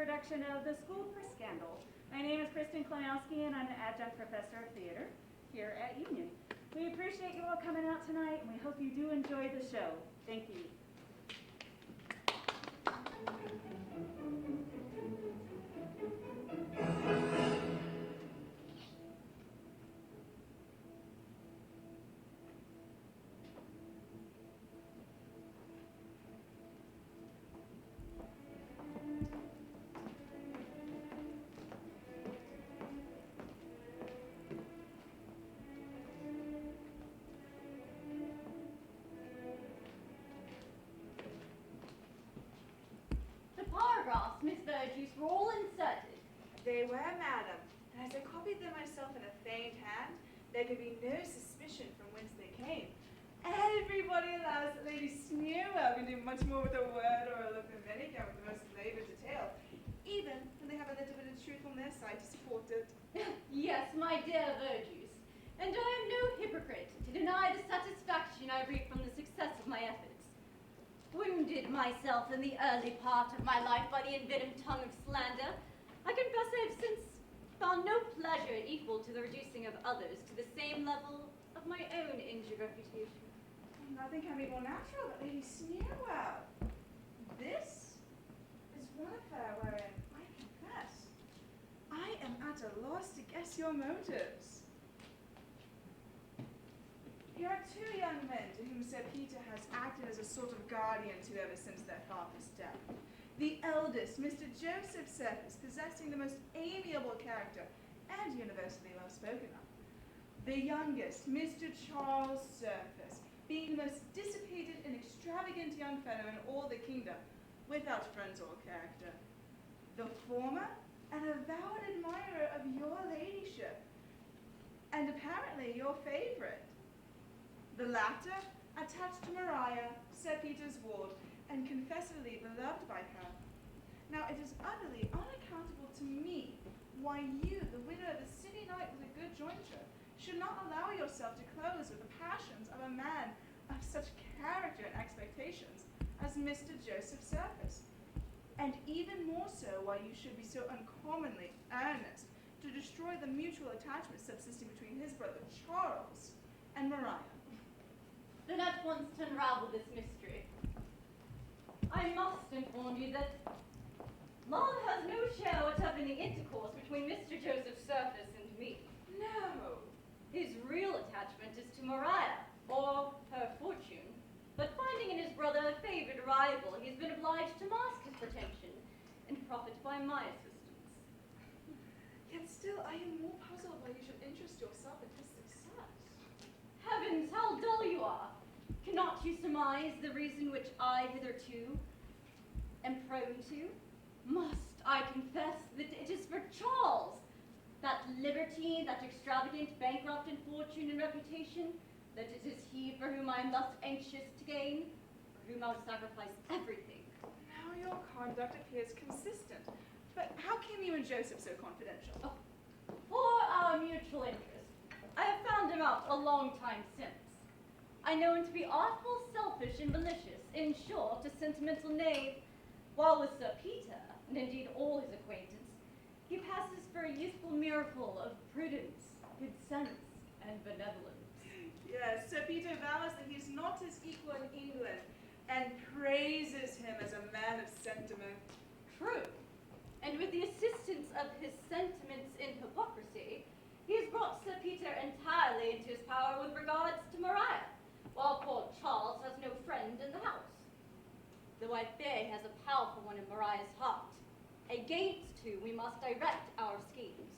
production of The School for Scandal. My name is Kristen Klanowski, and I'm an adjunct professor of theater here at Union. We appreciate you all coming out tonight, and we hope you do enjoy the show. Thank you. Miss Verjuice were all inserted. They were, madam, and as I copied them myself in a feigned hand, there could be no suspicion from whence they came. Everybody allows that Lady Sneerwell can do much more with a word or a look than many can with the most laboured detail, even when they have a little bit of truth on their side to support it. Yes, my dear Verjuice, and I am no hypocrite to deny the satisfaction I reap from the success of my efforts. Wounded myself in the early part of my life by the envenomed tongue of slander, I confess I have since found no pleasure equal to the reducing of others to the same level of my own injured reputation. Nothing can be more natural than Lady Sneerwell. This is one affair wherein, I confess, I am at a loss to guess your motives. Here are two young men to whom Sir Peter has acted as a sort of guardian to ever since their father's death. The eldest, Mr. Joseph Surface, possessing the most amiable character and universally well spoken of. The youngest, Mr. Charles Surface, being the most dissipated and extravagant young fellow in all the kingdom, without friends or character. The former, an avowed admirer of your ladyship, and apparently your favorite. The latter, attached to Maria, Sir Peter's ward, and confessedly beloved by her. Now it is utterly unaccountable to me why you, the widow of a city knight with a good jointure, should not allow yourself to close with the passions of a man of such character and expectations as Mr. Joseph Surface, and even more so why you should be so uncommonly earnest to destroy the mutual attachment subsisting between his brother Charles and Maria. Then at once to unravel this mystery, I must inform you that love has no share whatever in the intercourse between Mr. Joseph Surface and me. No. His real attachment is to Maria, or her fortune, but finding in his brother a favored rival, he has been obliged to mask his pretension and profit by my assistance. Yet still I am more puzzled why you should interest yourself in his success. Heavens, how dull you are! Cannot you surmise the reason which I hitherto am prone to? Must I confess that it is for Charles, that libertine, that extravagant, bankrupt in fortune and reputation, that it is he for whom I am thus anxious to gain, for whom I would sacrifice everything? Now your conduct appears consistent, but how came you and Joseph so confidential? Oh, for our mutual interest. I have found him out a long time since. I know him to be artful, selfish, and malicious, in short, a sentimental knave, while with Sir Peter, and indeed all his acquaintance, he passes for a youthful miracle of prudence, good sense, and benevolence. Yes, Sir Peter vows that he is not his equal in England, and praises him as a man of sentiment. True, and with the assistance of his sentiments in hypocrisy, he has brought Sir Peter entirely into his power with regards to Maria, while poor Charles has no friend in the house, though I fear he has a powerful one in Maria's heart, against whom we must direct our schemes.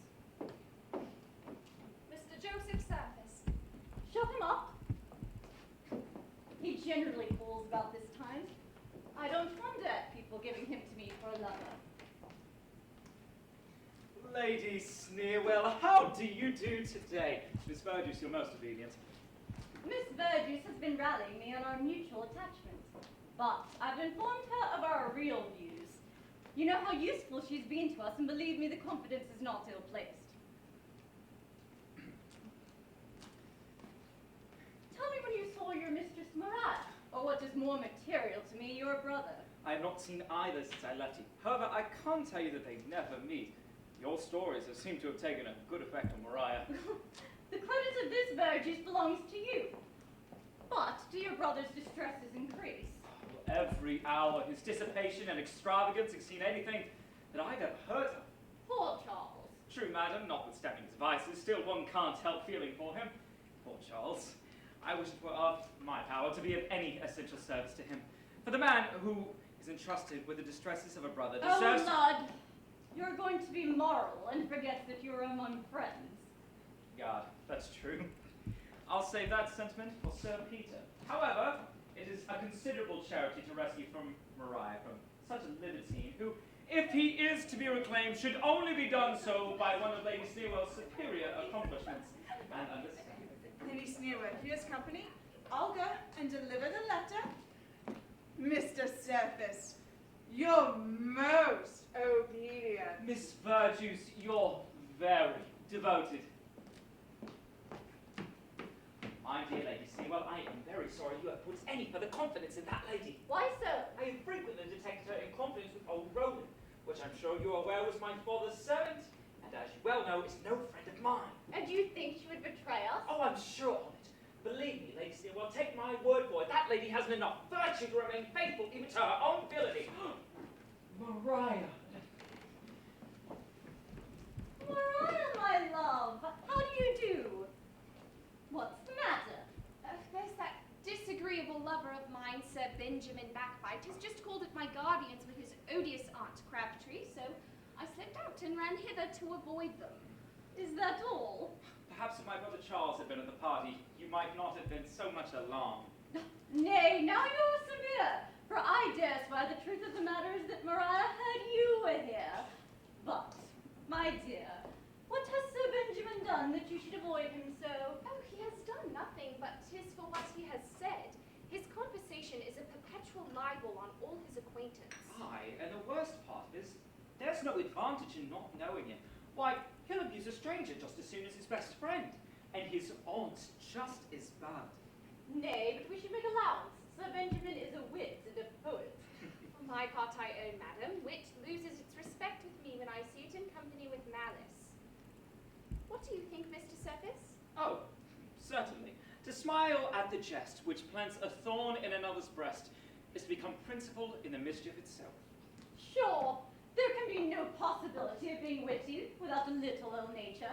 Mr. Joseph Surface. Show him up. He generally calls about this time. I don't wonder at people giving him to me for a lover. Lady Sneerwell, how do you do today? Miss Verjuice, you're most obedient. Miss Verjuice has been rallying me on our mutual attachment, but I've informed her of our real views. You know how useful she's been to us, and believe me, the confidence is not ill-placed. Tell me when you saw your mistress Maria, or what is more material to me, your brother. I have not seen either since I left you. However, I can't tell you that they never meet. Your stories have seemed to have taken a good effect on Mariah. The credit of this Burgess belongs to you. But do your brother's distresses increase? Every hour, his dissipation and extravagance exceed anything that I've ever heard of. Poor Charles. True, madam, notwithstanding his vices, still one can't help feeling for him. Poor Charles. I wish it were of my power to be of any essential service to him. For the man who is entrusted with the distresses of a brother deserves... Oh, lad, you're going to be moral and forget that you're among friends. God, that's true. I'll save that sentiment for Sir Peter. However, it is a considerable charity to rescue from Mariah from such a libertine who, if he is to be reclaimed, should only be done so by one of Lady Sneerwell's superior accomplishments and understanding. Lady Sneerwell, here's company. I'll go and deliver the letter. Mr. Surface, you're most obedient. Miss Verjuice, you're very devoted. My dear Lady Sneerwell, I am very sorry you have put any further confidence in that lady. Why so? I have frequently detected her in confidence with old Roland, which I'm sure you are aware was my father's servant, and as you well know, is no friend of mine. And you think she would betray us? Oh, I'm sure of it. Believe me, Lady Sneerwell, take my word for it. That lady hasn't enough virtue to remain faithful even to her own villainy. Mariah. Mariah, my love, how do you do? What's the matter? There's that disagreeable lover of mine, Sir Benjamin Backbite, has just called at my guardians with his odious aunt Crabtree, so I slipped out and ran hither to avoid them. Is that all? Perhaps if my brother Charles had been at the party, you might not have been so much alarmed. Nay, now you are severe, for I dare swear the truth of the matter is that Mariah heard you were here. But, my dear, what has Sir Benjamin done that you should avoid him so? Oh, he has done nothing, but 'tis for what he has said. His conversation is a perpetual libel on all his acquaintance. Aye, and the worst part is, there's no advantage in not knowing him. Why, he'll abuse a stranger just as soon as his best friend, and his aunt's just as bad. Nay, but we should make allowance. Sir Benjamin is a wit and a poet. For my part, I own, madam, wit loses its respect with me when I see it in company with malice. What do you think, Mr. Surface? Oh, certainly. To smile at the jest which plants a thorn in another's breast is to become principal in the mischief itself. Sure, there can be no possibility of being witty without a little ill nature.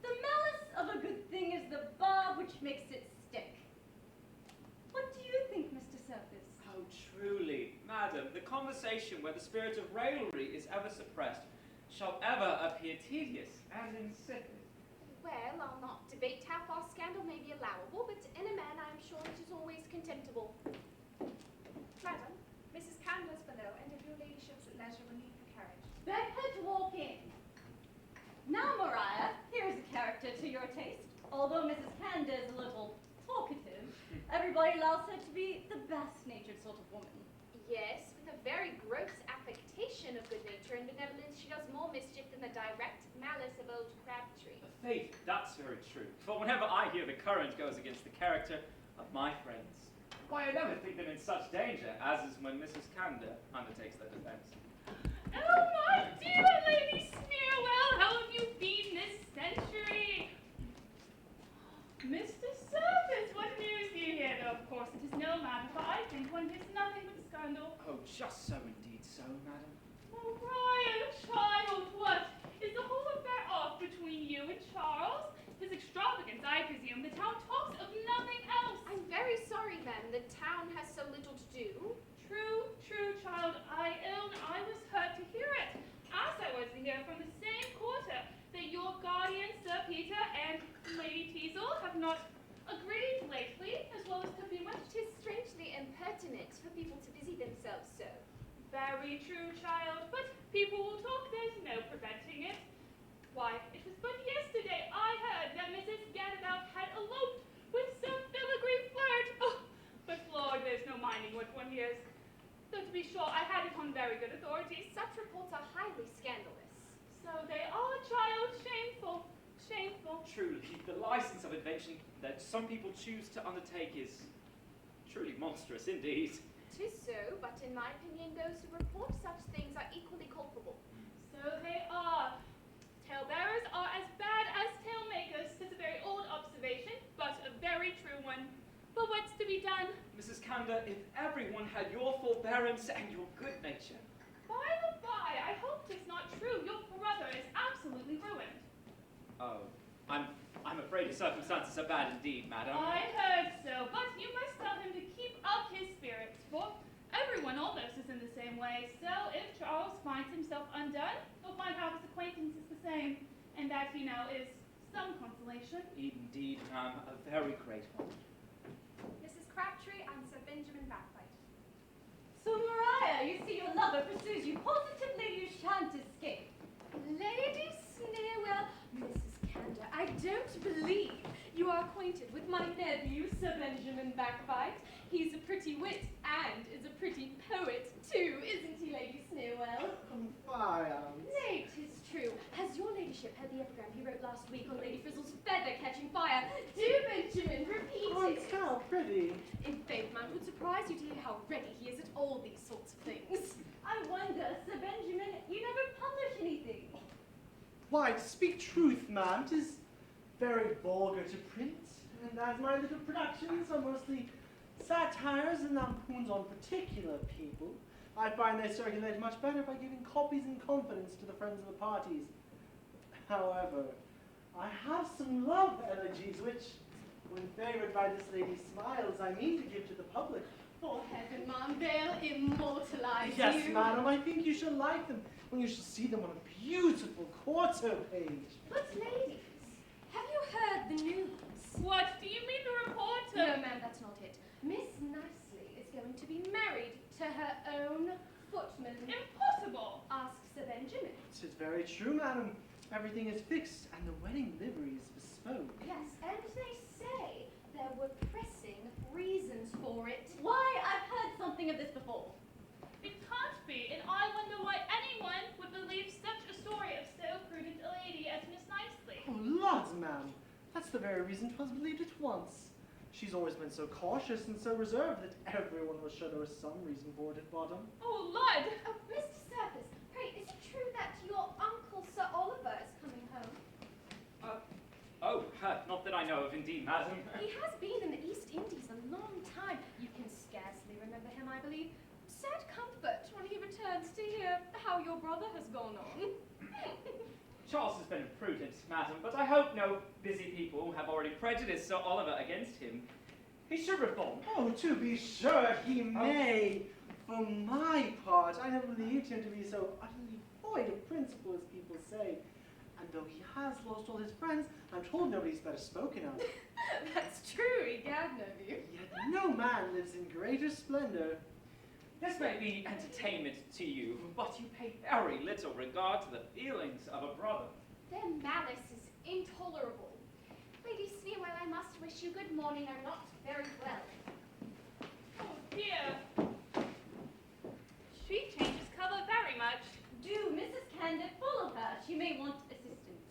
The malice of a good thing is the barb which makes it stick. What do you think, Mr. Surface? Oh, truly, madam, the conversation where the spirit of raillery is ever suppressed shall ever appear tedious and insipid. Well, I'll not debate how far scandal may be allowable, but in a man I am sure it is always contemptible. Madam, Mrs. Candler's below, and if your ladyship's at leisure will leave the carriage. Beg her to walk in. Now, Mariah, here's a character to your taste. Although Mrs. Canada is a little talkative, everybody allows her to be the best-natured sort of woman. Yes, with a very gross affectation of good nature and benevolence, she does more mischief than the direct malice of old Crabtree. Faith, that's very true. For whenever I hear the current goes against the character of my friends, why, I never think them in such danger, as is when Mrs. Canada undertakes their defense. Oh, my dear Lady Sneerwell, how have you been this century? Mr. Surface, what news do you hear? Though, of course, it is no matter, for I think one hears nothing but scandal. Oh, just so indeed so, madam. Mariah, child, what? Is the whole affair off between you and Charles? His extravagance, I presume. The town talks of nothing else. I'm very sorry, ma'am. The town has so little to do. True, true, child. I own I was hurt to hear it, as I was to hear from the same quarter that your guardian, Sir Peter, and Lady Teazle have not agreed lately, as well as could be wished. 'Tis strangely impertinent for people to busy themselves so. Very true, child, but people will talk, there's no preventing it. Why, it was but yesterday I heard that Mrs. Gadabout had eloped with some filigree flirt. Oh, but Lord, there's no minding what one hears. Though to be sure, I had it on very good authority. Such reports are highly scandalous. So they are, child, shameful, shameful. Truly, the license of invention that some people choose to undertake is truly monstrous indeed. 'Tis so, but in my opinion, those who report such things are equally culpable. So they are. Talebearers are as bad as tale makers. It's a very old observation, but a very true one. But what's to be done? Mrs. Canda, if everyone had your forbearance and your good nature. By the by, I hope 'tis not true. Your brother is absolutely ruined. Oh, I'm afraid his circumstances are bad indeed, madam. I heard so, but you must tell him to keep up his spirits, for everyone almost is in the same way. So if Charles finds himself undone, he'll find half his acquaintances the same, and that, you know, is some consolation. Indeed, ma'am, a very great one. Mrs. Crabtree and Sir Benjamin Backbite. So, Maria, you see your lover pursues you. Positively, you shan't escape. Lady Sneerwell, Mrs. Canda, I don't believe you are acquainted with my nephew, Sir Benjamin Backbite. He's a pretty wit and is a pretty poet too, isn't he, Lady Sneerwell? Nay, 'tis true. Has your ladyship heard the epigram he wrote last week on Lady Frizzle's feather catching fire? Do, Benjamin, repeat it. How pretty. In faith, man, would surprise you to hear how ready he is at all these sorts of things. I wonder, Sir Benjamin, you never publish anything. Why, to speak truth, ma'am, 'tis very vulgar to print, and as my little productions are mostly satires and lampoons on particular people, I find they circulate much better by giving copies in confidence to the friends of the parties. However, I have some love elegies which, when favoured by this lady's smiles, I mean to give to the public. For heaven, ma'am, they'll immortalize Yes, you. madam, I think you shall like them when you shall see them on a beautiful quarto page. But ladies, have you heard the news? What, do you mean the reporter? No, ma'am, that's not it. Miss Nicely is going to be married to her own footman. Impossible. Ask Sir Benjamin. Tis very true, madam. Everything is fixed, and the wedding livery is bespoke. Yes, and they say there were pressing reasons for it. Why, I've heard something of this before. It can't be, and I wonder why anyone would believe such a story of so prudent a lady as Miss Nicely. Oh, lads, ma'am. That's the very reason 'twas believed at once. She's always been so cautious and so reserved that everyone was sure there was some reason for it at bottom. Oh, Lud! Oh, Mr. Surface, pray, is it true that your uncle Sir Oliver is coming home? Not that I know of, indeed, madam. He has been in the East Indies a long time. You can scarcely remember him, I believe. Sad comfort when he returns to hear how your brother has gone on. Charles has been prudent, madam, but I hope no busy people have already prejudiced Sir Oliver against him. He should reform. Oh, to be sure, he may. For my part, I never believed him to be so utterly void of principle as people say. And though he has lost all his friends, I'm told nobody's better spoken of. That's true, egad, no view. Yet no man lives in greater splendor. This may be entertainment to you, but you pay very little regard to the feelings of a brother. Their malice is intolerable. Lady Sneerwell, I must wish you good morning are not very well. Oh, dear. She changes colour very much. Do, Mrs. Candid, follow her. She may want assistance.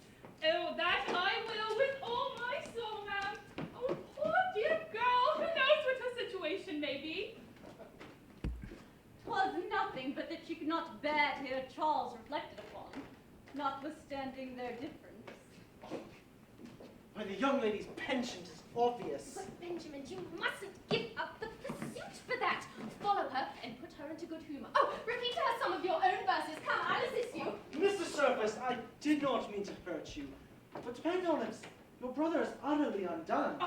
Oh, that I will with all my soul, ma'am. Oh, poor dear girl. Who knows what her situation may be? 'Twas nothing but that she could not bear to hear Charles reflected upon, notwithstanding their difference. Why, the young lady's penchant is obvious. But Benjamin, you mustn't give up the pursuit for that. Follow her and put her into good humour. Oh, repeat to her some of your own verses. Come, I'll assist you. Mr. Surface, I did not mean to hurt you. But depend on it, your brother is utterly undone.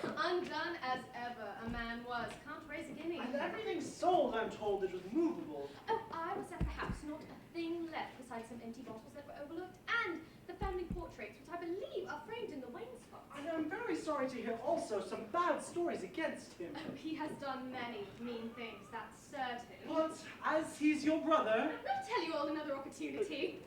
Undone as ever a man was. Can't raise a guinea. And everything sold, I'm told, that was movable. Oh, I was at the house. Not a thing left besides some empty bottles that were overlooked and the family portraits, which I believe are framed in the wainscot. And I'm very sorry to hear also some bad stories against him. Oh, he has done many mean things, that's certain. But as he's your brother... I'll tell you all another opportunity.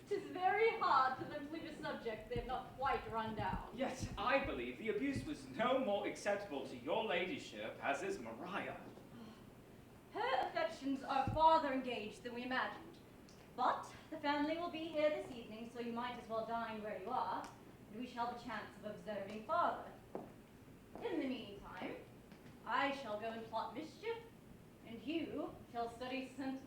'Tis very hard for them to leave a subject they've not quite run down. Yet I believe the abuse was no more acceptable to your ladyship as is Maria. Her affections are farther engaged than we imagined. But the family will be here this evening, so you might as well dine where you are, and we shall have a chance of observing farther. In the meantime, I shall go and plot mischief, and you shall study sentiments.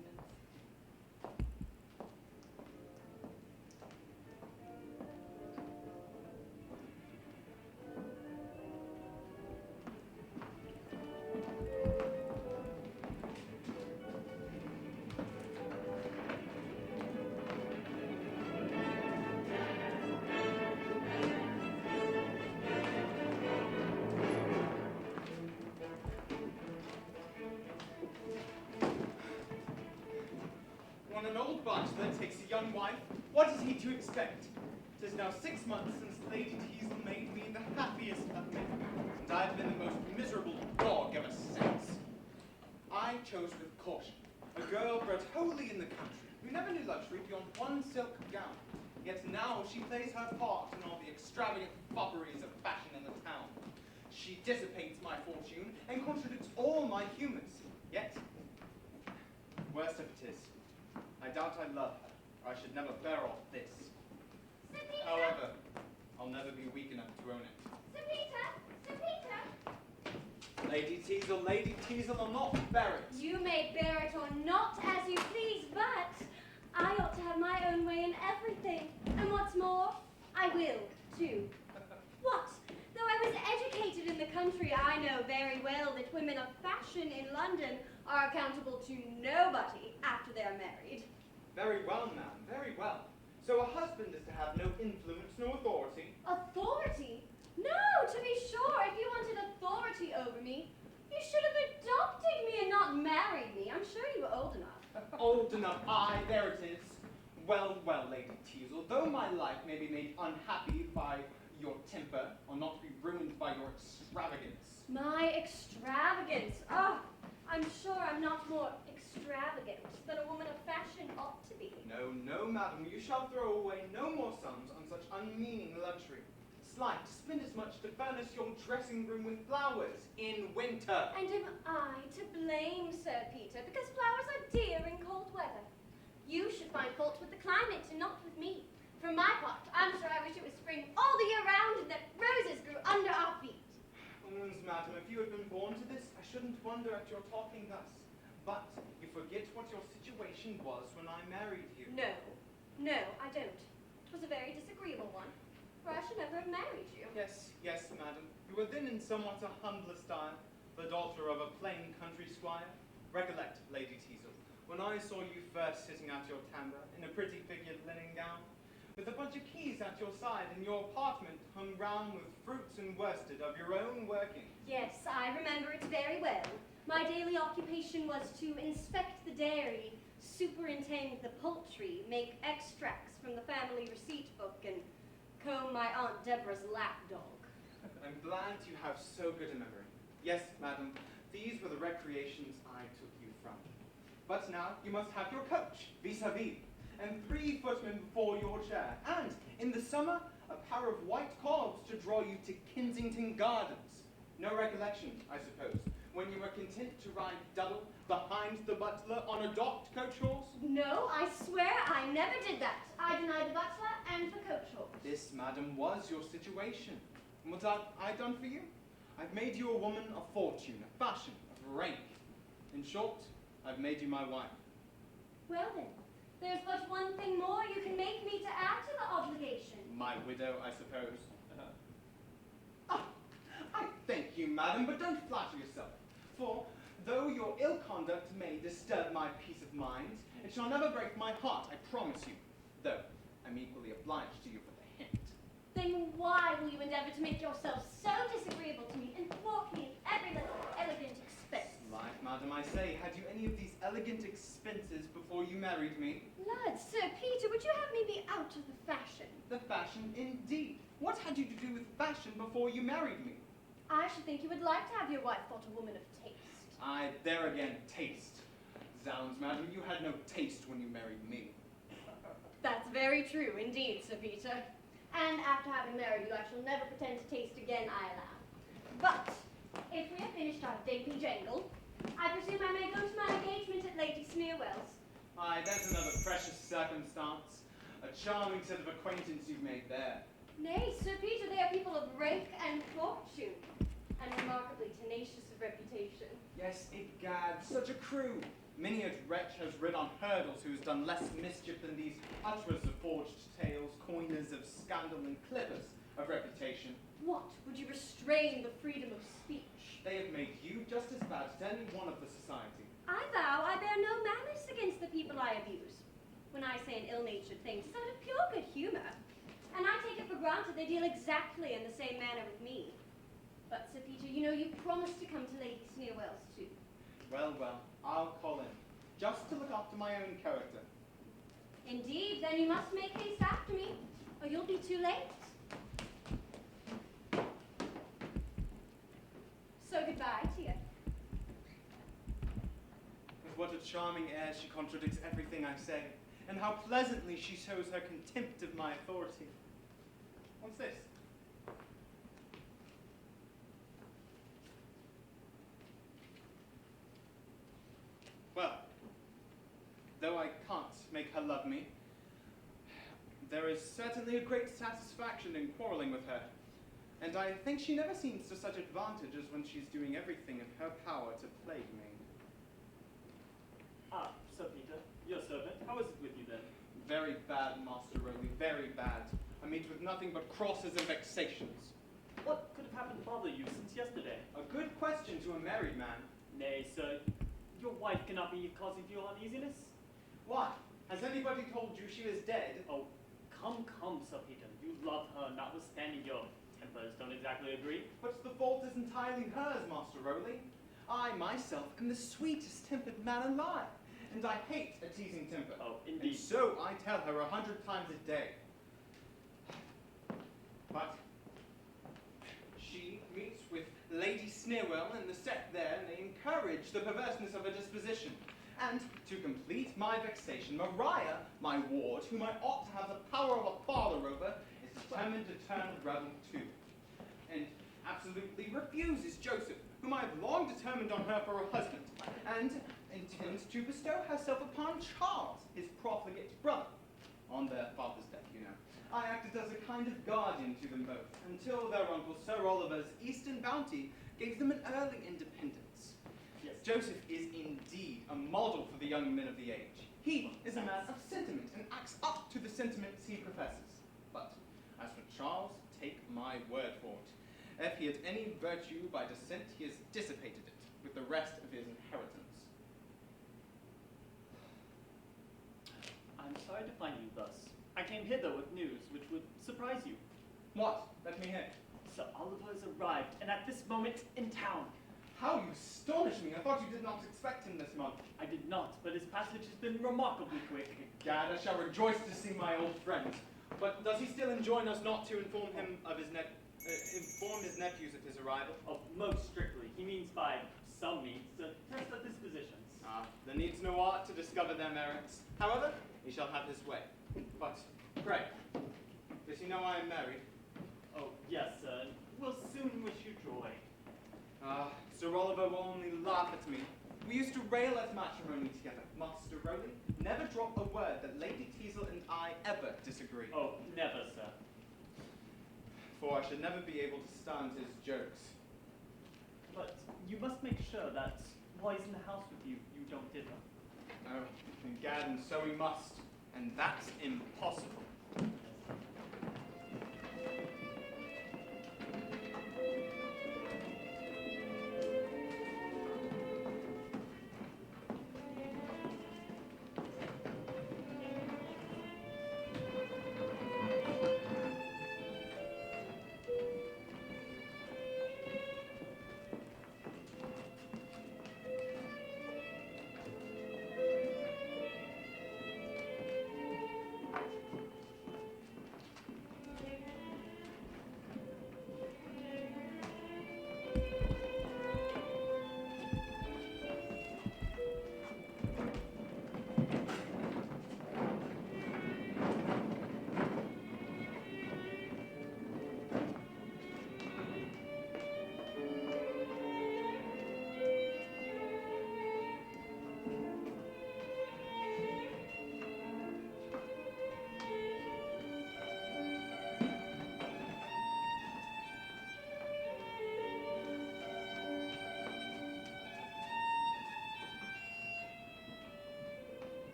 When an old bachelor takes a young wife, what is he to expect? 'Tis now 6 months since Lady Teazle made me the happiest of men, and I've been the most miserable dog ever since. I chose with caution a girl bred wholly in the country, who never knew luxury beyond one silk gown. Yet now she plays her part in all the extravagant fopperies of fashion in the town. She dissipates my fortune and contradicts all my humors. Yet, worst of it is, I doubt I love her, or I should never bear off this. Sir Peter! However, I'll never be weak enough to own it. Sir Peter! Sir Peter! Lady Teazle, I'll not bear it. You may bear it or not as you please, but I ought to have my own way in everything. And what's more, I will, too. What? Though I was educated in the country, I know very well that women of fashion in London are accountable to nobody after they're married. Very well, ma'am, very well. So a husband is to have no influence, no authority. Authority? No, to be sure, if you wanted authority over me, you should have adopted me and not married me. I'm sure you were old enough. Old enough, aye, there it is. Well, Lady Teazle, though my life may be made unhappy by your temper, or not to be ruined by your extravagance. My extravagance. Oh, I'm sure I'm not more extravagant than a woman of fashion ought to be. No, madam, you shall throw away no more sums on such unmeaning luxury. Slight, spend as much to furnish your dressing room with flowers in winter. And am I to blame, Sir Peter, because flowers are dear in cold weather? You should find fault with the climate and not with me. For my part, I'm sure I wish it was spring all the year round and that roses grew under our feet. Madam, if you had been born to this, I shouldn't wonder at your talking thus. But you forget what your situation was when I married you. No, I don't. It was a very disagreeable one, for I should never have married you. Yes, madam. You were then in somewhat a humbler style, the daughter of a plain country squire. Recollect, Lady Teazle, when I saw you first sitting at your timbre in a pretty figured linen gown, with a bunch of keys at your side and your apartment hung round with fruits and worsted of your own working. Yes, I remember it very well. My daily occupation was to inspect the dairy, superintend the poultry, make extracts from the family receipt book, and comb my Aunt Deborah's lapdog. I'm glad you have so good a memory. Yes, madam, these were the recreations I took you from. But now you must have your coach, vis-a-vis, and 3 footmen before your chair, and, in the summer, a pair of white cobs to draw you to Kensington Gardens. No recollection, I suppose, when you were content to ride double behind the butler on a docked coach horse? No, I swear I never did that. I deny the butler and the coach horse. This, madam, was your situation. And what have I done for you? I've made you a woman of fortune, of fashion, of rank. In short, I've made you my wife. Well then, there's but one thing more you can make me to add to the obligation. My widow, I suppose. I thank you, madam, but don't flatter yourself. For, though your ill conduct may disturb my peace of mind, it shall never break my heart, I promise you. Though, I'm equally obliged to you for the hint. Then why will you endeavor to make yourself so disagreeable to me and thwart me in every little elegant expense? Life, madam, I say, had you any of these elegant expenses before you married me? Lud, Sir Peter, would you have me be out of the fashion? The fashion, indeed. What had you to do with fashion before you married me? I should think you would like to have your wife thought a woman of taste. Aye, there again, taste. Zounds, madam, you had no taste when you married me. That's very true, indeed, Sir Peter. And after having married you, I shall never pretend to taste again, I allow. But, if we have finished our dainty jangle, I presume I may go to my engagement at Lady Smearwell's. Aye, that's another precious circumstance. A charming set of acquaintance you've made there. Nay, Sir Peter, they are people of rank and fortune, and remarkably tenacious of reputation. true. Many a wretch has rid on hurdles who has done less mischief than these utterers of forged tales, coiners of scandal and clippers of reputation. What? Would you restrain the freedom of speech? They have made you just as bad as any one of the society. I vow I bear no malice against the people I abuse. When I say an ill-natured thing, it's out of pure good humor. And I take it for granted they deal exactly in the same manner with me. But, Sir Peter, you know you promised to come to Lady Sneerwell's too. Well, I'll call in, just to look after my own character. Indeed, then you must make haste after me, or you'll be too late. So goodbye to you. With what a charming air she contradicts everything I say, and how pleasantly she shows her contempt of my authority. What's this? Well, though I can't make her love me, there is certainly a great satisfaction in quarreling with her, and I think she never seems to such advantage as when she's doing everything in her power to plague me. Ah, Sir Peter, your servant. How is it with you then? Very bad, Master Rowley, very bad. I meet with nothing but crosses and vexations. What could have happened to bother you since yesterday? A good question to a married man. Nay, sir, your wife cannot be causing you uneasiness. Why? Has anybody told you she is dead? Oh, come, Sir Peter. You love her, notwithstanding your tempers don't exactly agree. But the fault is entirely hers, Master Rowley. I, myself, am the sweetest tempered man alive, and I hate a teasing temper. Oh, And indeed. so I tell her 100 times a day. But she meets with Lady Sneerwell and the set there, and they encourage the perverseness of her disposition. And to complete my vexation, Maria, my ward, whom I ought to have the power of a father over, is determined to turn rebel too, and absolutely refuses Joseph, whom I have long determined on her for a husband, and intends to bestow herself upon Charles, his profligate brother, on their father's death, you know. I acted as a kind of guardian to them both, until their uncle Sir Oliver's Eastern bounty gave them an early independence. Yes. Joseph is indeed a model for the young men of the age. He is a man of sentiment and acts up to the sentiments he professes. But as for Charles, take my word for it. If he had any virtue by descent, he has dissipated it with the rest of his inheritance. I'm sorry to find you thus. I came hither with news which would surprise you. What? Let me hear. Sir Oliver has arrived, and at this moment in town. How you astonish me! I thought you did not expect him this month. I did not, but his passage has been remarkably quick. Gad, I shall rejoice to see my old friend. But does he still enjoin us not to inform him of his inform his nephews of his arrival? Oh, most strictly. He means by some means to test their dispositions. Ah, there needs no art to discover their merits. However, he shall have his way. But, pray, does he know I am married? Oh, yes, sir. We'll soon wish you joy. Ah, Sir Oliver will only laugh at me. We used to rail at matrimony together. Master Rowley, never drop a word that Lady Teazle and I ever disagree. Oh, never, sir. For I should never be able to stand his jokes. But you must make sure that while he's in the house with you, you don't dither. Oh, and gad, and so we must. And that's impossible.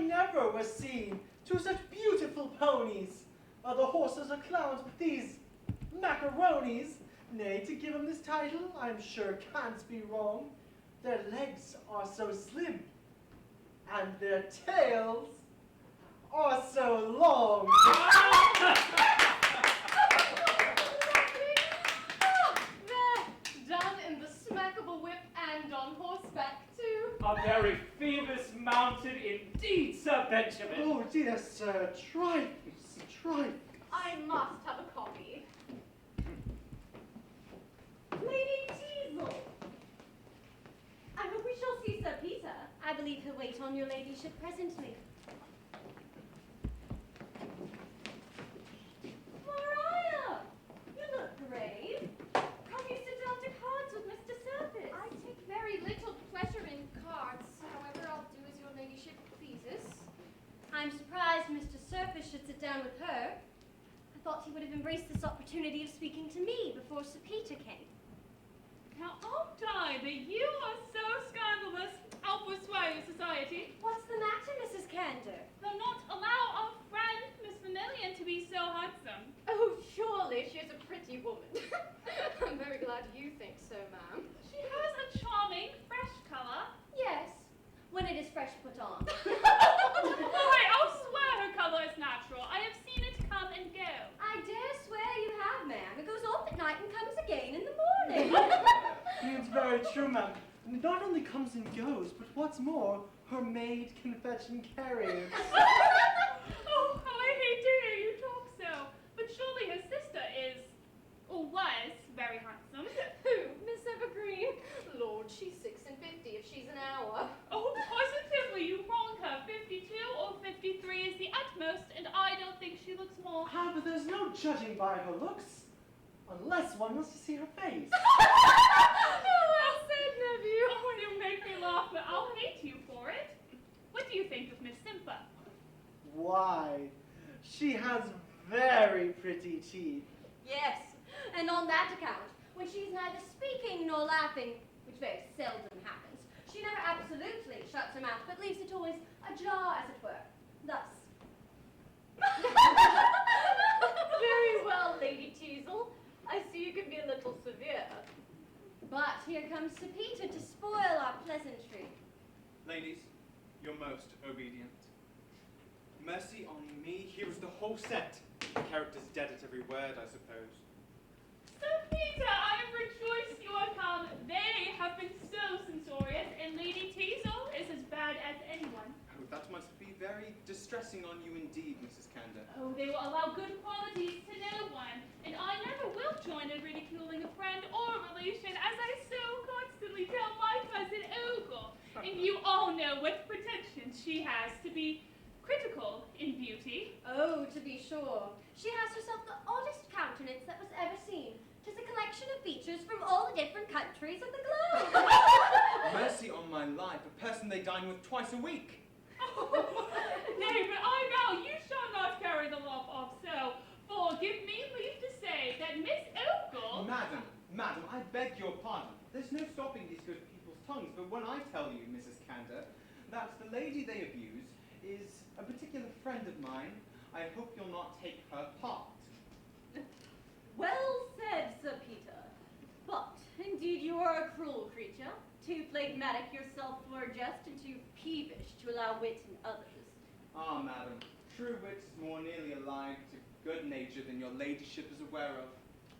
never was seen two such beautiful ponies. Other horses are clowns, but these macaronis, nay, to give them this title, I'm sure can't be wrong. Their legs are so slim, and their tails are so long. There, done in the smackable whip and on horseback too. A very famous mountain indeed, Sir Benjamin. Oh dear sir, trifles, trifles. I must have a copy. Lady Teazle! I hope we shall see Sir Peter. I believe he'll wait on your ladyship presently. Mariah! You look grave. Come you sit down to cards with Mr. Surface? I take very little pleasure in cards. However, I'll do as your ladyship pleases. I'm surprised Mr. Surface should sit down with her. I thought he would have embraced this opportunity of speaking to me before Sir Peter came. Now, aren't I that you are so scandalous, I'll persuade society? What's the matter, Mrs. Candor? They'll not allow our friend, Miss Vermillion, to be so handsome. Oh, surely she is a pretty woman. I'm very glad you think so, ma'am. She has a charming, fresh colour. Yes, when it is fresh put on. Why, I'll swear her colour is natural. I have seen it come and go. I dare swear you have, ma'am. It goes off at night and comes again in the morning. It's very true, ma'am. It not only comes and goes, but what's more, her maid can fetch and carry it. Oh, how I hate to hear you talk so. But surely her sister is, or was, very handsome. Who? Miss Evergreen? Lord, she's 6 and 50 if she's an hour. Oh, positively, you wrong her. 52 or 53 is the utmost, and I don't think she looks more. Ah, but there's no judging by her looks, unless one wants to see her face. Well said, nephew. Oh, you make me laugh, but I'll hate you for it. What do you think of Miss Simpa? Why, she has very pretty teeth. Yes, and on that account, when she's neither speaking nor laughing, which very seldom happens, she never absolutely shuts her mouth, but leaves it always ajar, as it were. Thus. Very well, Lady Teazle. I see you can be a little severe. But here comes Sir Peter to spoil our pleasantry. Ladies, you're most obedient. Mercy on me, here is the whole set. The character's dead at every word, I suppose. Sir Peter, I am rejoiced you are come. They have been so censorious, and Lady Teazle is as bad as anyone. Oh, that must be very distressing on you indeed, Mrs. Candor. Oh, they will allow good qualities to no one, and I never will join in ridiculing a friend or a relation, as I so constantly tell my cousin Ogle. And you all know what pretensions she has to be critical in beauty. Oh, to be sure. She has herself the oddest countenance that was ever seen. 'Tis a collection of features from all the different countries of the globe. Mercy on my life, a person they dine with twice a week. Nay, but I vow you shall not carry the love off so, for give me leave to say that Miss Ogle... Madam, I beg your pardon. There's no stopping these good people's tongues, but when I tell you, Mrs. Candor, that the lady they abuse is a particular friend of mine, I hope you'll not take her part. Well said, Sir Peter. But, indeed, you are a cruel creature. Too phlegmatic yourself for a jest, and too peevish to allow wit in others. Ah, madam, true wit is more nearly allied to good nature than your ladyship is aware of.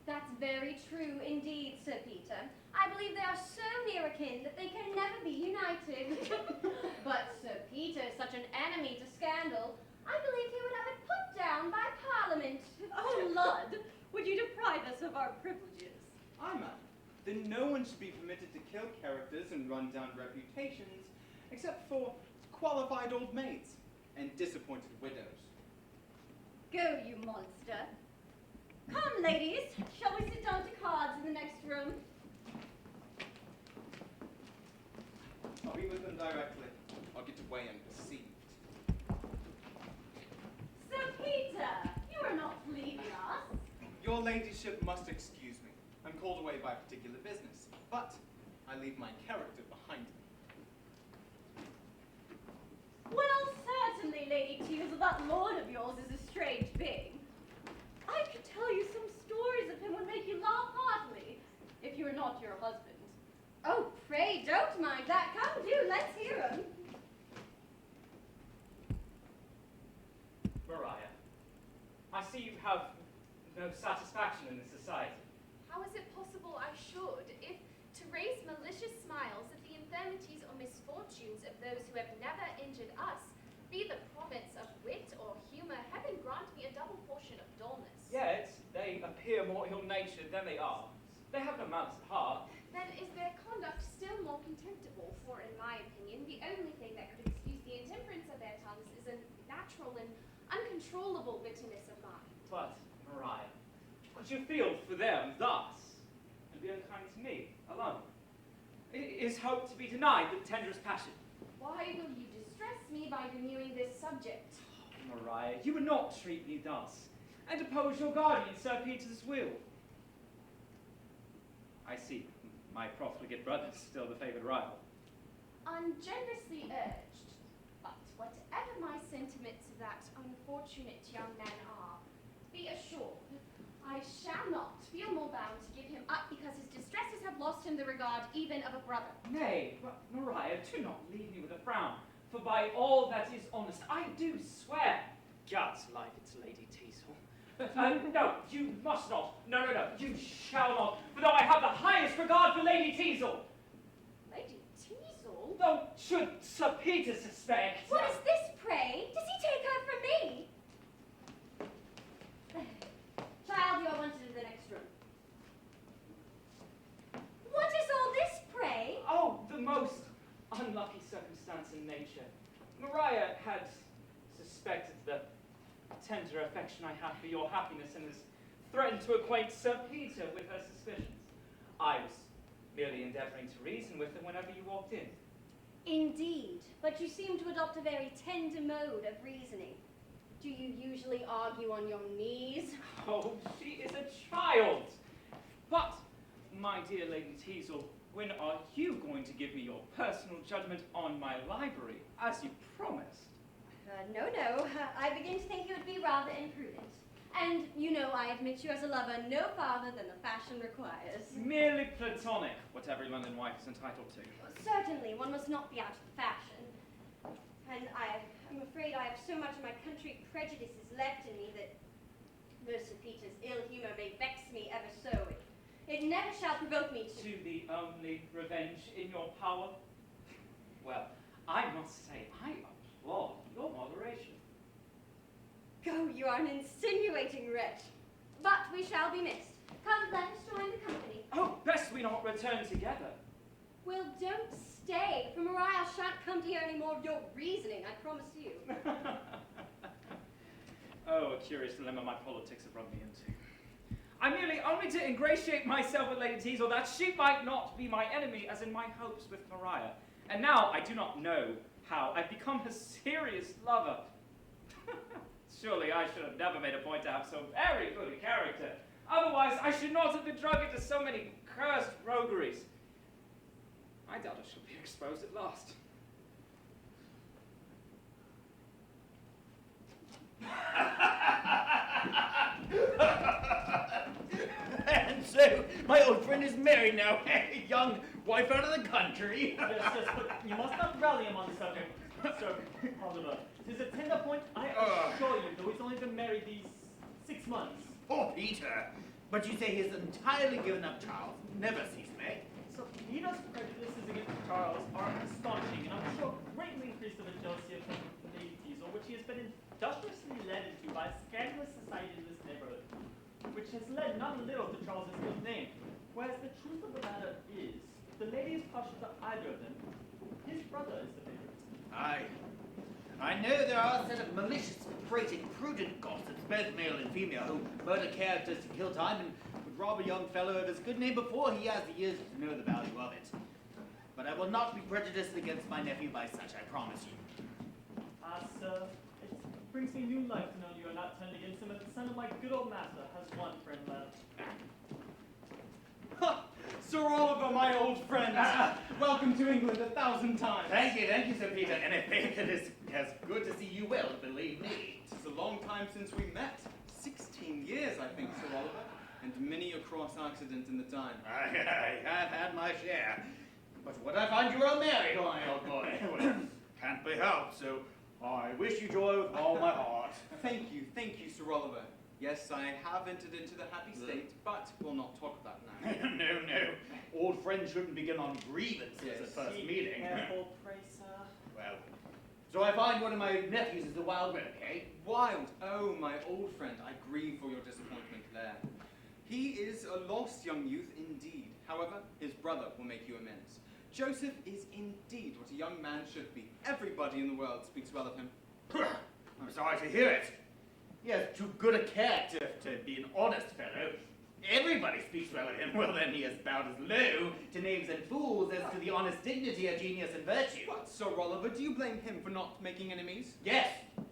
That's very true indeed, Sir Peter. I believe they are so near akin that they can never be united. But Sir Peter is such an enemy to scandal, I believe he would have it put down by Parliament. Oh, Lud, would you deprive us of our privileges? Aye, madam. Then no one should be permitted to kill characters and run down reputations, except for qualified old maids and disappointed widows. Go, you monster. Come, ladies, shall we sit down to cards in the next room? I'll be with them directly. I'll get away unperceived. Sir Peter, you are not leaving us. Your ladyship must excuse me. I'm called away by particular business, but I leave my character behind me. Well, Teazle, that lord of yours is a strange being. I could tell you some stories of him would make you laugh heartily, if you were not your husband. Oh, pray don't mind that. Come do, let's hear him. Mariah, I see you have no satisfaction in this society. How is it possible I should, if to raise malicious smiles at the infirmities or misfortunes of those who have never injured us be the province of wit or humour, heaven grant me a double portion of dullness. Yet, they appear more ill-natured than they are. They have no malice at heart. Then is their conduct still more contemptible, for in my opinion, the only thing that could excuse the intemperance of their tongues is a natural and uncontrollable bitterness of mind. But, Mariah, could you feel for them thus, and be unkind to me alone? Is hope to be denied the tenderest passion? Why will you distress me by renewing this subject? Oh, Mariah, you would not treat me thus, and oppose your guardian, Sir Peter's will. I see. My profligate brother is still the favoured rival. Ungenerously urged, but whatever my sentiments of that unfortunate young man are, be assured, I shall not feel more bound to give him up because his distresses have lost him the regard even of a brother. Nay, but Mariah, do not leave me with a frown, for by all that is honest, I do swear. God's life, it's Lady Teazle. No, you must not. No, you shall not. For though I have the highest regard for Lady Teazle, Lady Teazle? though should Sir Peter suspect. What is this, pray? Does he take her from me? Child, you are wanted in the next room. What is all this, pray? Oh, the most unlucky circumstance in nature. Mariah had suspected the tender affection I have for your happiness and has threatened to acquaint Sir Peter with her suspicions. I was merely endeavouring to reason with her whenever you walked in. Indeed, but you seem to adopt a very tender mode of reasoning. Do you usually argue on your knees? Oh, she is a child. But, my dear Lady Teazle, when are you going to give me your personal judgment on my library, as you promised? No. I begin to think it would be rather imprudent. And you know I admit you as a lover no farther than the fashion requires. Merely platonic, what every London wife is entitled to. Certainly, one must not be out of the fashion. And I'm afraid I have so much of my country prejudices left in me that Sir Peter's ill humour may vex me ever so. It never shall provoke me to... To the only revenge in your power? Well, I must say, I applaud your moderation. Go, you are an insinuating wretch. But we shall be missed. Come, let us join the company. Oh, best we not return together. Well, don't stay, for Mariah shan't come to hear any more of your reasoning, I promise you. Oh, a curious dilemma my politics have run me into. I merely only to ingratiate myself with Lady Teazle that she might not be my enemy, as in my hopes with Mariah. And now I do not know how I've become her serious lover. Surely I should have never made a point to have so very good a character. Otherwise, I should not have been drug into so many cursed rogueries. I doubt I shall be exposed at last. And so, my old friend is married now. Young wife out of the country. Yes, but you must not rally him on the subject, Sir Oliver. 'Tis a tender point, I assure you, though he's only been married these 6 months. Poor Peter. But you say he has entirely given up Charles. Never ceased, May. So Peter's prejudices against Charles are astonishing, and I'm sure greatly increased the jealousy of Lady Teazle, which he has been industriously led into by a scandalous society in this neighborhood, which has led not a little to Charles's good name. Whereas the truth of the matter is, the lady is partial to either of them. His brother is the favorite. I know there are a set of malicious, prating, prudent gossips, both male and female, who murder characters to kill time and would rob a young fellow of his good name before he has the years to know the value of it. But I will not be prejudiced against my nephew by such, I promise you. Sir, it brings me new life to know you are not turned against him, as the son of my good old master has one friend left. Sir Oliver, my old friend. Welcome to England 1,000 times. Thank you, Sir Peter. And if it is as good to see you well, believe me. time since we met. 16 years, I think, Sir Oliver. And many a cross accident in the time. I have had my share. But what I find you are married, my old boy. Well, can't be helped, so I wish you joy with all my heart. Thank you, Sir Oliver. Yes, I have entered into the happy state, but we'll not talk of that now. No. Old friends shouldn't begin on grievances Yes. at first Be meeting. careful, pray, sir. Well, so I find one of my nephews is a wild bird, eh? Wild, oh, my old friend, I grieve for your disappointment there. He is a lost young youth indeed. However, his brother will make you amends. Joseph is indeed what a young man should be. Everybody in the world speaks well of him. I'm sorry to hear it. He has too good a character to be an honest fellow. Everybody speaks well of him. Well, then he is bowed as low to knaves and fools as to the honest dignity of genius and virtue. What, Sir Oliver, do you blame him for not making enemies? Yes,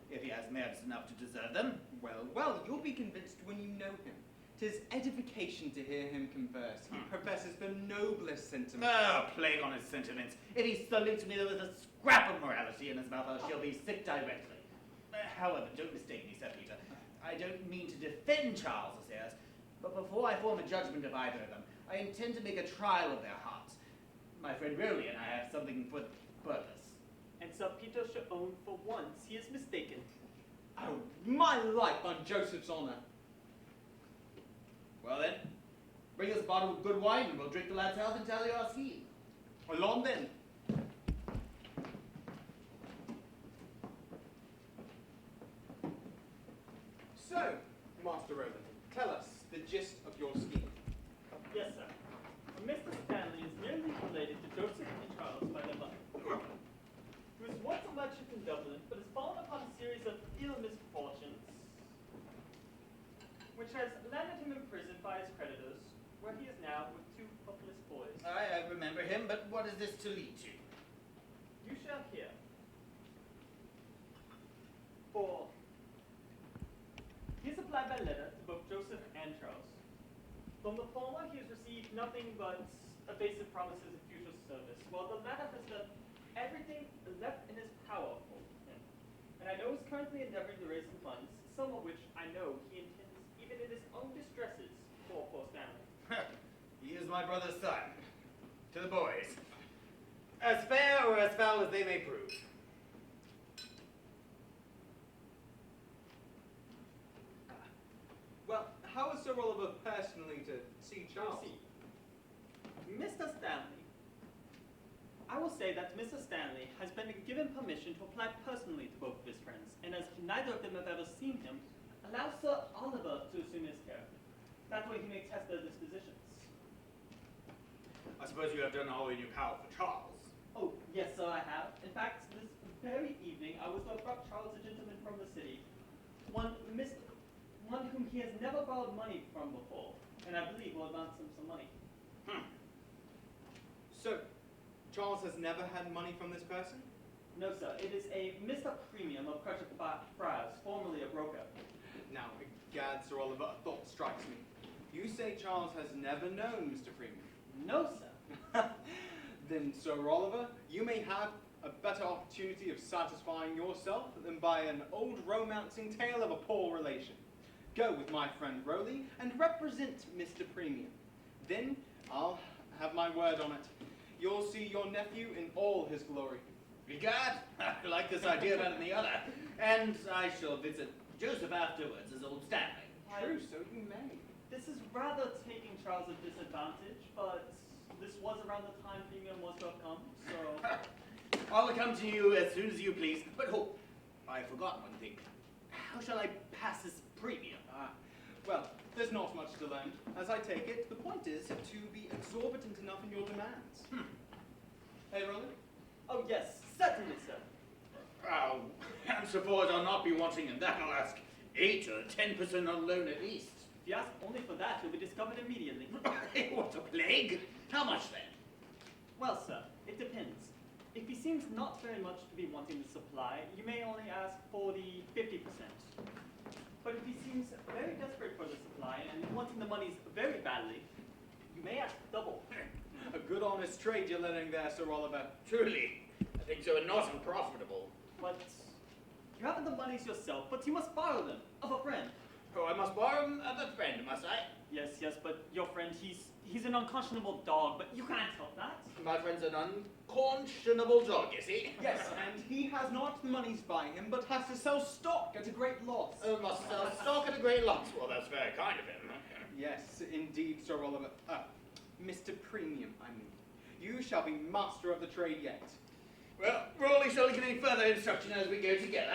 if he has merits enough to deserve them. Well, you'll be convinced when you know him. 'Tis edification to hear him converse. He professes the noblest sentiments. Oh, plague on his sentiments. If he salutes me with a scrap of morality in his mouth, I shall be sick directly. However, don't mistake me, Sir Peter. I don't mean to defend Charles' affairs, but before I form a judgment of either of them, I intend to make a trial of their hearts. My friend Rowley and I have something for the purpose. And Sir Peter should own for once he is mistaken. Oh, my life on Joseph's honor. Well then, bring us a bottle of good wine and we'll drink the lad's health and tally our scheme. Along then. So, Master Roland, tell us the gist of your scheme. Yes, sir. Mr. Stanley is nearly related to Joseph and Charles by the mother, who was once a merchant in Dublin, but has fallen upon a series of ill misfortunes, which has landed him imprisoned by his creditors, where he is now with two helpless boys. I remember him, but what is this to lead to? You shall hear. For he has applied by letter to both Joseph and Charles. From the former, he has received nothing but evasive promises of future service, while the latter has done everything left in his power for him. And I know he's currently endeavoring to raise some funds, some of which I know he intends, even in his own distresses, for poor Stanley. He is my brother's son. To the boys. As fair or as foul as they may prove. Well, how is Sir Oliver personally to see Charles? See, Mr. Stanley, I will say that Mr. Stanley has been given permission to apply personally to both of his friends, and as neither of them have ever seen him, allow Sir Oliver to assume his care. That way he may test their dispositions. I suppose you have done all in your power for Charles. Oh, yes, sir, I have. In fact, this very evening I was to abrupt Charles, a gentleman from the city, one whom he has never borrowed money from before, and I believe will advance him some money. So, Charles has never had money from this person? No, sir, it is a Mr. Premium of Crutchet Friars, formerly a broker. Now, gad, Sir Oliver, a thought strikes me. You say Charles has never known Mr. Freeman. No, sir. Then, Sir Oliver, you may have a better opportunity of satisfying yourself than by an old romancing tale of a poor relation. Go with my friend Rowley and represent Mr. Premium. Then I'll have my word on it. You'll see your nephew in all his glory. Egad, I like this idea better than the other. And I shall visit Joseph afterwards as old Stanley. True, so you may. This is rather taking Charles at disadvantage, but this was around the time Premium was to have come, so... I'll come to you as soon as you please. But hold, I forgot one thing. How shall I pass this premium? Well, there's not much to learn. As I take it, the point is to be exorbitant enough in your demands. Hey, Rowley? Oh, yes, certainly, sir. Oh, and suppose I'll not be wanting in that. I'll ask 8 or 10% on loan at least. If you ask only for that, you'll be discovered immediately. What a plague! How much then? Well, sir, it depends. If he seems not very much to be wanting the supply, you may only ask for the 50%. But if he seems very desperate for the supply and wanting the monies very badly, you may ask double. A good honest trade you're letting there, Sir Oliver. Truly, I think so, and not unprofitable. But you haven't the money monies yourself, but you must borrow them of a friend. Oh, I must borrow them of a friend, must I? Yes, but your friend, he's an unconscionable dog, but you can't help that. My friend's an unconscionable dog, is he? Yes, and he has not the monies by him, but has to sell stock at a great loss. Oh, must sell stock at a great loss. Well, that's very kind of him. Yes, indeed, Sir Oliver. Mr. Premium, I mean. You shall be master of the trade yet. Well, Rawley shall give any further instruction as we go together.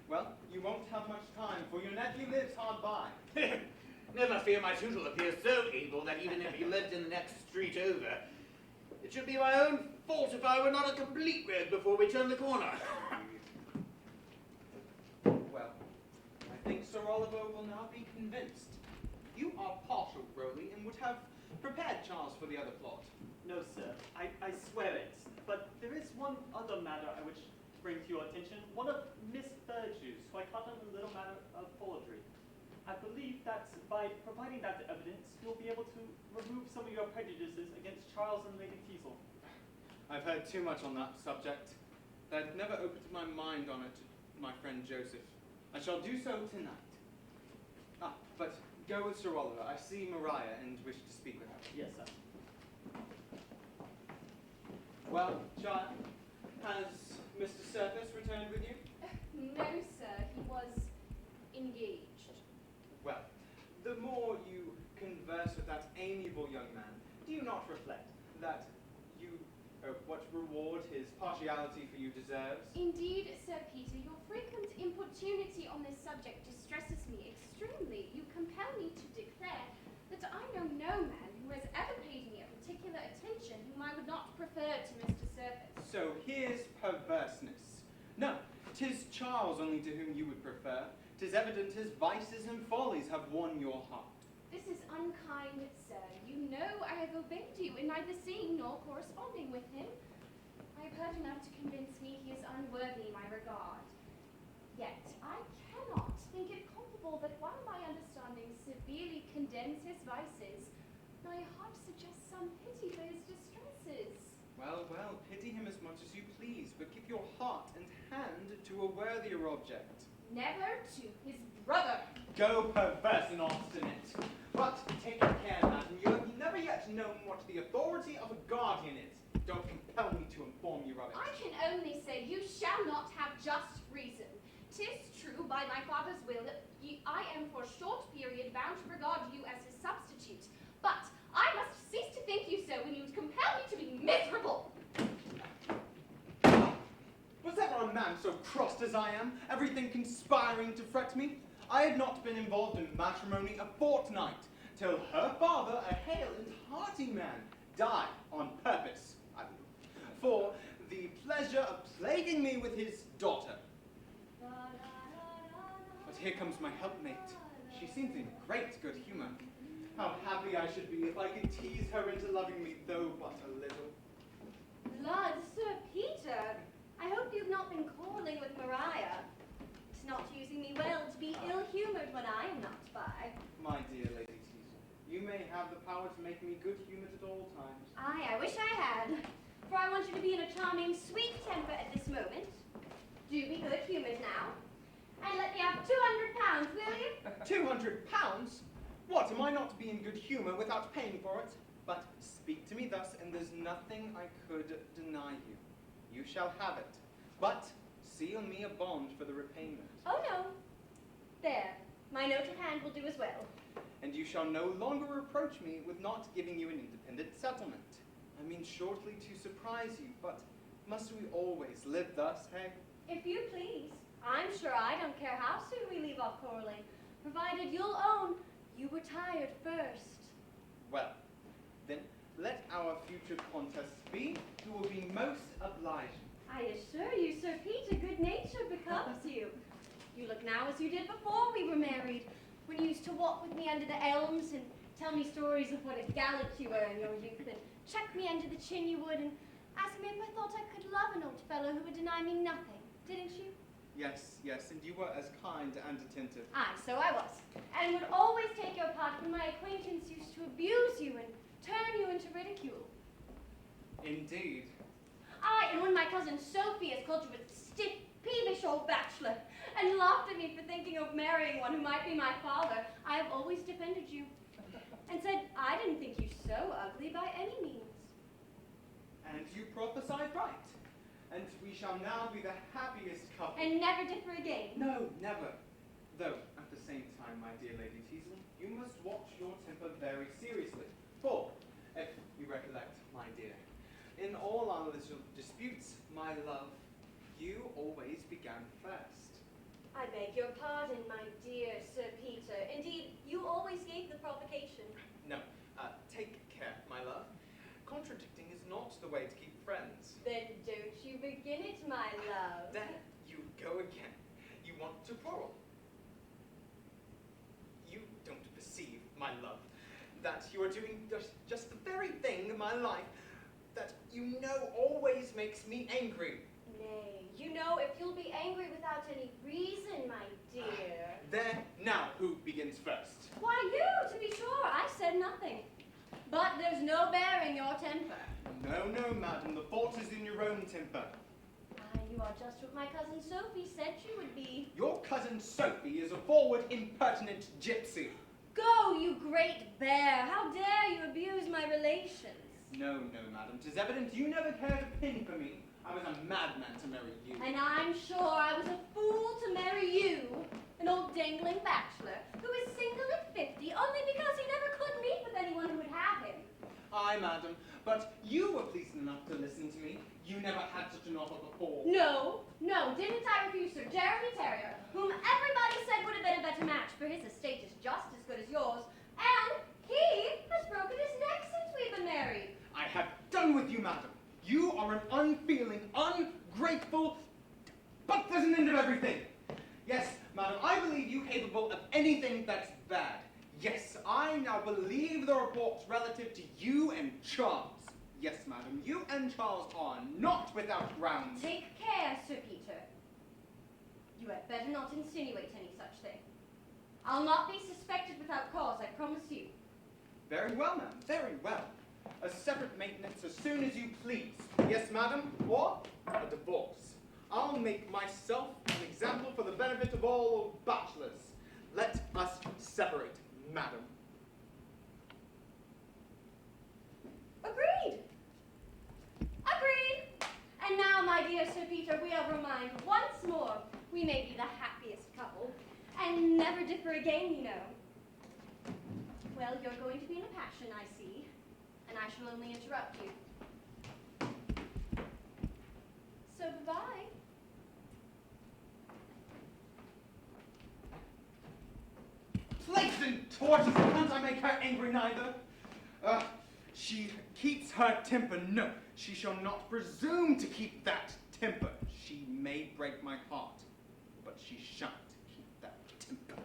Well, you won't have much time, for your nephew lives hard by. Never fear, my tutor appears so able that even if he lived in the next street over, it should be my own fault if I were not a complete rogue before we turn the corner. Well, I think Sir Oliver will now be convinced. You are partial, Rowley, and would have prepared Charles for the other plot. No, sir, I swear it. But there is one other matter I wish to bring to your attention. One of Miss Burgess, who I caught on a little matter of forgery. I believe that by providing that evidence, you'll be able to remove some of your prejudices against Charles and Lady Teazle. I've heard too much on that subject. I've never opened my mind on it, my friend Joseph. I shall do so tonight. But go with Sir Oliver. I see Maria and wish to speak with her. Yes, sir. Well, child, has Mr. Surface returned with you? No, sir, he was engaged. Well, the more you converse with that amiable young man, do you not reflect that you what reward his partiality for you deserves? Indeed, Sir Peter, your frequent importunity on this subject distresses me extremely. You compel me to declare that I know no man who has ever paid me a particular attention whom I would not prefer to Mr. Surface. So here's perverseness. No, 'tis Charles only to whom you would prefer. 'Tis evident his vices and follies have won your heart. This is unkind, sir. You know I have obeyed you in neither seeing nor corresponding with him. I have heard enough to convince me he is unworthy my regard. Yet I cannot think it culpable that while my understanding severely condemns his vices, my heart suggests some pity for his distresses. Well, pity him as much as you please, but give your heart and hand to a worthier object. Never to his brother. Go perverse and obstinate. But take care, madam, you have never yet known what the authority of a guardian is. Don't compel me to inform you of it. I can only say you shall not have just reason. 'Tis true by my father's will that I am for a short period bound to regard you as his substitute. But I must cease to think you so when you compel me to be miserable. Was ever a man so crossed as I am, everything conspiring to fret me? I had not been involved in matrimony a fortnight, till her father, a hale and hearty man, died on purpose, I believe, for the pleasure of plaguing me with his daughter. But here comes my helpmate. She seems in great good humor. How happy I should be if I could tease her into loving me, though but a little. Lord, Sir Peter, I hope you've not been quarreling with Maria. It's not using me well to be ill-humoured when I am not by. My dear Lady Teazle, you may have the power to make me good-humored at all times. Aye, I wish I had. For I want you to be in a charming, sweet temper at this moment. Do be good-humoured now. And let me have £200, will you? £200? What, am I not to be in good humour without paying for it? But speak to me thus, and there's nothing I could deny you. You shall have it. But seal me a bond for the repayment. Oh, no. There. My note of hand will do as well. And you shall no longer reproach me with not giving you an independent settlement. I mean shortly to surprise you, but must we always live thus, hey? If you please. I'm sure I don't care how soon we leave off quarreling, provided you'll own you were tired first. Well, then let our future contests be who will be most obliging. I assure you, Sir Peter, good nature becomes you. You look now as you did before we were married, when you used to walk with me under the elms and tell me stories of what a gallant you were in your youth, and chuck me under the chin you would, and ask me if I thought I could love an old fellow who would deny me nothing, didn't you? Yes, and you were as kind and attentive. Aye, so I was, and would always take your part when my acquaintance used to abuse you and turn you into ridicule. Indeed. Aye, and when my cousin Sophie has called you a stiff, peevish old bachelor, and laughed at me for thinking of marrying one who might be my father, I have always defended you and said I didn't think you so ugly by any means. And you prophesied right. And we shall now be the happiest couple. And never differ again. No, never. Though, at the same time, my dear Lady Teazle, you must watch your temper very seriously. For, if you recollect, my dear, in all our little disputes, my love, you always began first. I beg your pardon, my dear Sir Peter. Indeed, you always gave the provocation. No, take care, my love. Contradicting is not the way to keep friends. Then don't you begin it, my love. There you go again. You want to quarrel. You don't perceive, my love, that you are doing just the very thing in my life that you know always makes me angry. Nay, you know, if you'll be angry without any reason, my dear. There, now, who begins first? Why, you, to be sure. I said nothing. But there's no bearing your temper. No, no, madam, the fault is in your own temper. Ah, you are just what my cousin Sophie said she would be. Your cousin Sophie is a forward, impertinent gypsy. Go, you great bear! How dare you abuse my relations? No, no, madam, 'tis evident you never cared a penny for me. I was a madman to marry you. And I'm sure I was a fool to marry you, an old dangling bachelor, who is single at 50 only because he never could meet with anyone who would have him. Aye, madam, but you were pleased enough to listen to me. You never had such an offer before. No, no, didn't I refuse Sir Jeremy Terrier, whom everybody said would have been a better match, for his estate is just as good as yours, and he has broken his neck since we've been married. I have done with you, madam. You are an unfeeling, ungrateful... But there's an end of everything. Yes, madam, I believe you capable of anything that's bad. Yes, I now believe the reports relative to you and Charles. Yes, madam, you and Charles are not without grounds. Take care, Sir Peter. You had better not insinuate any such thing. I'll not be suspected without cause, I promise you. Very well, ma'am, very well. A separate maintenance as soon as you please. Yes, madam, or a divorce. I'll make myself an example for the benefit of all old bachelors. Let us separate, madam. Agreed. Agreed. And now, my dear Sir Peter, we are reminded once more we may be the happiest couple, and never differ again, you know. Well, you're going to be in a passion, I see, and I shall only interrupt you. So, bye-bye. Plates and torches, can't I make her angry neither? She keeps her temper. No, she shall not presume to keep that temper. She may break my heart, but she shan't keep that temper.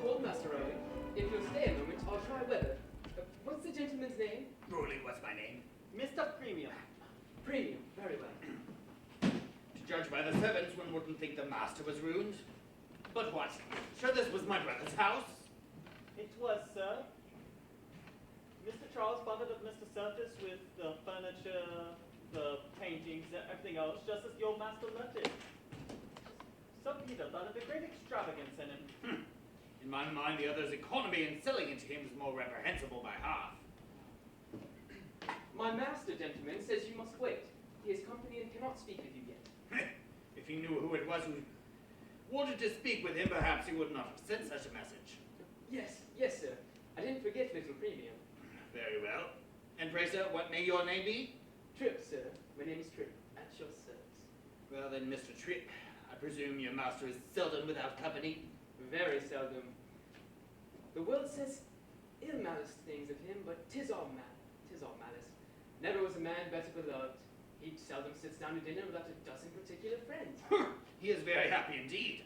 Hold, Master Owen. If you'll stay a moment, I'll try weather. What's the gentleman's name? Truly, what's my name? Mr. Premium. Premium. Very well. To judge by the servants, one wouldn't think the master was ruined. But what? Sure this was my brother's house? It was, sir. Mr. Charles bonded of Mr. Surface with the furniture, the paintings, everything else, just as the old master left it. Sir Peter thought of a great extravagance in him. In my mind, the other's economy in selling it to him is more reprehensible by half. My master, gentlemen, says you must wait. He is company and cannot speak with you yet. If he knew who it was who wanted to speak with him, perhaps he would not have sent such a message. Yes, sir. I didn't forget little Premium. Very well. And pray, sir, what may your name be? Trip, sir. My name is Trip. At your service. Well then, Mr. Tripp, I presume your master is seldom without company? Very seldom. The world says ill-malice things of him, but 'tis all malice. Never was a man better beloved. He seldom sits down to dinner without a dozen particular friends. He is very happy indeed.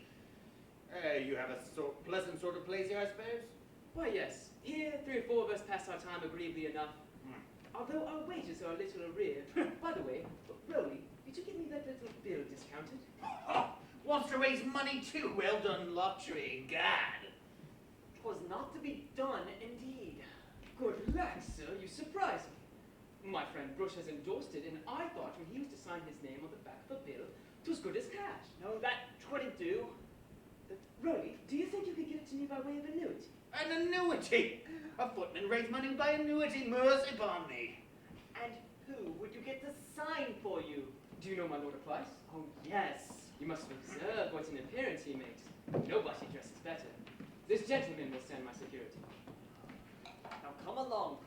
You have a pleasant sort of place here, I suppose? Why, yes. Here, 3 or 4 of us pass our time agreeably enough. Although our wages are a little arreared. By the way, Rowley, did you give me that little bill discounted? Wants to raise money too. Well done, lottery, gad. 'Twas not to be done, indeed. Good lad, sir, you surprise me. My friend Brush has endorsed it, and I thought when he was to sign his name on the back of a bill, 'twas good as cash. No, that 'twouldn't do. Rowley, do you think you could give it to me by way of annuity? An annuity? A footman raised money by annuity, mercy upon me. And who would you get to sign for you? Do you know my Lord of Price? Oh, yes. You must have observed what an appearance he makes. Nobody dresses better. This gentleman will stand my security. Now come along.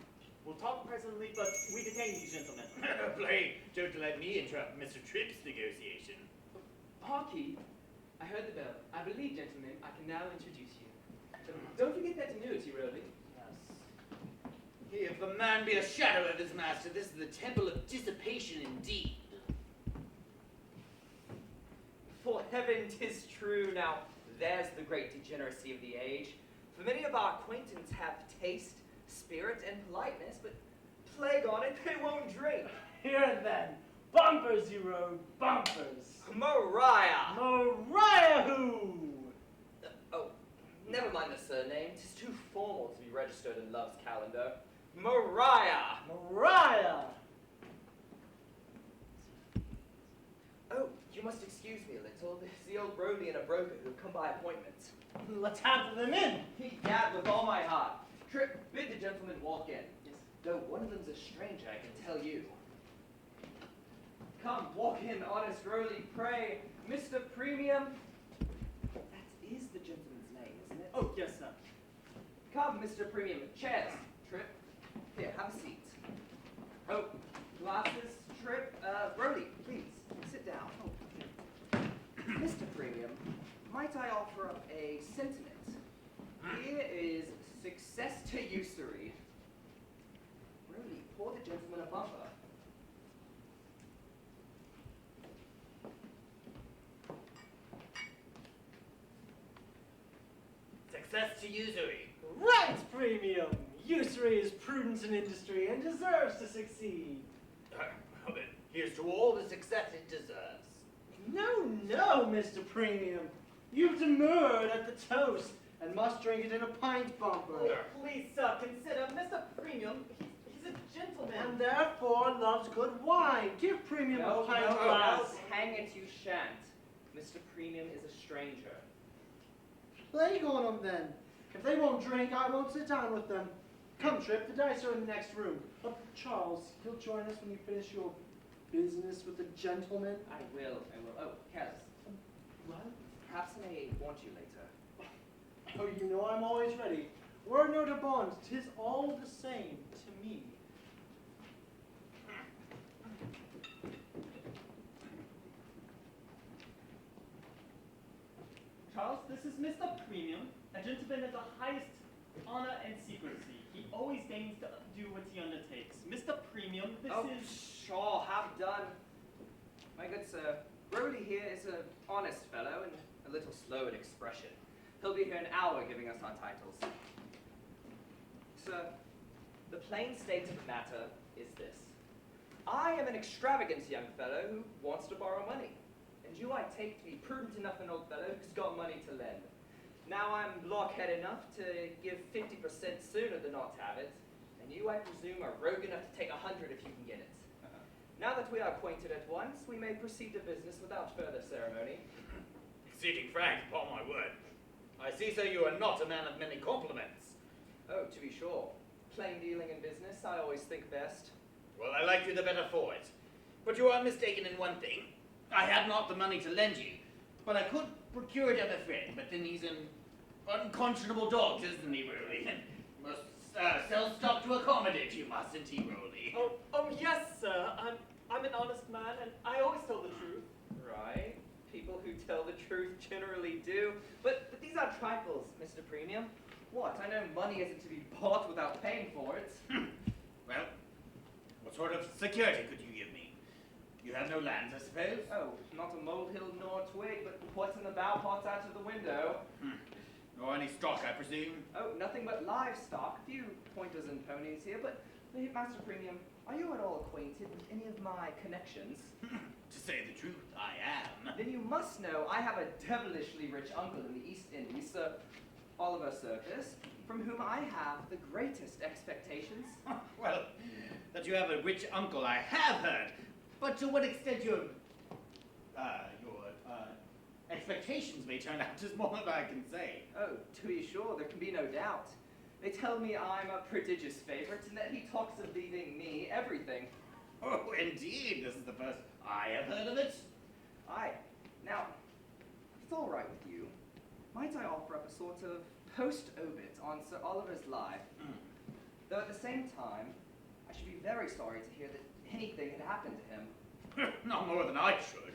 We'll talk presently, but we detain these gentlemen. Play, don't let me interrupt Mr. Tripp's negotiation. Harkee, I heard the bell. I believe, gentlemen, I can now introduce you. Don't forget that annuity, Rowley. If the man be a shadow of his master, this is the temple of dissipation indeed. For heaven, 'tis true. Now, there's the great degeneracy of the age. For many of our acquaintance have taste, spirit, and politeness, but plague on it, they won't drink. Here then, bumpers, you rogue, bumpers. Mariah! Mariah who? Oh, never mind the surname. 'Tis too formal to be registered in Love's calendar. Mariah! Mariah! Oh, you must excuse me a little. This is the old Rowley and a broker who have come by appointment. Let's have them in. Egad, with all my heart. Trip, bid the gentleman walk in. Yes. Though one of them's a stranger, I can tell you. Come, walk in, honest Rowley, pray. Mr. Premium. That is the gentleman's name, isn't it? Oh, yes, sir. Come, Mr. Premium. Chairs. Trip. Here, have a seat. Oh, glasses. Trip. Rowley, please, sit down. Oh. Mr. Premium, might I offer up a sentiment? Here is success to usury. Rowley, pour the gentleman a bumper. Success to usury. Right, Premium. Usury is prudence in industry and deserves to succeed. Well then, here's to all the success it deserves. No, Mr. Premium. You've demurred at the toast and must drink it in a pint bumper. Oh, please, sir, consider Mr. Premium. He's a gentleman. And therefore loves good wine. Give Premium a pint glass. Hang it, you shan't. Mr. Premium is a stranger. Plague on them then. If they won't drink, I won't sit down with them. Come, Trip, the dice are in the next room. Charles, you'll join us when you finish your business with the gentleman? I will. Oh, careless. What? Perhaps I may want you later. Oh, you know I'm always ready. Word no to bond, 'tis all the same to me. Charles, this is Mr. Premium, a gentleman of the highest honor and secrecy. He always deigns to do what he undertakes. Mr. Premium, this is... Sure, have done. My good sir, Rowley here is an honest fellow and a little slow in expression. He'll be here an hour giving us our titles. Sir, the plain state of the matter is this. I am an extravagant young fellow who wants to borrow money. And you I take to be prudent enough an old fellow who's got money to lend. Now I'm blockhead enough to give 50% sooner than not have it. And you, I presume, are rogue enough to take 100 if you can get it. Now that we are acquainted at once, we may proceed to business without further ceremony. Exceeding frank, upon my word. I see, sir, you are not a man of many compliments. Oh, to be sure. Plain dealing in business, I always think best. Well, I like you the better for it. But you are mistaken in one thing. I have not the money to lend you, but I could procure it of a friend. But then he's an unconscionable dog, isn't he, Rowley? Must sell stock to accommodate you, mustn't he, Rowley? Oh, yes, sir. I'm an honest man, and I always tell the truth. Right. People who tell the truth generally do. But these are trifles, Mr. Premium. What? I know money isn't to be bought without paying for it. Well, what sort of security could you give me? You have no lands, I suppose? Oh, not a molehill nor a twig, but what's in the bow pots out of the window. Nor any stock, I presume? Oh, nothing but livestock. A few pointers and ponies here, but Master Premium, are you at all acquainted with any of my connections? To say the truth, I am. Then you must know I have a devilishly rich uncle in the East Indies, Sir Oliver Circus, from whom I have the greatest expectations. Well, that you have a rich uncle, I have heard. But to what extent your expectations may turn out is more than I can say. Oh, to be sure, there can be no doubt. They tell me I'm a prodigious favorite and that he talks of leaving me everything. Oh, indeed, this is the first I have heard of it. Aye. Now, if it's all right with you, might I offer up a sort of post-obit on Sir Oliver's life? Though at the same time, I should be very sorry to hear that anything had happened to him. Not more than I should.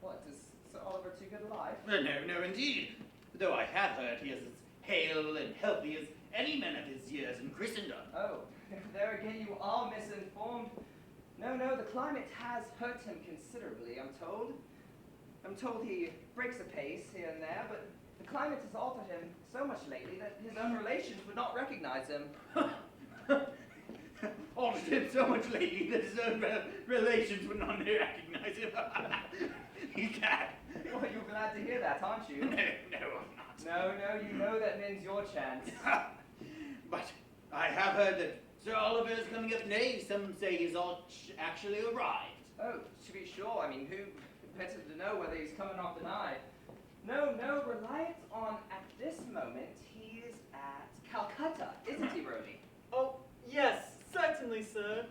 What, is Sir Oliver too good a life? No, indeed. Though I have heard he is as hale and healthy as any man of his years in Christendom. Oh, there again you are misinformed. No, the climate has hurt him considerably, I'm told. I'm told he breaks a pace here and there, but the climate has altered him so much lately that his own relations would not recognize him. Altered him so much lately that his own relations would not recognize him. He can. Well, you're glad to hear that, aren't you? No, I'm not. No, you know that means your chance. But I have heard that Sir Oliver is coming up. Nay, some say he's actually arrived. Oh, to be sure. I mean, who better to know whether he's coming off the night? No, reliant on at this moment he is at Calcutta, isn't he, Rowley? Oh, yes, certainly, sir.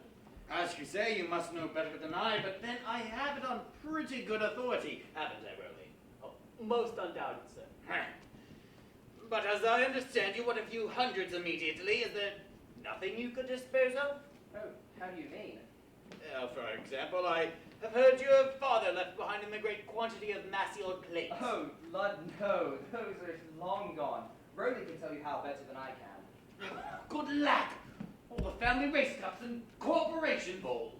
As you say, you must know better than I, but then I have it on pretty good authority, haven't I, Rowley? Oh, most undoubted, sir. But as I understand you, what a few hundreds immediately, is there nothing you could dispose of? Oh, how do you mean? For example, I have heard your father left behind him a great quantity of massy old plates. Oh, Lud, no, those are long gone. Rowley can tell you how better than I can. Good lack! All the family race cups and corporation bowls.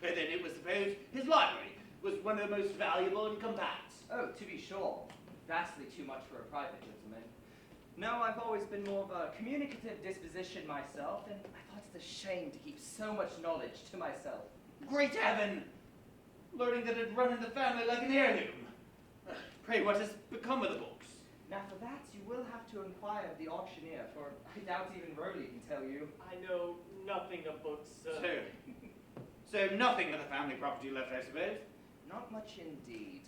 And then it was supposed his library was one of the most valuable and compact. Oh, to be sure. Vastly too much for a private gentleman. No, I've always been more of a communicative disposition myself, and I thought it's a shame to keep so much knowledge to myself. Great heaven! Learning that it run in the family like an heirloom. Pray, what has become of the books? Now for that, you will have to inquire of the auctioneer, for I doubt even Rowley can tell you. I know nothing of books, sir. So nothing of the family property left, I suppose? Not much indeed.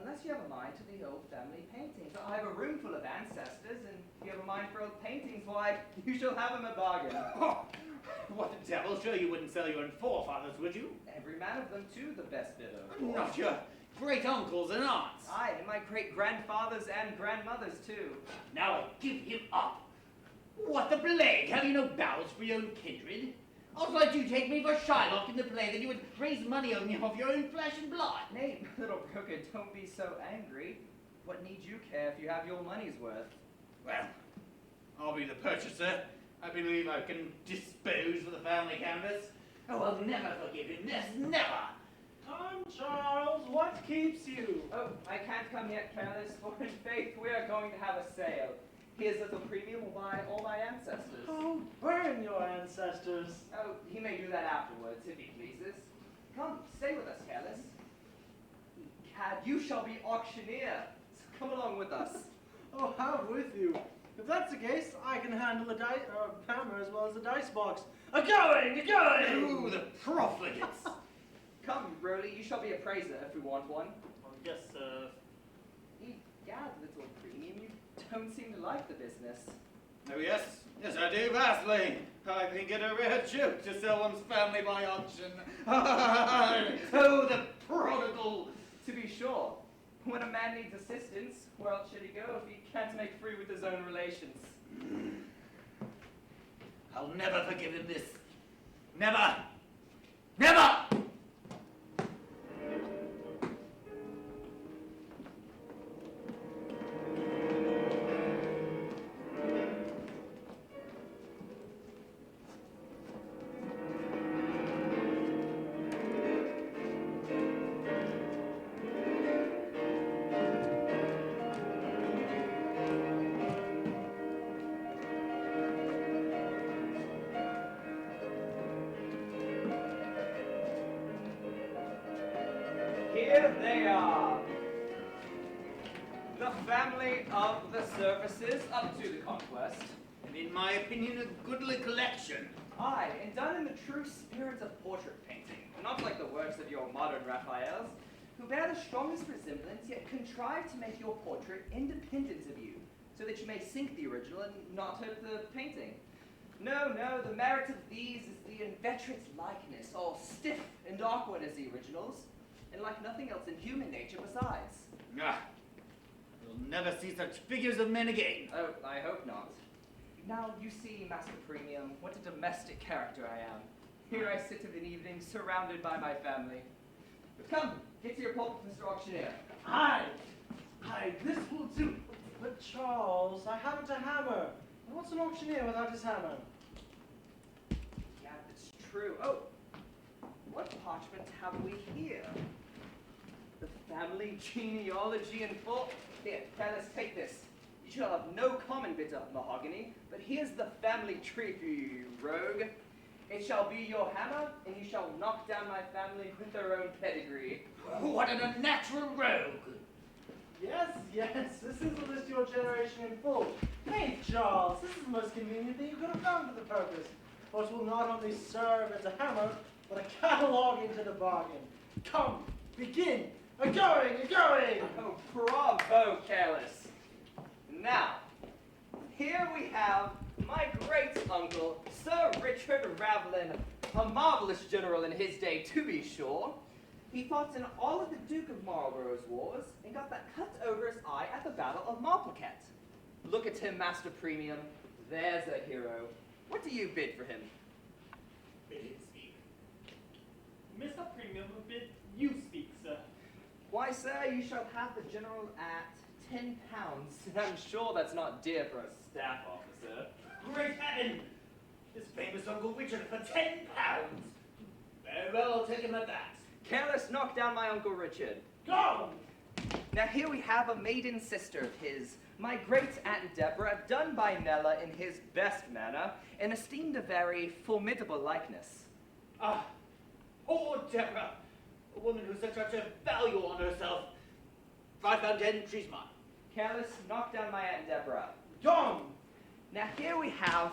Unless you have a mind to the old family paintings. I have a room full of ancestors, and if you have a mind for old paintings, why, you shall have them a bargain. Oh, what the devil? Sure you wouldn't sell your own forefathers, would you? Every man of them, too, the best bidder. Not your great-uncles and aunts. Aye, and my great-grandfathers and grandmothers, too. Now I give him up. What the plague? Have you no bowels for your own kindred? Otherwise you take me for Shylock in the play that you would raise money on me of your own flesh and blood. Nay, little broker, don't be so angry. What need you care if you have your money's worth? Well, I'll be the purchaser. I believe I can dispose of the family canvas. Oh, I'll never forgive him. Yes, never. Come, Charles, what keeps you? Oh, I can't come yet, Careless, for in faith we are going to have a sale. His little premium will buy all my ancestors. Oh, burn your ancestors. Oh, he may do that afterwards, if he pleases. Come, stay with us, Careless. Gad, you shall be auctioneer, so come along with us. Oh, have with you. If that's the case, I can handle the hammer as well as the dice box. A-going! Ooh, the profligates. Come, Rowley, you shall be appraiser if we want one. Oh, yes, sir. Egad, little premium, you don't seem to like the business. Oh, yes. Yes, I do, vastly. I think it a rare joke to sell one's family by auction. Oh, the prodigal! To be sure, when a man needs assistance, where else should he go if he can't make free with his own relations? I'll never forgive him this. Never! Never! Here they are. The family of the Surfaces up to the conquest. And in my opinion, a goodly collection. Aye, and done in the true spirit of portrait painting, not like the works of your modern Raphaels, who bear the strongest resemblance, yet contrive to make your portrait independent of you, so that you may sink the original and not hurt the painting. No, the merit of these is the inveterate likeness, all stiff and awkward as the originals, and like nothing else in human nature besides. Ah, you'll never see such figures of men again. Oh, I hope not. Now, you see, Master Premium, what a domestic character I am. Here I sit of an evening, surrounded by my family. But come, get to your pulpit, Mr. Auctioneer. Aye, this will do. But Charles, I haven't a hammer. And what's an auctioneer without his hammer? Yeah, it's true. Oh, what parchment have we here? The family genealogy in full. Here, let's take this. You shall have no common bit of mahogany, but here's the family tree for you, rogue. It shall be your hammer, and you shall knock down my family with their own pedigree. What an unnatural rogue! Yes, this is the list of your generation in full. Hey, Charles, this is the most convenient thing you could have found for the purpose. For it will not only serve as a hammer, but a catalogue into the bargain. Come, begin! A-going! Oh, bravo, Careless. Now, here we have my great-uncle, Sir Richard Ravelin, a marvelous general in his day, to be sure. He fought in all of the Duke of Marlborough's wars and got that cut over his eye at the Battle of Malplaquet. Look at him, Master Premium. There's a hero. What do you bid for him? Bid him speak. Mr. Premium, bid you speak, sir. Why, sir, you shall have the general at £10. I'm sure that's not dear for a staff officer. Great heaven! This famous Uncle Richard for £10! Very well, I'll take him at that. Careless, knock down my Uncle Richard. Go! Now here we have a maiden sister of his, my great-aunt Deborah, done by Nella in his best manner, and esteemed a very formidable likeness. Ah, poor Deborah, a woman who set such a value on herself. £5.10, she's mine. Careless, knock down my Aunt Deborah. Gone! Now here we have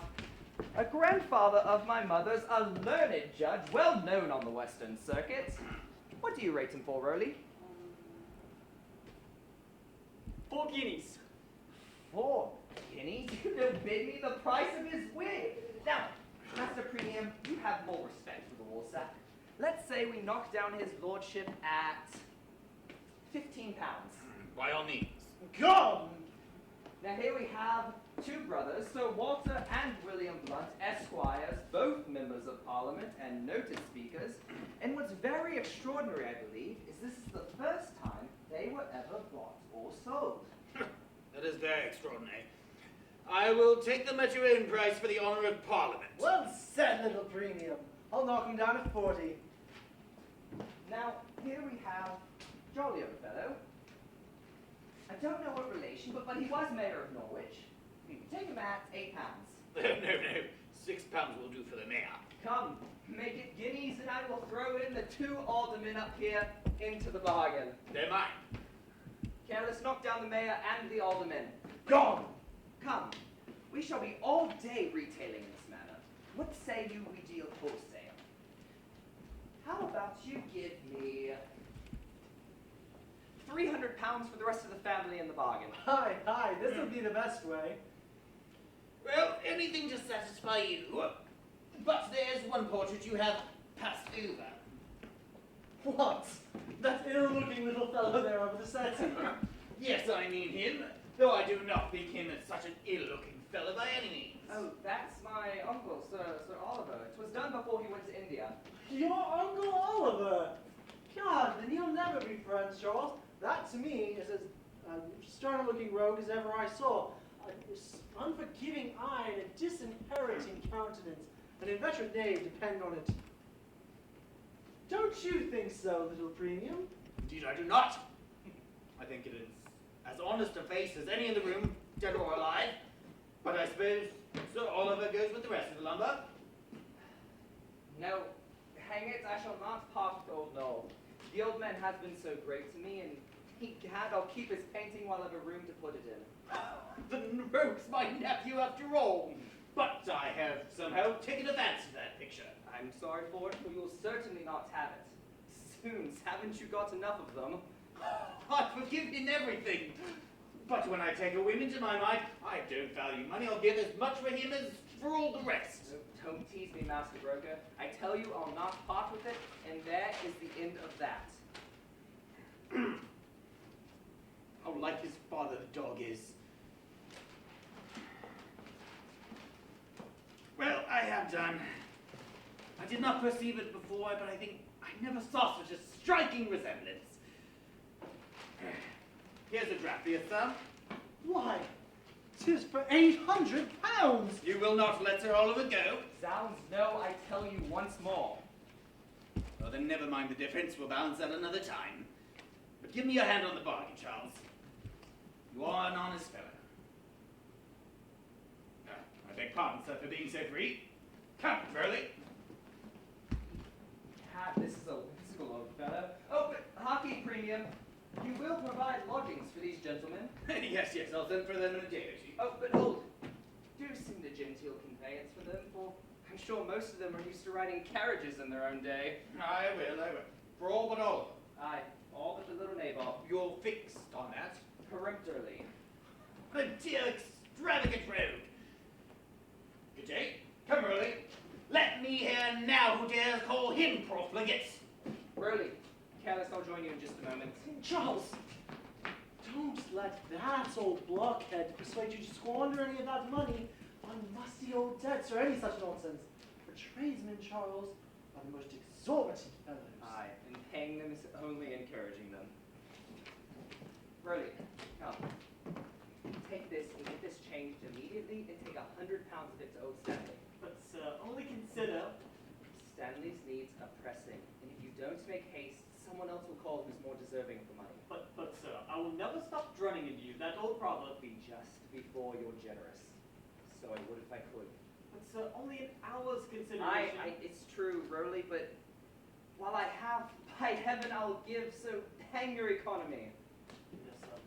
a grandfather of my mother's, a learned judge, well known on the Western Circuit. What do you rate him for, Rowley? 4 guineas. 4 guineas? You don't bid me the price of his wig. Now, Master Premium, you have more respect for the Warsack. Let's say we knock down his lordship at £15. By all means. Gone! Now here we have 2 brothers, Sir Walter and William Blunt, Esquires, both members of Parliament and noted speakers. And what's very extraordinary, I believe, is this is the first time they were ever bought or sold. That is very extraordinary. I will take them at your own price for the honor of Parliament. Well said, little premium. I'll knock him down at 40. Now, here we have jolly old fellow. I don't know what relation, but he was mayor of Norwich. We can take him at £8. No. £6 will do for the mayor. Come, make it guineas, and I will throw in the 2 aldermen up here into the bargain. They're mine. Careless, knock down the mayor and the aldermen. Gone! Come, we shall be all day retailing in this manner. What say you we deal wholesale? How about you give me £300 for the rest of the family in the bargain? Hi, this will be the best way. Well, anything to satisfy you. But there's one portrait you have passed over. What? That ill-looking little fellow there over the settee? Yes, I mean him, though I do not think him as such an ill-looking fellow by any means. Oh, that's my uncle, Sir Oliver. It was done before he went to India. Your Uncle Oliver? God, then you'll never be friends, Charles. That, to me, is as stern-looking rogue as ever I saw. An unforgiving eye and a disinheriting countenance. An inveterate knave, depend on it. Don't you think so, little premium? Indeed I do not. I think it is as honest a face as any in the room, dead or alive. But I suppose Sir Oliver goes with the rest of the lumber. No, hang it, I shall not part with old Noel. The old man has been so great to me, and egad, I'll keep his painting while I've a room to put it in. The rogue's my nephew after all. But I have somehow taken a fancy to that picture. I'm sorry for it, but you'll certainly not have it. Spoons, haven't you got enough of them? I forgive him everything. But when I take a whim into my mind, I don't value money. I'll give as much for him as for all the rest. Don't tease me, Master Broker. I tell you I'll not part with it, and there is the end of that. How like his father the dog is. Well, I have done. I did not perceive it before, but I think I never saw such a striking resemblance. Here's a draft for you, sir. Why, 'tis for 800 pounds! You will not let Sir Oliver go? Zounds, no, I tell you once more. Well, then never mind the difference. We'll balance that another time. But give me your hand on the bargain, Charles. You are an honest fellow. I beg pardon, sir, for being so free. Come, Burley. Cat, this is a whimsical old fellow. Oh, but hockey premium. You will provide lodgings for these gentlemen. Yes, I'll send for them in a day or two. Oh, but hold. Do send a genteel conveyance for them, for I'm sure most of them are used to riding carriages in their own day. I will. For all but Oliver. Aye, all but the little nabob. You're fixed on that. Peremptorily. A dear extravagant rogue. Good day. Come, Burley. Let me hear now who dares call him profligate. Burley, Careless, I'll join you in just a moment. Charles, don't let that old blockhead persuade you to squander any of that money on musty old debts or any such nonsense. For tradesmen, Charles, are the most exorbitant fellows. Aye, and paying them is only encouraging them. Burley, come. Take this and get this changed immediately and take 100 pounds of it to old Stanley. But, sir, only consider. Stanley's needs are pressing, and if you don't make haste, someone else will call who's more deserving of the money. But, sir, I will never stop droning in you. That old proverb. Be just before you're generous. So I would if I could. But, sir, only an hour's consideration. It's true, Rowley, but while I have, by heaven, I'll give, so hang your economy. Yes, sir.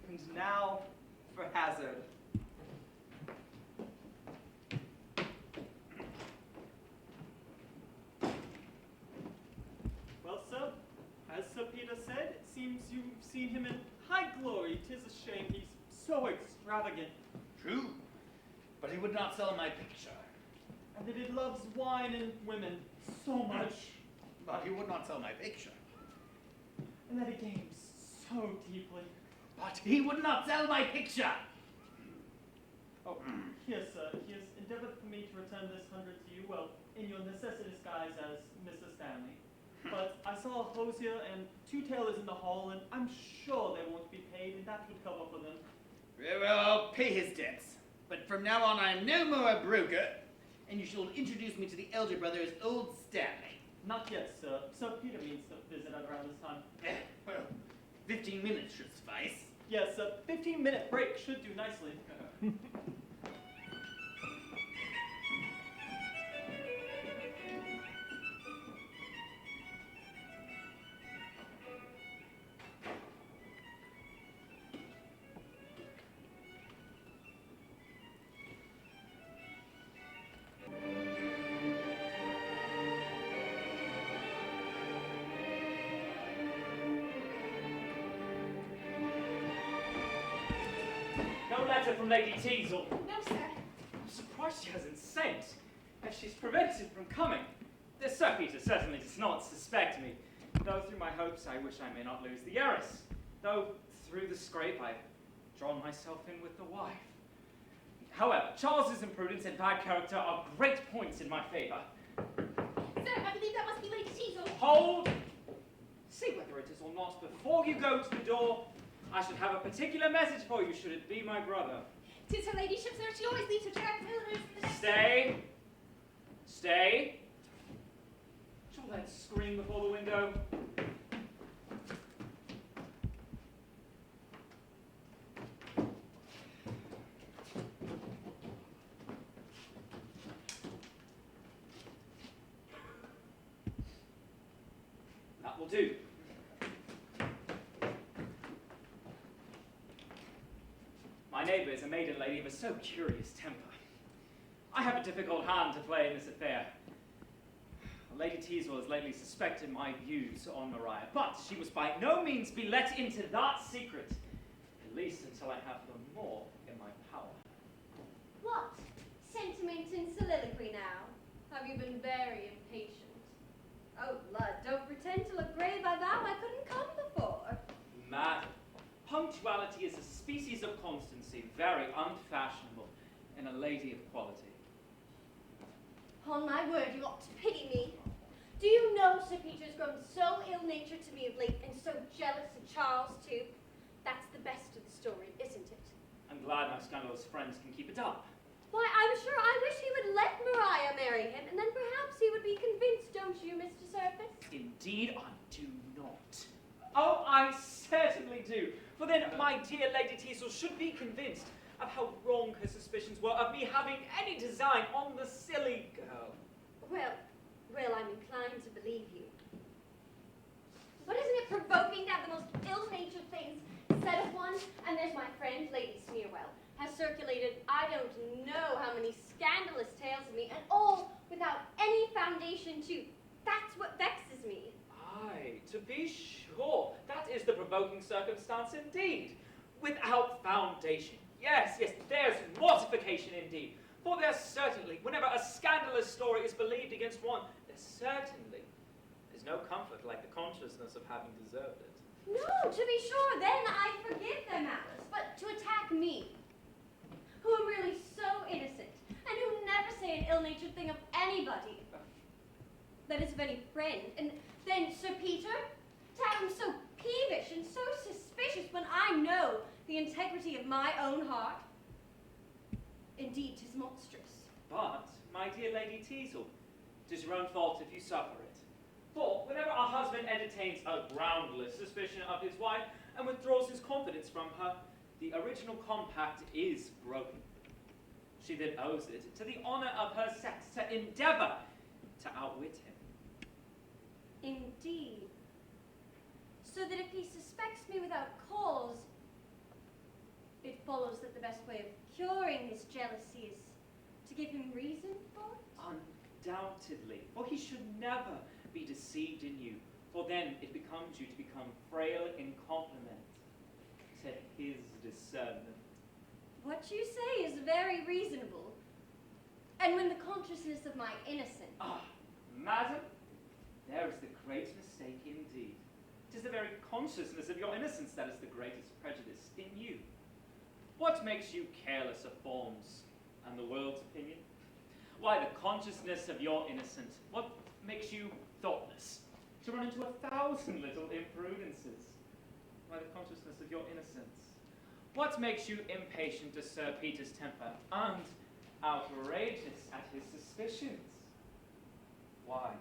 And now for hazard. Well, sir, as Sir Peter said, it seems you've seen him in high glory. 'Tis a shame he's so extravagant. True. But he would not sell my picture. And that he loves wine and women so much. But he would not sell my picture. And that he games so deeply. But he would not sell my picture. Oh, yes, sir. He has endeavored for me to return this 100 to you, well, in your necessitous guise as Mr. Stanley. But I saw a hosier and 2 tailors in the hall, and I'm sure they won't be paid, and that would cover for them. Very well, I'll pay his debts. But from now on, I'm no more a broker, and you shall introduce me to the elder brother as Old Stanley. Not yet, sir. Sir Peter means to visit at around this time. Well, 15 minutes should suffice. Yes, a 15-minute break should do nicely. No your letter from Lady Teazle? No, sir. I'm surprised she hasn't sent. If she's prevented from coming. The Sir Peter certainly does not suspect me. Though through my hopes I wish I may not lose the heiress. Though through the scrape I've drawn myself in with the wife. However, Charles's imprudence and bad character are great points in my favour. Sir, I believe that must be Lady Teazle. Hold! See whether it is or not before you go to the door. I should have a particular message for you should it be my brother. 'Tis her ladyship, sir. She always leaves her track of illness in the next. Stay. Stay. Shall that scream before the window? That will do. My neighbour is a maiden lady of a so curious temper. I have a difficult hand to play in this affair. Lady Teazle has lately suspected my views on Maria, but she must by no means be let into that secret, at least until I have them more in my power. What? Sentiment and soliloquy now? Have you been very impatient? Oh, lad, don't pretend to look grave. I vow I couldn't come before. Madam, punctuality is a species of constancy, very unfashionable in a lady of quality. On my word, you ought to pity me. Do you know Sir Peter's grown so ill-natured to me of late, and so jealous of Charles, too? That's the best of the story, isn't it? I'm glad my scandalous friends can keep it up. Why, I'm sure I wish he would let Maria marry him, and then perhaps he would be convinced, don't you, Mr. Surface? Indeed, I do not. Oh, I certainly do. For then my dear Lady Teazle should be convinced of how wrong her suspicions were of me having any design on the silly girl. Well, I'm inclined to believe you. But isn't it provoking to have the most ill-natured things said of one? And there's my friend, Lady Sneerwell, has circulated I don't know how many scandalous tales of me, and all without any foundation, too. That's what vexes me. Aye, to be sure, that is the provoking circumstance indeed. Without foundation. Yes, there's mortification indeed. For there certainly, whenever a scandalous story is believed against one, there certainly is no comfort like the consciousness of having deserved it. No, to be sure, then I forgive their malice. But to attack me, who am really so innocent, and who never say an ill-natured thing of anybody, that is of any friend, and then Sir Peter, to have him so peevish and so suspicious when I know the integrity of my own heart, indeed 'tis monstrous. But, my dear Lady Teazle, 'tis your own fault if you suffer it. For whenever a husband entertains a groundless suspicion of his wife and withdraws his confidence from her, the original compact is broken. She then owes it to the honor of her sex to endeavor to outwit him. Indeed. So that if he suspects me without cause, it follows that the best way of curing his jealousy is to give him reason for it? Undoubtedly, for he should never be deceived in you, for then it becomes you to become frail in compliment to his discernment. What you say is very reasonable. And when the consciousness of my innocence... Ah, madam, there is the great mistake indeed. 'Tis the very consciousness of your innocence that is the greatest prejudice in you. What makes you careless of forms and the world's opinion? Why, the consciousness of your innocence. What makes you thoughtless to run into 1,000 little imprudences? Why, the consciousness of your innocence. What makes you impatient to Sir Peter's temper and outrageous at his suspicions? Why,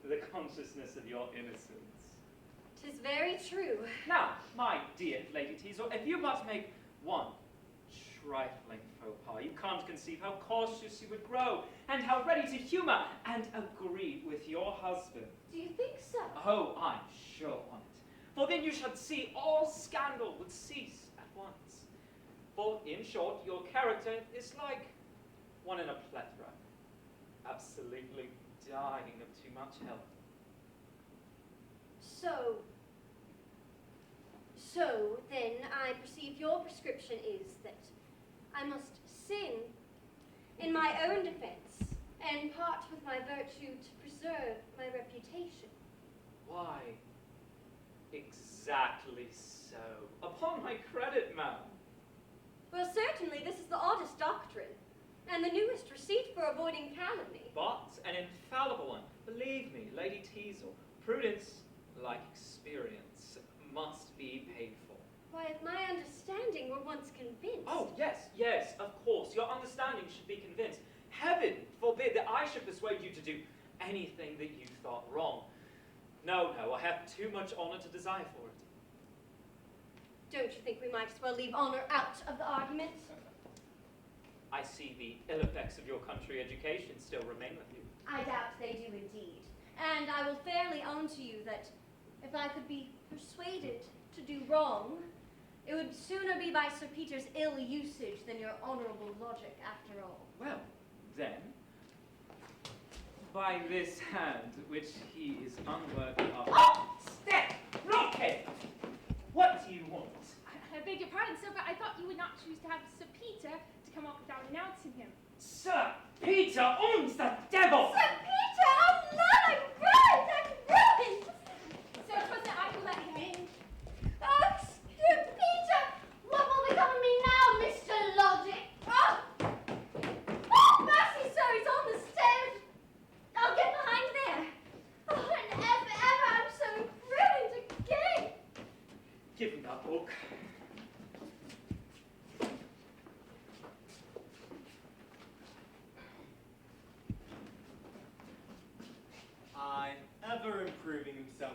the consciousness of your innocence. 'Tis very true. Now, my dear Lady Teazle, if you but make one trifling faux pas, you can't conceive how cautious you would grow, and how ready to humor and agree with your husband. Do you think so? Oh, I'm sure on it. For then you should see all scandal would cease at once. For, in short, your character is like one in a plethora, absolutely dying of too much help. So So, then, I perceive your prescription is that I must sin in my own defense and part with my virtue to preserve my reputation. Why, exactly so. Upon my credit, ma'am. Well, certainly this is the oddest doctrine, and the newest receipt for avoiding calumny. But an infallible one. Believe me, Lady Teazle, prudence, like experience, must be paid for. Why, if my understanding were once convinced. Oh, yes, of course. Your understanding should be convinced. Heaven forbid that I should persuade you to do anything that you thought wrong. No, I have too much honor to desire for it. Don't you think we might as well leave honor out of the argument? I see the ill effects of your country education still remain with you. I doubt they do indeed. And I will fairly own to you that if I could be persuaded to do wrong, it would sooner be by Sir Peter's ill usage than your honorable logic, after all. Well, then, by this hand, which he is unworthy of. Oh! Step! Rocket! What do you want? I beg your pardon, sir, but I thought you would not choose to have Sir Peter to come up without announcing him. Sir Peter owns the devil! Sir Peter! Oh, Lord, I'm ruined! Sir, trust that I will let him in. Oh, Sir Peter! What will become of me now, Mr. Logic? Oh! Oh, mercy, sir, he's on the stairs. I'll get behind there. Oh, and if ever I'm so ruined again. Give me that book. I ever improving himself.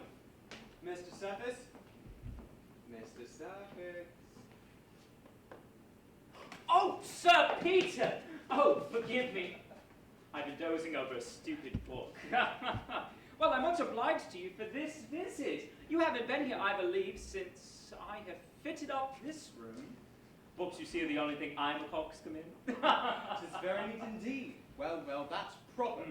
Mr. Surface? Mr. Surface. Oh, Sir Peter! Oh, forgive me. I've been dozing over a stupid book. Well, I'm much obliged to you for this visit. You haven't been here, I believe, since I have fitted up this room. Books, you see, are the only thing I'm a coxcomb in. 'Tis very neat indeed. Well, that's proper.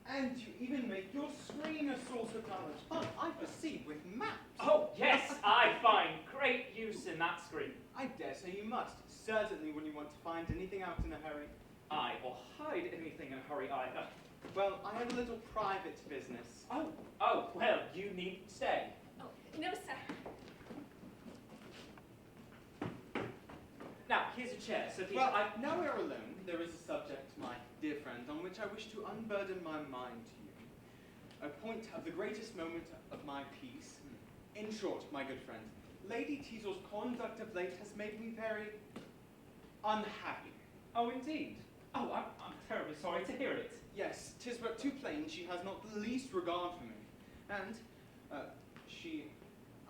And you even make your screen a source of knowledge. Oh, I perceive, with maps. Oh, yes, I find great use in that screen. I dare say you must. Certainly when you want to find anything out in a hurry. Aye, or hide anything in a hurry either. Well, I have a little private business. Oh, well, you needn't stay. Oh, no, sir. Now, here's a chair, Sir Peter. Well, now we're alone, there is a subject, my dear friend, on which I wish to unburden my mind to you. A point of the greatest moment of my peace. In short, my good friend, Lady Teazle's conduct of late has made me very unhappy. Oh, indeed. Oh, I'm terribly sorry to hear it. Yes, 'tis but too plain she has not the least regard for me. And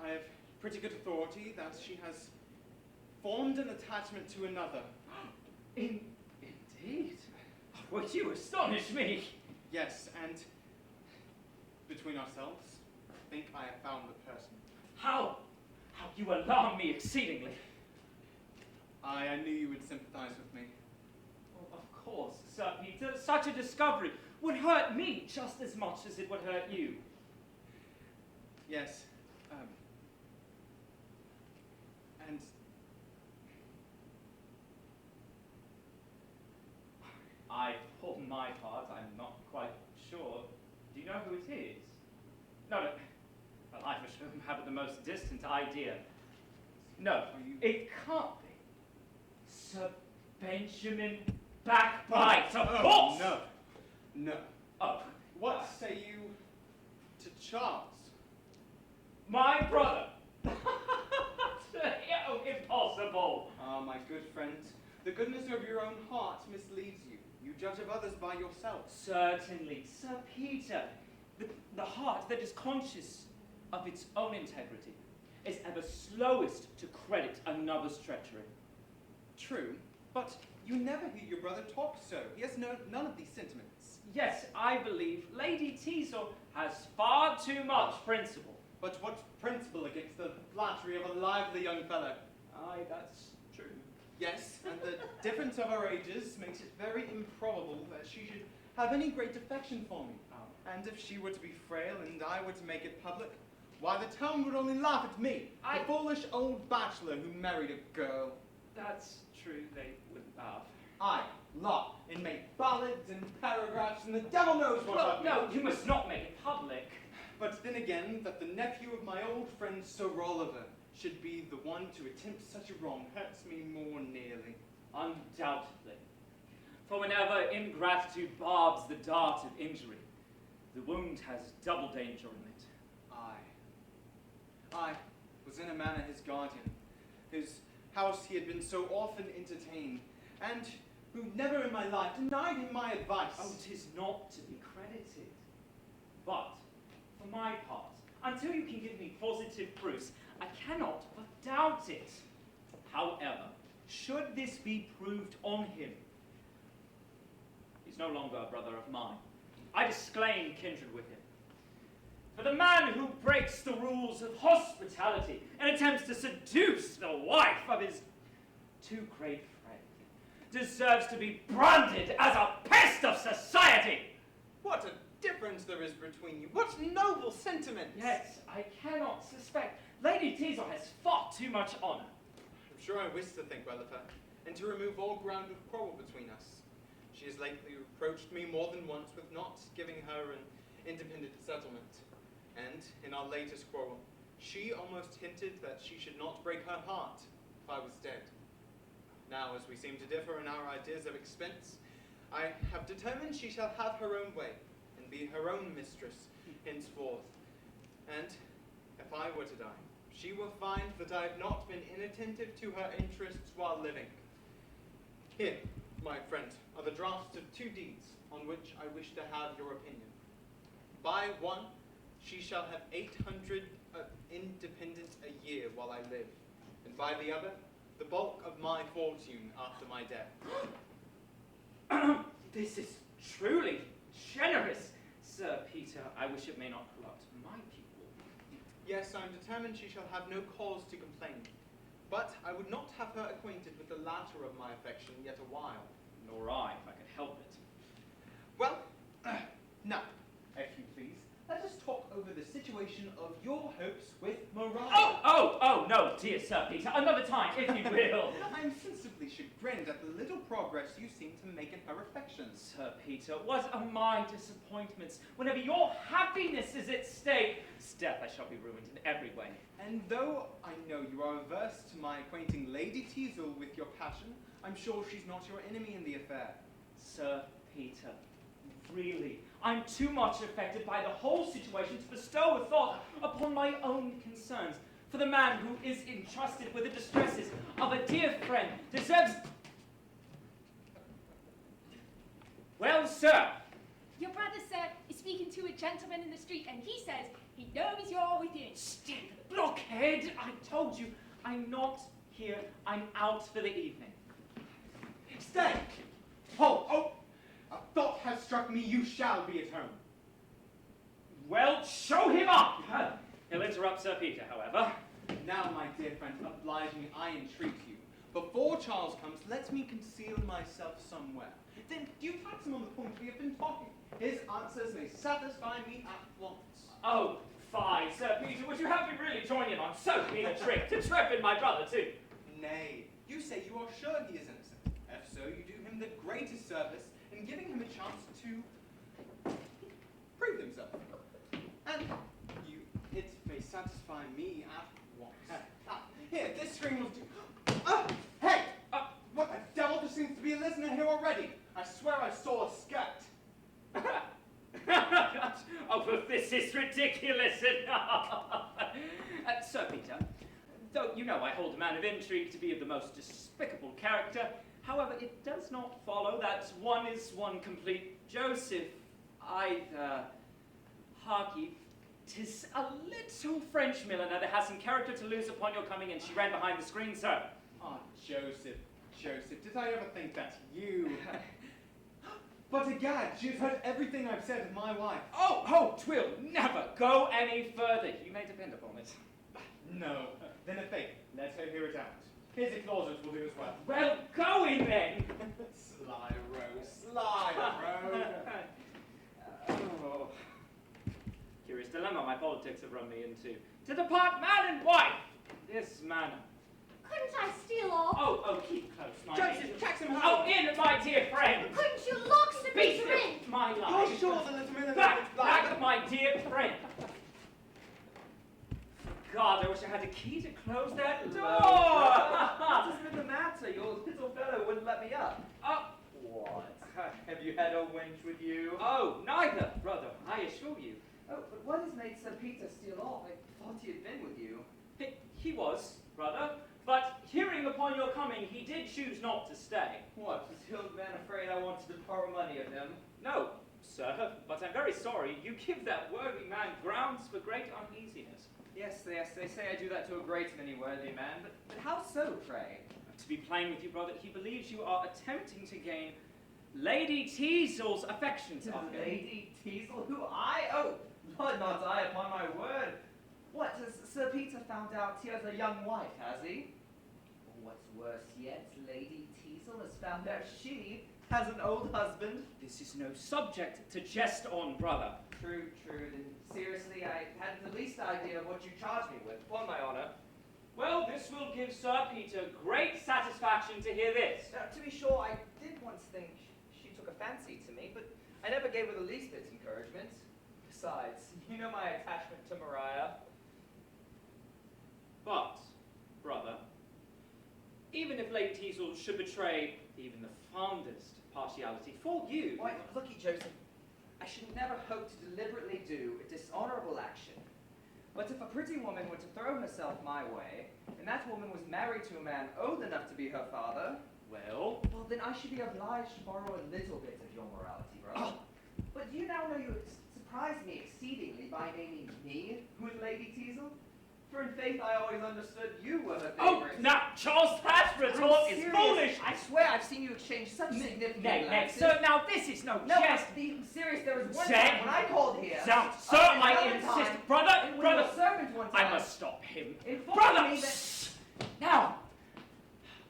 I have pretty good authority that she has formed an attachment to another. Indeed? Well, you astonish me. Yes, and between ourselves, I think I have found the person. How you alarm me exceedingly. I knew you would sympathize with me. Well, of course, Sir Peter. Such a discovery would hurt me just as much as it would hurt you. Yes, and For my part, I'm not quite sure. Do you know who it is? No. Well, I for sure haven't the most distant idea. No, it can't be. Sir Benjamin Backbite, of course! No. Oh. What say you to Charles? My brother! Oh, impossible! Ah, my good friend, the goodness of your own heart misleads you. You judge of others by yourself. Certainly, Sir Peter. The heart that is conscious of its own integrity is ever slowest to credit another's treachery. True, but you never hear your brother talk so. He has none of these sentiments. Yes, I believe Lady Teazle has far too much principle. But what principle against the flattery of a lively young fellow? Aye, that's true. Yes, and the difference of our ages makes it very improbable that she should have any great affection for me. Oh. And if she were to be frail and I were to make it public, Why, the town would only laugh at me, I- the foolish old bachelor who married a girl. That's true, they would laugh. I laugh and make ballads and paragraphs, and the devil knows what Well, I've no, made. you must not make it public. But then again, that the nephew of my old friend Sir Oliver should be the one to attempt such a wrong hurts me more nearly. Undoubtedly. For whenever ingratitude barbs the dart of injury, the wound has double danger in it. I was in a manner his guardian, whose house he had been so often entertained, and who never in my life denied him my advice. Oh, 'tis not to be credited. But, for my part, until you can give me positive proofs, I cannot but doubt it. However, should this be proved on him, he's no longer a brother of mine. I disclaim kindred with him. For the man who breaks the rules of hospitality and attempts to seduce the wife of his too great friend deserves to be branded as a pest of society. What a difference there is between you. What noble sentiments. Yes, I cannot suspect. Lady Teazle has fought too much honor. I'm sure I wish to think well of her, and to remove all ground of quarrel between us. She has lately reproached me more than once with not giving her an independent settlement. And, in our latest quarrel, she almost hinted that she should not break her heart if I was dead. Now, as we seem to differ in our ideas of expense, I have determined she shall have her own way, and be her own mistress henceforth. And, if I were to die, she will find that I have not been inattentive to her interests while living. Here, my friend, are the drafts of 2 deeds, on which I wish to have your opinion. By one, she shall have 800 independent a year while I live, and by the other, the bulk of my fortune after my death. This is truly generous, Sir Peter. I wish it may not corrupt my people. Yes, I am determined she shall have no cause to complain, but I would not have her acquainted with the latter of my affection yet a while. Nor I, if I could help it. Well, now, if you please, let us talk over the situation of your hopes with Mariah. Oh, no, dear Sir Peter, another time, if you will. I am sensibly chagrined at the little progress you seem to make in her affections. Sir Peter, what are my disappointments? Whenever your happiness is at stake, death I shall be ruined in every way. And though I know you are averse to my acquainting Lady Teazle with your passion, I'm sure she's not your enemy in the affair. Sir Peter, really, I'm too much affected by the whole situation to bestow a thought upon my own concerns. For the man who is entrusted with the distresses of a dear friend deserves... Well, sir. Your brother, sir, is speaking to a gentleman in the street, and he says he knows you're within. Stick, blockhead! I told you, I'm not here. I'm out for the evening. Stay! Halt! Oh! A thought has struck me, you shall be at home. Well, show him up! He'll interrupt Sir Peter, however. Now, my dear friend, oblige me, I entreat you. Before Charles comes, let me conceal myself somewhere. Then you tax him on the point we have been talking. His answers may satisfy me at once. Oh, fie, Sir Peter, would you have me really join in on so mean a trick to trap in my brother, too? Nay, you say you are sure he is innocent. If so, you do him the greatest service in giving him a chance to prove himself. And it may satisfy me at once. Here, this screen will do. Hey! What the devil? There seems to be a listener here already. I swear I saw a skirt. Oh, but this is ridiculous enough. Sir Peter, though you know I hold a man of intrigue to be of the most despicable character, however, it does not follow that one is one complete Joseph either. Harkye, 'tis a little French milliner that has some character to lose upon your coming in. She ran behind the screen, sir. Ah, Joseph, did I ever think that you... But egad, she has heard everything I've said of my wife. Oh, 'twill never go any further. You may depend upon it. No, then a fake. Let her hear it out. Here's a closet will do as well. Well, go in then. Sly Rose. Oh. Curious to learn dilemma my politics have run me into. To depart man and wife in this manner. Couldn't I steal off? Oh, keep close, my Joseph, angel. tax him home. Oh, in, my dear friend. Couldn't you lock Sir Be Peter still, in? my You're life. sure the little miller Back, my dear friend. God, I wish I had a key to close that door. What has been the matter? Your little fellow wouldn't let me up. What? Have you had a wench with you? Oh, neither, brother, I assure you. Oh, but what has made Sir Peter steal off? I thought he had been with you. He was, brother, but hearing upon your coming, he did choose not to stay. What? Was Hildman afraid I wanted to borrow money of him? No, sir, but I'm very sorry. You give that worthy man grounds for great uneasiness. Yes, they say I do that to a great many worthy men, but how so, pray? To be plain with you, brother, he believes you are attempting to gain Lady Teazle's affections of him. Lady Teazle? Who I? Oh, Lord, not I, upon my word. What, has Sir Peter found out he has a young wife, has he? Or what's worse yet, Lady Teazle has found out she has an old husband. This is no subject to jest on, brother. True, then seriously, I hadn't the least idea of what you charged me with, upon my honor. Well, this will give Sir Peter great satisfaction to hear this. To be sure, I did once think she took a fancy to me, but I never gave her the least bit encouragement. Besides, you know my attachment to Maria. But, brother, even if Lady Teazle should betray even the fondest partiality for you... Why, looky, Joseph, I should never hope to deliberately do a dishonorable action. But if a pretty woman were to throw herself my way, and that woman was married to a man old enough to be her father, Well, then I should be obliged to borrow a little bit of your morality, brother. But do you now know you surprised me exceedingly by naming me with Lady Teazle? For in faith I always understood you were her favorite. Oh, now, Charles, that retort is foolish! I swear I've seen you exchange such significant Nay, glances. sir, now this is no No, jest. being serious, there was one Sir. time when I called here. Sir, I insist. Brother, and when brother, your servant one time I must stop him. informed Brother! me that... Shh. Now,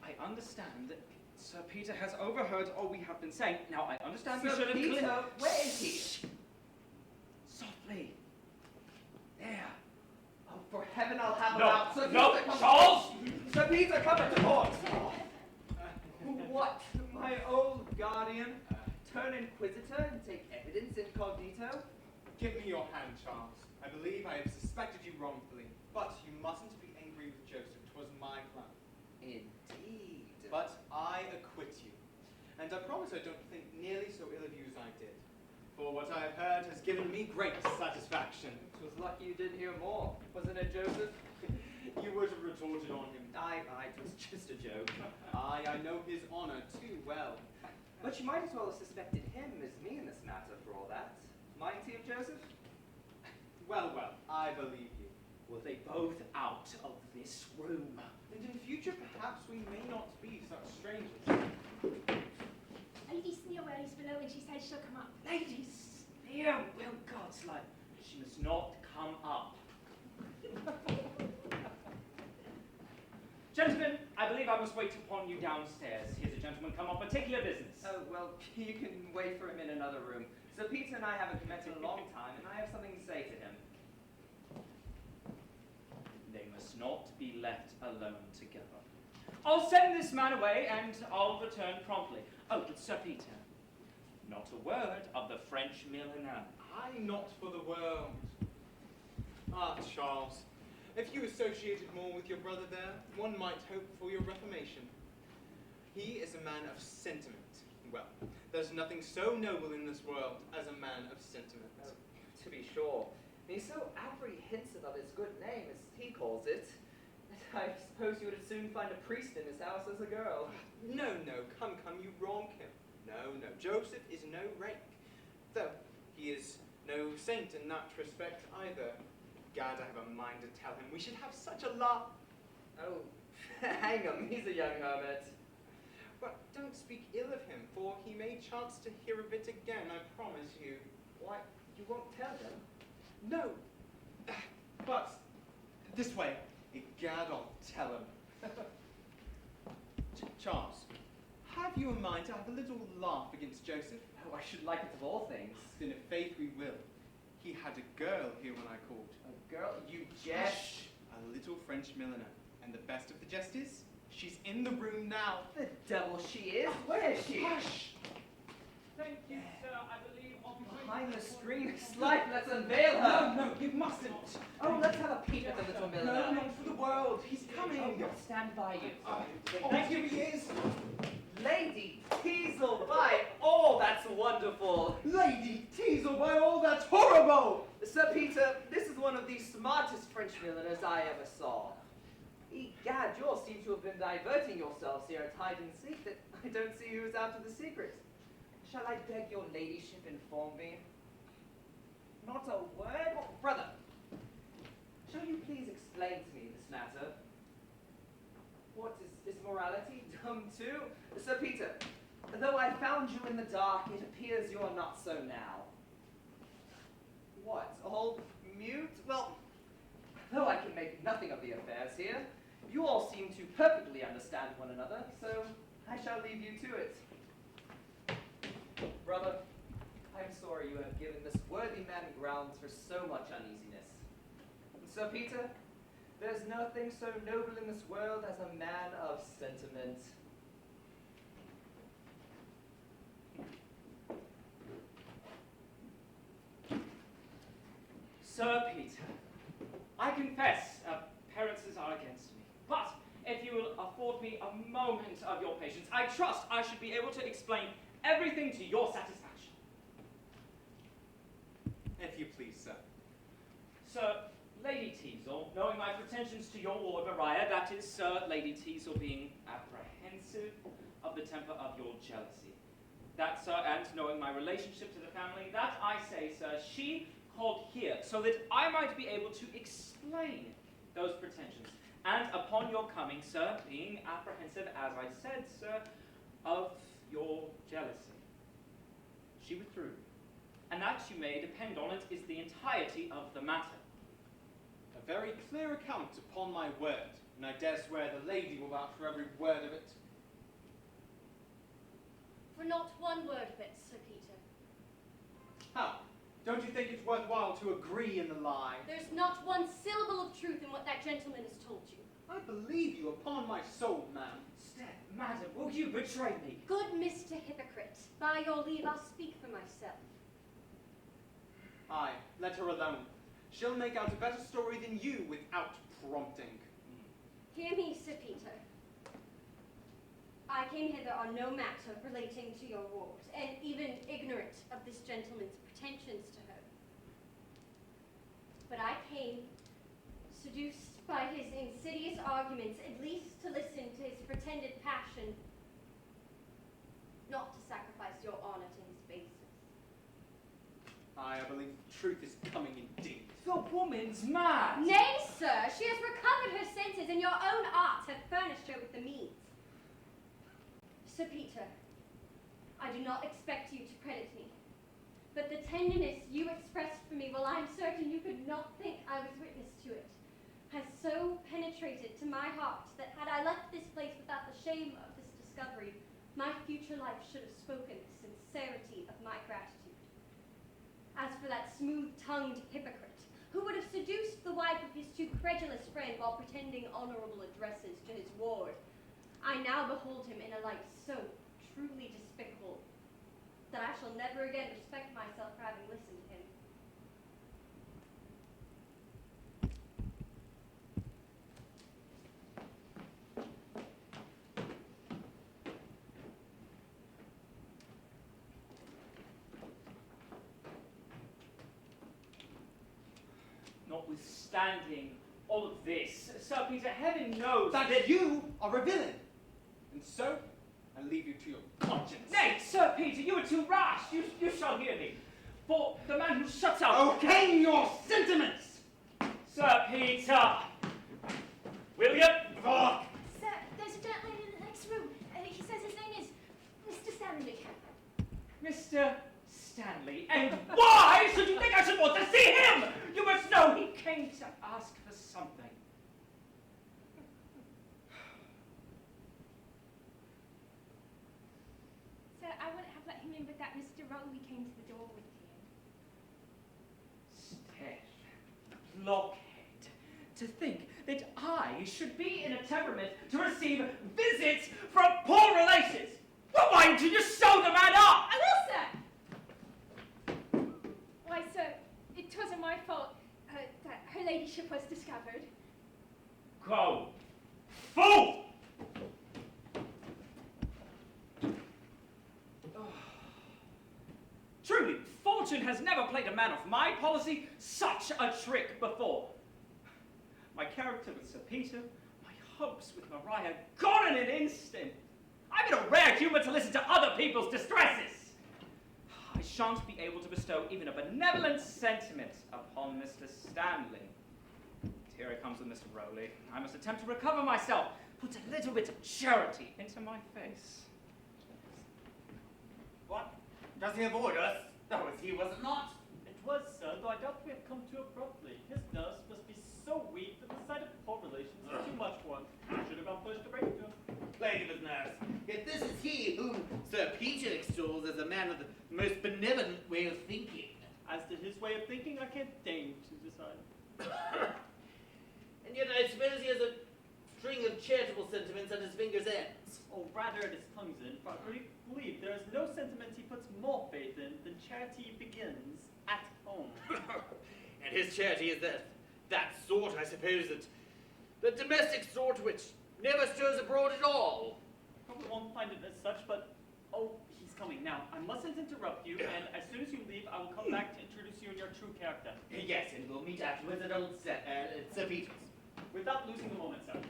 I understand that Sir Peter has overheard all we have been saying. Now, I understand we Sir should have... Peter, where is he? Shh. Softly. There. Oh, for heaven, I'll have him No, out. Sir no, Peter, come Charles! Sir Peter, come at the port. What? My old guardian? Turn inquisitor and take evidence incognito? Give me your hand, Charles. I believe I have suspected you wrongfully, but you mustn't be angry with Joseph. 'Twas my plan. Indeed. But I acquit you. And I promise I don't think nearly so ill of you as I did. For what I have heard has given me great satisfaction. It was lucky you didn't hear more, wasn't it, Joseph? You would have retorted on him. It was just a joke. I know his honor too well. But you might as well have suspected him as me in this matter, for all that. Mightn't you, Joseph? Well, I believe you. Were they both out of this room? And in future, perhaps we may not be such strangers. Lady Sneerwell is below and she says she'll come up. Lady Sneer, well, God's life, she must not come up. Gentlemen, I believe I must wait upon you downstairs. Here's a gentleman come on particular business. Oh, well, you can wait for him in another room. So Peter and I haven't met in a long time, and I have something to say to him. They must not be left alone together. I'll send this man away, and I'll return promptly. Oh, but Sir Peter, not a word of the French milliner. I not for the world. Ah, Charles, if you associated more with your brother there, one might hope for your reformation. He is a man of sentiment. Well, there's nothing so noble in this world as a man of sentiment. Oh, to be sure. And he's so apprehensive of his good name, as he calls it, that I suppose you would soon find a priest in his house as a girl. No, come, you wrong him. No, Joseph is no rake, though he is no saint in that respect either. Gad, I have a mind to tell him we should have such a laugh. Oh, hang him, he's a young hermit. But don't speak ill of him, for he may chance to hear of it again, I promise you. Why, you won't tell him? No, but this way. Egad, I'll tell him. Charles, have you a mind to have a little laugh against Joseph? Oh, I should like it of all things. Then if faith we will. he had a girl here when I called. A girl? You jest? Shh! A little French milliner. And the best of the jest is, she's in the room now. The devil she is? Where is she? Hush! Thank you, sir. I believe I'll be Behind the screen of life, let's unveil her. No, you mustn't. Oh, let's have a peep at the little milliner. No, not for the world. He's coming. I'll stand by you. Thank you, he is. Lady Teazle, by all that's wonderful. Lady Teazle, by all that's horrible! Sir Peter, this is one of the smartest French milliners I ever saw. Egad, you all seem to have been diverting yourselves here at hide and seek that I don't see who's after the secret. Shall I beg your ladyship inform me? Not a word? Well, brother, shall you please explain to me this matter? What, is morality dumb too? Sir Peter, though I found you in the dark, it appears you are not so now. What, all mute? Well, though I can make nothing of the affairs here, you all seem to perfectly understand one another, so I shall leave you to it. Brother, I'm sorry you have given this worthy man grounds for so much uneasiness. And Sir Peter, there's nothing so noble in this world as a man of sentiment. Sir Peter, I confess appearances are against me. But if you will afford me a moment of your patience, I trust I should be able to explain everything to your satisfaction. If you please, sir. Sir, Lady Teazle, knowing my pretensions to your ward Maria, that is, Sir, Lady Teazle being apprehensive of the temper of your jealousy. That, sir, and knowing my relationship to the family, that I say, sir, she called here so that I might be able to explain those pretensions. And upon your coming, sir, being apprehensive, as I said, sir, of your jealousy, she withdrew. And that, you may depend on it, is the entirety of the matter. A very clear account upon my word, and I dare swear the lady will vouch for every word of it. For not one word of it, Sir Peter. How? Don't you think it's worthwhile to agree in the lie? There's not one syllable of truth in what that gentleman has told you. I believe you upon my soul, ma'am. Steph, madam, will you betray me? Good Mr. Hypocrite, by your leave I'll speak for myself. Aye, let her alone. She'll make out a better story than you without prompting. Hear me, Sir Peter. I came hither on no matter relating to your ward, and even ignorant of this gentleman's pretensions to her. But I came, seduced by his insidious arguments, at least to listen to his pretended passion, not to sacrifice your honor to his baseness. Aye, I believe truth is coming indeed. The woman's mad! Nay, sir, she has recovered her senses, and your own arts have furnished her with the means. Sir Peter, I do not expect you to credit me, but the tenderness you expressed for me, while I am certain you could not think I was witness to it, has so penetrated to my heart that had I left this place without the shame of this discovery, my future life should have spoken the sincerity of my gratitude. As for that smooth-tongued hypocrite, who would have seduced the wife of his too credulous friend while pretending honorable addresses to his ward, I now behold him in a light so truly despicable that I shall never again respect myself for having listened to him. Notwithstanding all of this, Sir Peter, heaven knows That you are a villain! And so, I leave you to your conscience. Nay, Sir Peter, you are too rash. You shall hear me. For the man who shuts out... Okay, your sentiments! Sir Peter! William! Fuck! Sir, there's a gentleman in the next room. He says his name is Mr. Stanley. Mr. Stanley. And why should you think I should want to see him? You must know he came to ask for something. Sir, I wouldn't have let him in, but that Mr. Rowley came to the door with him. To think that I should be in a temperament to receive visits from poor relations. Well, why didn't you just show the man up? I will, sir. Why, sir, it wasn't my fault that her ladyship was discovered. Go, fool! Truly, fortune has never played a man of my policy such a trick before. My character with Sir Peter, my hopes with Maria, gone in an instant. I'm in a rare humor to listen to other people's distresses. I shan't be able to bestow even a benevolent sentiment upon Mr. Stanley. Here it comes with Mr. Rowley. I must attempt to recover myself, put a little bit of charity into my face. What? Does he avoid us? That was he, was it not? It was, sir, though I doubt we have come too abruptly. His nerves must be so weak that the sight of poor relations is too much for him. Should have gone first to break to him. Plague of his nerves. Yet this is he whom Sir Peter extols as a man of the most benevolent way of thinking. As to his way of thinking, I can't deign to decide. And yet I suppose he has a string of charitable sentiments at his fingers' ends. Or rather at his tongue's end, for I believe there is no sentiment he puts more faith in than charity begins at home. And his charity is that sort, I suppose, the domestic sort which never stirs abroad at all. Probably won't find it as such, but oh, he's coming. Now, I mustn't interrupt you, and as soon as you leave, I will come back to introduce you in your true character. Yes, and we'll meet afterwards at old Sir Peter's. Without losing a moment, sir.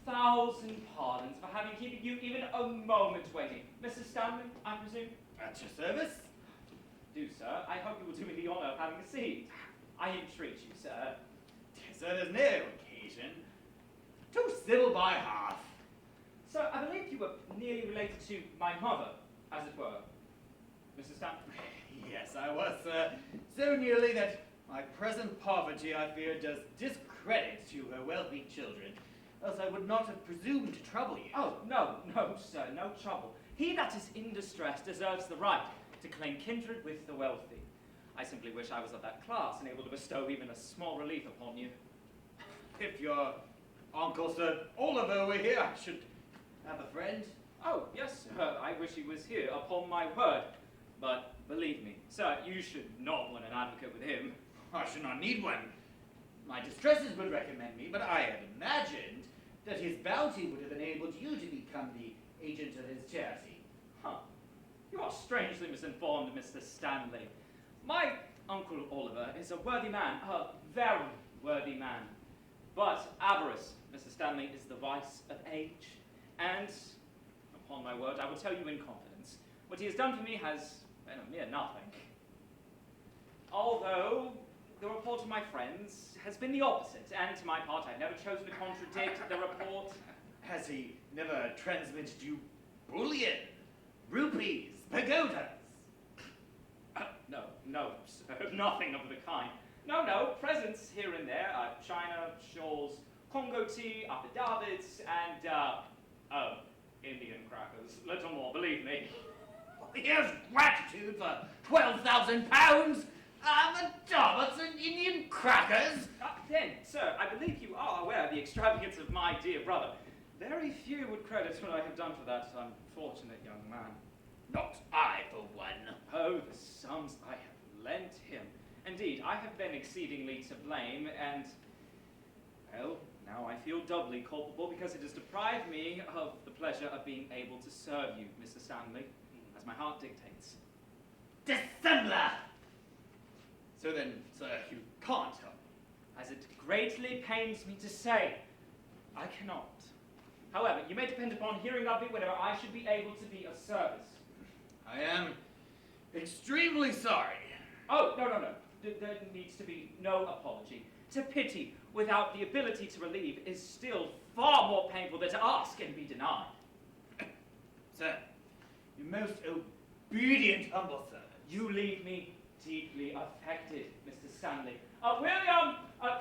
1,000 pardons for having keeping you even a moment waiting. Mrs. Stanley, I presume? At your service? Do, sir. I hope you will do me the honour of having a seat. I entreat you, sir. Sir, there's no occasion. Too civil by half. Sir, I believe you were nearly related to my mother, as it were. Mrs. Stanley? Yes, I was, sir. So nearly that my present poverty, I fear, does discredit to her wealthy children. Else I would not have presumed to trouble you. Oh, no, sir, no trouble. He that is in distress deserves the right to claim kindred with the wealthy. I simply wish I was of that class and able to bestow even a small relief upon you. If your uncle, Sir Oliver, were here, I should have a friend. Oh, yes, sir, I wish he was here, upon my word. But believe me, sir, you should not want an advocate with him. I should not need one. My distresses would recommend me, but I had imagined that his bounty would have enabled you to become the agent of his charity. Huh. You are strangely misinformed, Mr. Stanley. My Uncle Oliver is a worthy man, a very worthy man. But avarice, Mr. Stanley, is the vice of age. And, upon my word, I will tell you in confidence, what he has done for me has been a mere nothing. Although the report of my friends has been the opposite, and to my part, I've never chosen to contradict the report. Has he never transmitted you bullion, rupees, pagodas? No, sir, nothing of the kind. No, presents here and there, china, shawls, Congo tea, affidavits, and, Indian crackers. Little more, believe me. Here's gratitude for 12,000 pounds. Affidavits and Indian crackers. Then, sir, I believe you are aware of the extravagance of my dear brother. Very few would credit what I have done for that unfortunate young man. Not I, for one. Oh, the sums I have lent him. Indeed, I have been exceedingly to blame, and, well, now I feel doubly culpable because it has deprived me of the pleasure of being able to serve you, Mr. Stanley, as my heart dictates. Dissembler! So then, sir, you can't help me. As it greatly pains me to say, I cannot. However, you may depend upon hearing of me whenever I should be able to be of service. I am extremely sorry. Oh, no. There needs to be no apology. To pity without the ability to relieve is still far more painful than to ask and be denied. Sir, your most obedient humble servant. You leave me deeply affected, Mr. Stanley. William,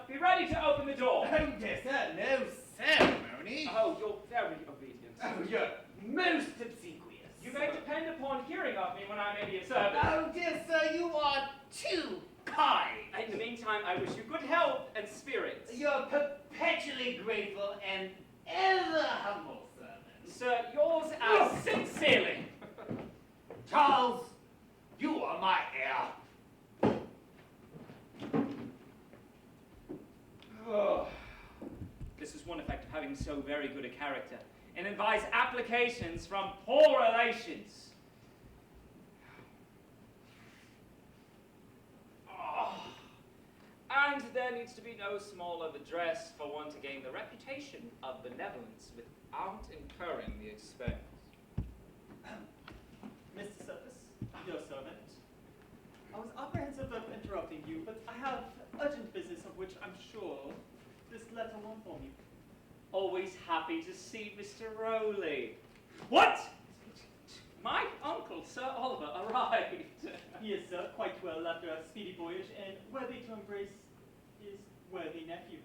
be ready to open the door. Oh, dear sir, no ceremony. Oh, you're very obedient. Oh, you're most obsequious. You may depend upon hearing of me when I may be of service. Oh, dear sir, you are too Hi! In the meantime, I wish you good health and spirits. You're perpetually grateful and ever humble servant. Sir, yours as sincerely. Charles, you are my heir. Oh. This is one effect of having so very good a character. And advise applications from poor relations. Oh. And there needs to be no small overdress for one to gain the reputation of benevolence without incurring the expense. Mr. Surface, your servant. I was apprehensive of interrupting you, but I have urgent business of which I'm sure this letter will inform you. Always happy to see Mr. Rowley. What? My uncle, Sir Oliver, arrived. He is, sir, quite well after a speedy voyage and worthy to embrace his worthy nephew.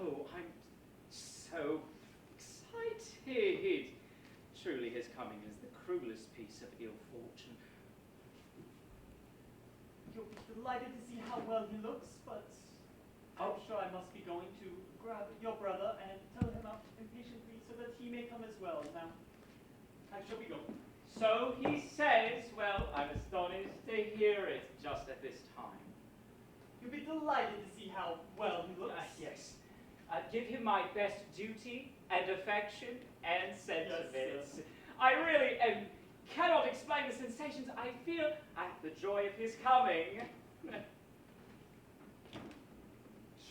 Oh, I'm so excited. Truly his coming is the cruelest piece of ill fortune. You'll be delighted to see how well he looks, but I'm sure I must be going to grab your brother and tell him up impatiently so that he may come as well. Now, I shall be going. So he says. Well, I'm astonished to hear it just at this time. You'll be delighted to see how well he looks. Yes. Give him my best duty and affection and sentiments. Yes, I really cannot explain the sensations I feel at the joy of his coming.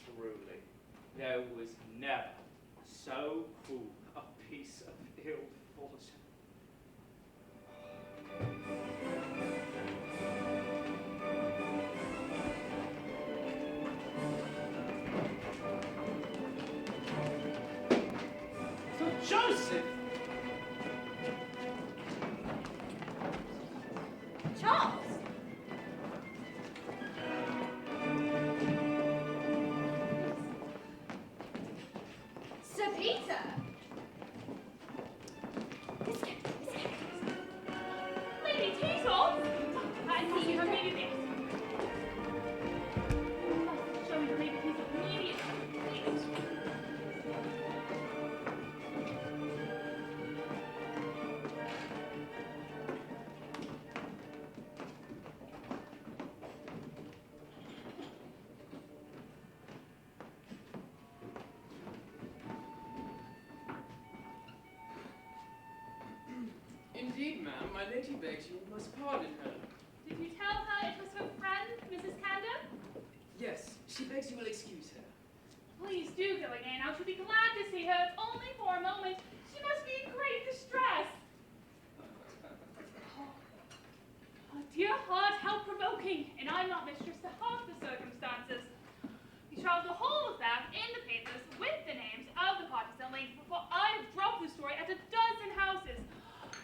Truly, there was never so cruel a piece of ill fortune. So Joseph! Charles! Sir Peter! Lady Teazle! I see you have made it in. You must show me Lady Teazle immediately. Indeed, ma'am, my lady begs you must pardon her. Did you tell her it was her friend, Mrs. Candor? Yes, she begs you will excuse her. Please do go again. I shall be glad to see her, if only for a moment. She must be in great distress. Oh, dear heart, how provoking. And I'm not mistress to half the circumstances. You shall have the whole of that in the papers with the names of the parties and links before I have dropped the story at a dozen houses.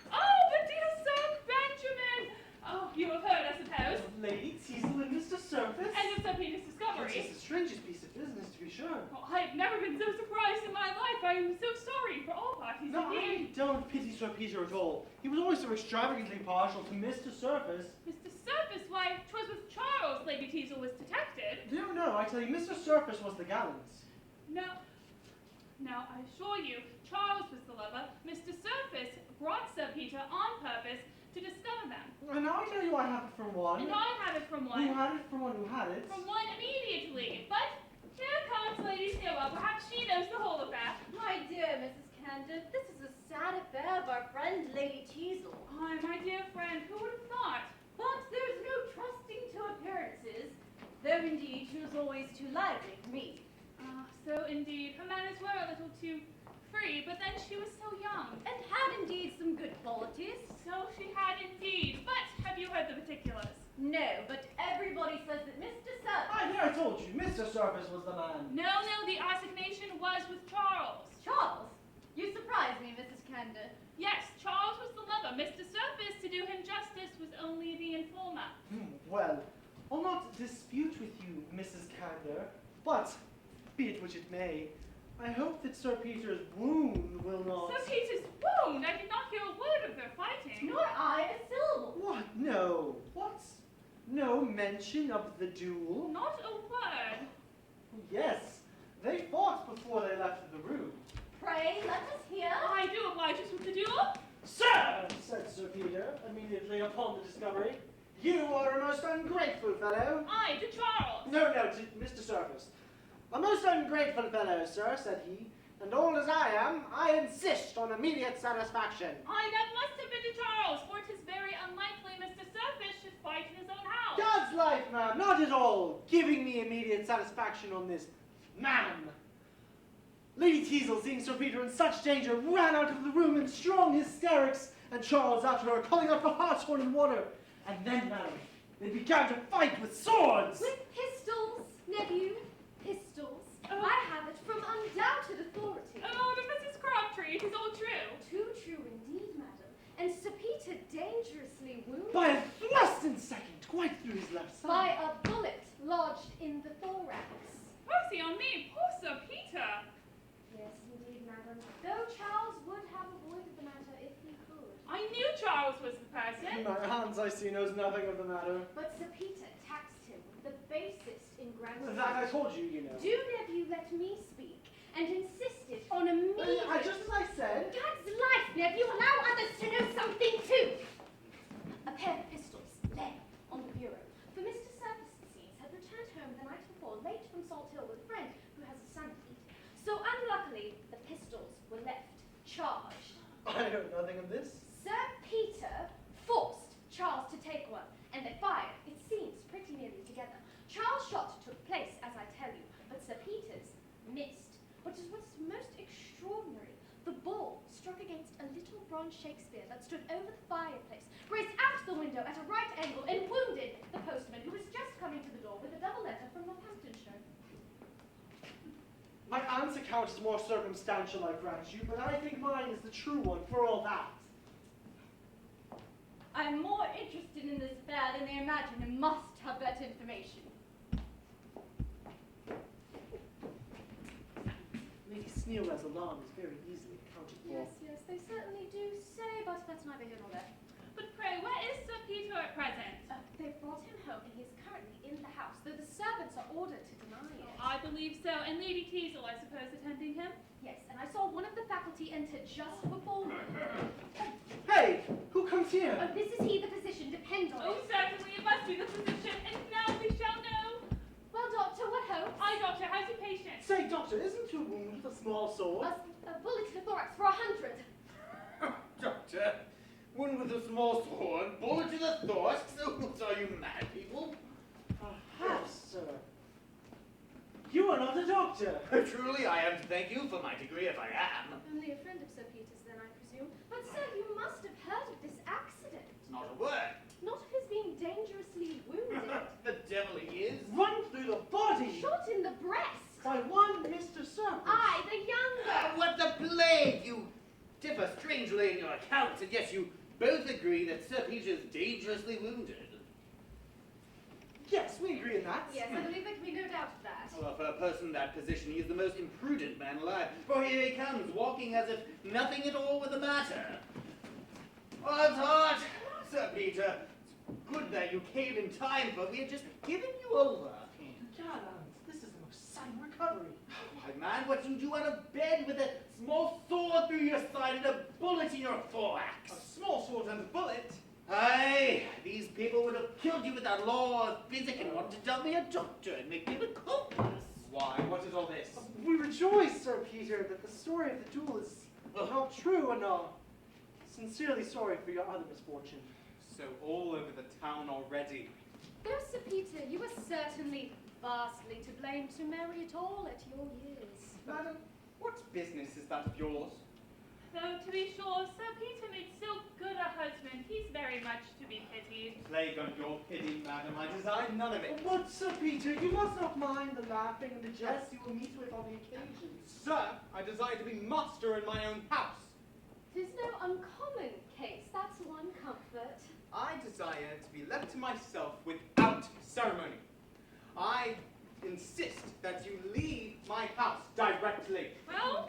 Oh, but dear Sir Benjamin! Oh, you have heard, I suppose. Lady Teazle and Mr. Surface? And of Sir Peter's discovery. It's the strangest piece of business, to be sure. Oh, I have never been so surprised in my life. I am so sorry for all parties No, indeed. I don't pity Sir Peter at all. He was always so extravagantly partial to Mr. Surface. Mr. Surface, why, 'twas with Charles Lady Teazle was detected. No, I tell you, Mr. Surface was the gallant. No, I assure you, Charles was the lover. Mr. Surface brought Sir Peter on purpose to discover them. And now I tell you I have it from one. And I have it from one. Who had it from one who had it. From one immediately. But here comes Lady Stillwell. Perhaps she knows the whole affair. My dear Mrs. Candor, this is a sad affair of our friend Lady Teazle. Ay, my dear friend, who would have thought? But there's no trusting to appearances, though indeed she was always too lively for me. So indeed, her manners were a little too free, but then she was so young. And had indeed some good qualities. So she had indeed. But have you heard the particulars? No, but everybody says that Mr. Surface... I told you, Mr. Surface was the man. No, the assignation was with Charles. Charles? You surprise me, Mrs. Candor. Yes, Charles was the lover. Mr. Surface, to do him justice, was only the informer. Well, I'll not dispute with you, Mrs. Candor, but, be it which it may, I hope that Sir Peter's wound will not... Sir Peter's wound? I did not hear a word of their fighting. Nor I a syllable. What? No. What? No mention of the duel? Not a word. Yes, they fought before they left the room. Pray, let us hear. I do oblige us with the duel. Sir, said Sir Peter, immediately upon the discovery, you are a most ungrateful fellow. I to Charles. No, to Mr. Surface. A most ungrateful fellow, sir, said he, and old as I am, I insist on immediate satisfaction. That must have been to Charles, for it is very unlikely Mr. Surface should fight in his own house. God's life, ma'am, not at all giving me immediate satisfaction on this man. Lady Teazle, seeing Sir Peter in such danger, ran out of the room in strong hysterics, and Charles after her, calling out for hartshorn and water. And then, madam, they began to fight with swords. With pistols, nephew, pistols. I have it from undoubted authority. Oh, but Mrs. Crabtree, it is all true. Too true indeed, madam. And Sir Peter dangerously wounded. By a thrust in second, quite through his left side. By a bullet lodged in the thorax. Mercy on me, poor Sir Peter. Yes, indeed, madam. Though Charles would have avoided the matter if he could. I knew Charles was the person. My Hans, I see, knows nothing of the matter. But Sir Peter taxed him with the basest ingratitude. That I told you, you know. Do, nephew, let me speak, and insisted on immediate... Just as I said. God's life, nephew, allow others to know something too. A pair of pistols lay on the bureau. For Mr. Surface, it seems, had returned home the night before, late from Salt Hill with a friend who has a son to eat. So unluckily, the pistols were left charged. I know nothing of this. Sir Peter forced Charles to take one, and they fired, it seems, pretty nearly together. Charles' shot took place, as I tell you, but Sir Peter's missed. But what's most extraordinary, the ball struck against a little bronze Shakespeare that stood over the fireplace, grazed out the window at a right angle, and wounded the postman, who was just coming to the door with a double letter from Northamptonshire. My aunt's account is more circumstantial, I grant you, but I think mine is the true one for all that. I'm more interested in this affair than they imagine and must have better information. Lady Sneerwell's alarm is very easily accounted for. Yes, they certainly do say, but that's neither here nor there. But pray, where is Sir Peter at present? They've brought him home and he is currently in the house, though the servants are ordered to deny it. I believe so. And Lady Teazle, I suppose, attending him? Yes, and I saw one of the faculty enter just before me. Hey, who comes here? Oh, this is he, the physician, depend on Oh, it. certainly, it must be the physician. And now we shall know. Well, doctor, what hope? Aye, doctor, how's your patient? Say, doctor, isn't your wound with a small sword? A bullet to the thorax for 100. Doctor, one with a small sword, bullet to the thorax. What are you mad, people? Perhaps, sir. You are not a doctor. Truly, I am to thank you for my degree if I am. Only a friend of Sir Peter's, then, I presume. But, sir, you must have heard of this accident. Not a word. Not of his being dangerously wounded. The devil he is. Run through the body. Shot in the breast. By one Mr. Surface. I, the younger. What the plague? You differ strangely in your accounts, and yet you both agree that Sir Peter is dangerously wounded. Yes, we agree in that. Yes, I believe there can be no doubt of that. Well, for a person in that position, he is the most imprudent man alive. For here he comes, walking as if nothing at all were the matter. What's hot, Sir Peter? It's good that you came in time, for we had just given you over. God, this is the most sudden recovery. Why, man, what you do out of bed with a small sword through your side and a bullet in your thorax? A small sword and a bullet? Aye, these people would have killed you without law of physic and wanted to dump me a doctor and make me an accomplice. Why, what is all this? We rejoice, Sir Peter, that the story of the duel is not true, and are sincerely sorry for your other misfortune. So all over the town already. Though, Sir Peter, you are certainly vastly to blame to marry at all at your years. Madam, what business is that of yours? Though, to be sure, Sir Peter made so good a husband, he's very much to be pitied. Plague on your pity, madam, I desire none of it. But, Sir Peter, you must not mind the laughing and the jests you will meet with on the occasion. Sir, I desire to be master in my own house. 'Tis no uncommon case, that's one comfort. I desire to be left to myself without ceremony. I insist that you leave my house directly. Well,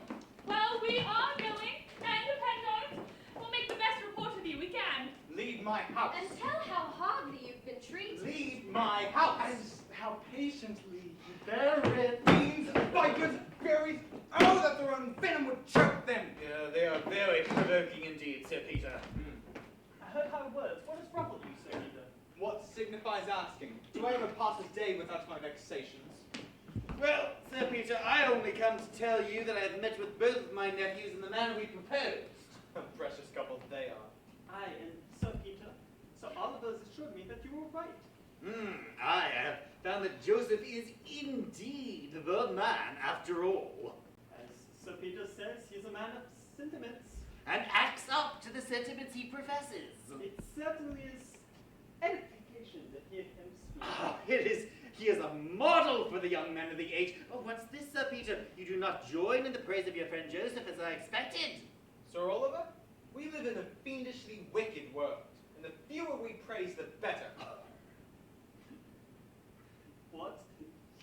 we are going, and depend on it, we'll make the best report of you we can. Leave my house. And tell how hardly you've been treated. Leave my house. And how patiently you bear it. Beans, vipers, berries. Oh, that their own venom would choke them. Yeah, they are very provoking indeed, Sir Peter. I heard high words. What has ruffled you, Sir Peter? What signifies asking? Do I ever pass a day without my vexations? Well, Sir Peter, I only come to tell you that I have met with both of my nephews in the manner we proposed. A precious couple they are. Aye, and Sir Peter, Sir Oliver has assured me that you were right. I have found that Joseph is indeed the man after all. As Sir Peter says, he's a man of sentiments. And acts up to the sentiments he professes. It certainly is edification to hear him speak. He is a model for the young men of the age. Oh, what's this, Sir Peter? You do not join in the praise of your friend Joseph as I expected. Sir Oliver, we live in a fiendishly wicked world, and the fewer we praise, the better. What?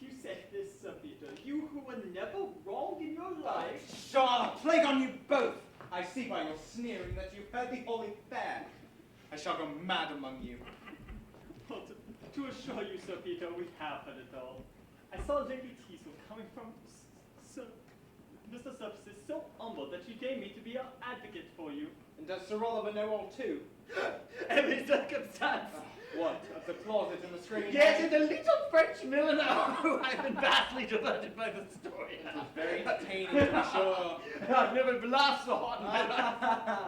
You said this, Sir Peter. You who were never wrong in your life. Pshaw! Plague on you both! I see by your sneering that you've heard the holy fair. I shall go mad among you. Well, to assure you, Sir Peter, we have heard it all. I saw Lady Teazle coming from Mr. Surface is so humble that she gave me to be an advocate for you. And does Sir Oliver know all too? Every circumstance. What? Of the closet and the screen? Yes, and a little French milliner. Oh, I've been vastly diverted by the story. It was very entertaining, to be sure. I've never laughed so hard in my life.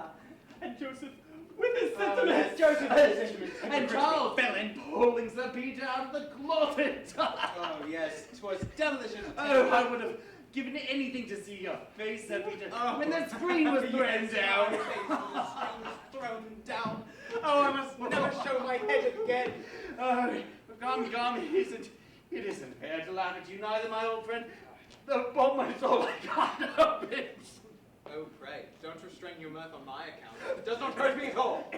And Joseph, with his Oh, sentiments. yes, Joseph has his sentiments. And Charles fell in pulling Sir Peter out of the closet. Oh, yes, 'twas devilish entertaining. Oh, I would have given anything to see your face, Sir Peter, when the screen was thrown down. My face when the screen was thrown down. Oh, I must never show my head again. Oh, come, it isn't fair to laugh at you neither, my old friend. Upon my soul, I can't help it. Oh, pray, don't restrain your mirth on my account. It does not hurt me at all.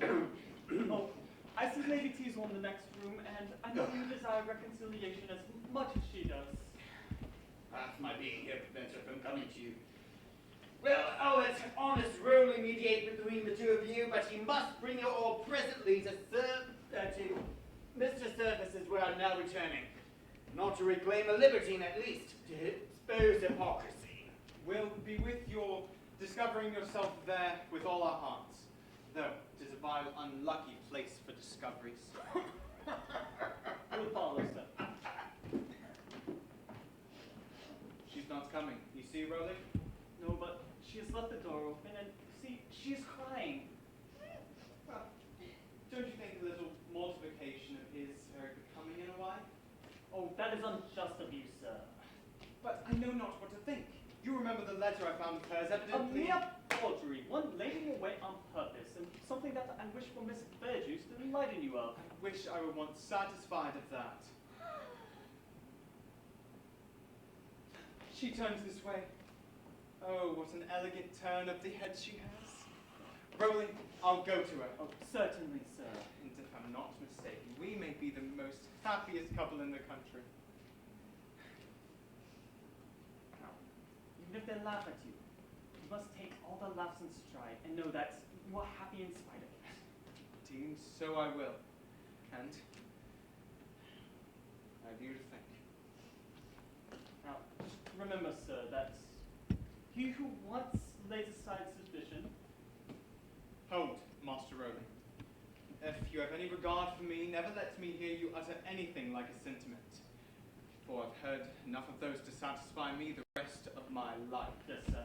Oh, I see Lady Teazle in the next room, and I know you desire reconciliation as much as she does. My being here prevents her from coming to you. Well, I'll let honest Rowley mediate between the two of you, but he must bring you all presently to Mr. Surface's where I'm now returning. Not to reclaim a libertine, at least, to expose hypocrisy. We'll be with your discovering yourself there with all our hearts, though it is a vile, unlucky place for discoveries. We'll follow, sir. She's not coming. You see, Rowley? No, but she has left the door open, and see, she's crying. Well, don't you think a little mortification of his very becoming in a wife? Oh, that is unjust of you, sir. But I know not what to think. You remember the letter I found of hers, A evidently. mere forgery, one laid in your way on purpose, and something that I wish for Miss Verjuice to enlighten you of. I wish I were once satisfied of that. She turns this way. Oh, what an elegant turn of the head she has. Rowley, I'll go to her. Oh, certainly, sir. And if I'm not mistaken, we may be the most happiest couple in the country. Now, even if they laugh at you, you must take all the laughs in stride and know that you are happy in spite of it. Deemed so I will. And I have you to thank. Now, just remember, sir, that he who once lays aside suspicion. Hold, Master Rowley. If you have any regard for me, never let me hear you utter anything like a sentiment. For I've heard enough of those to satisfy me the rest of my life. Yes, sir.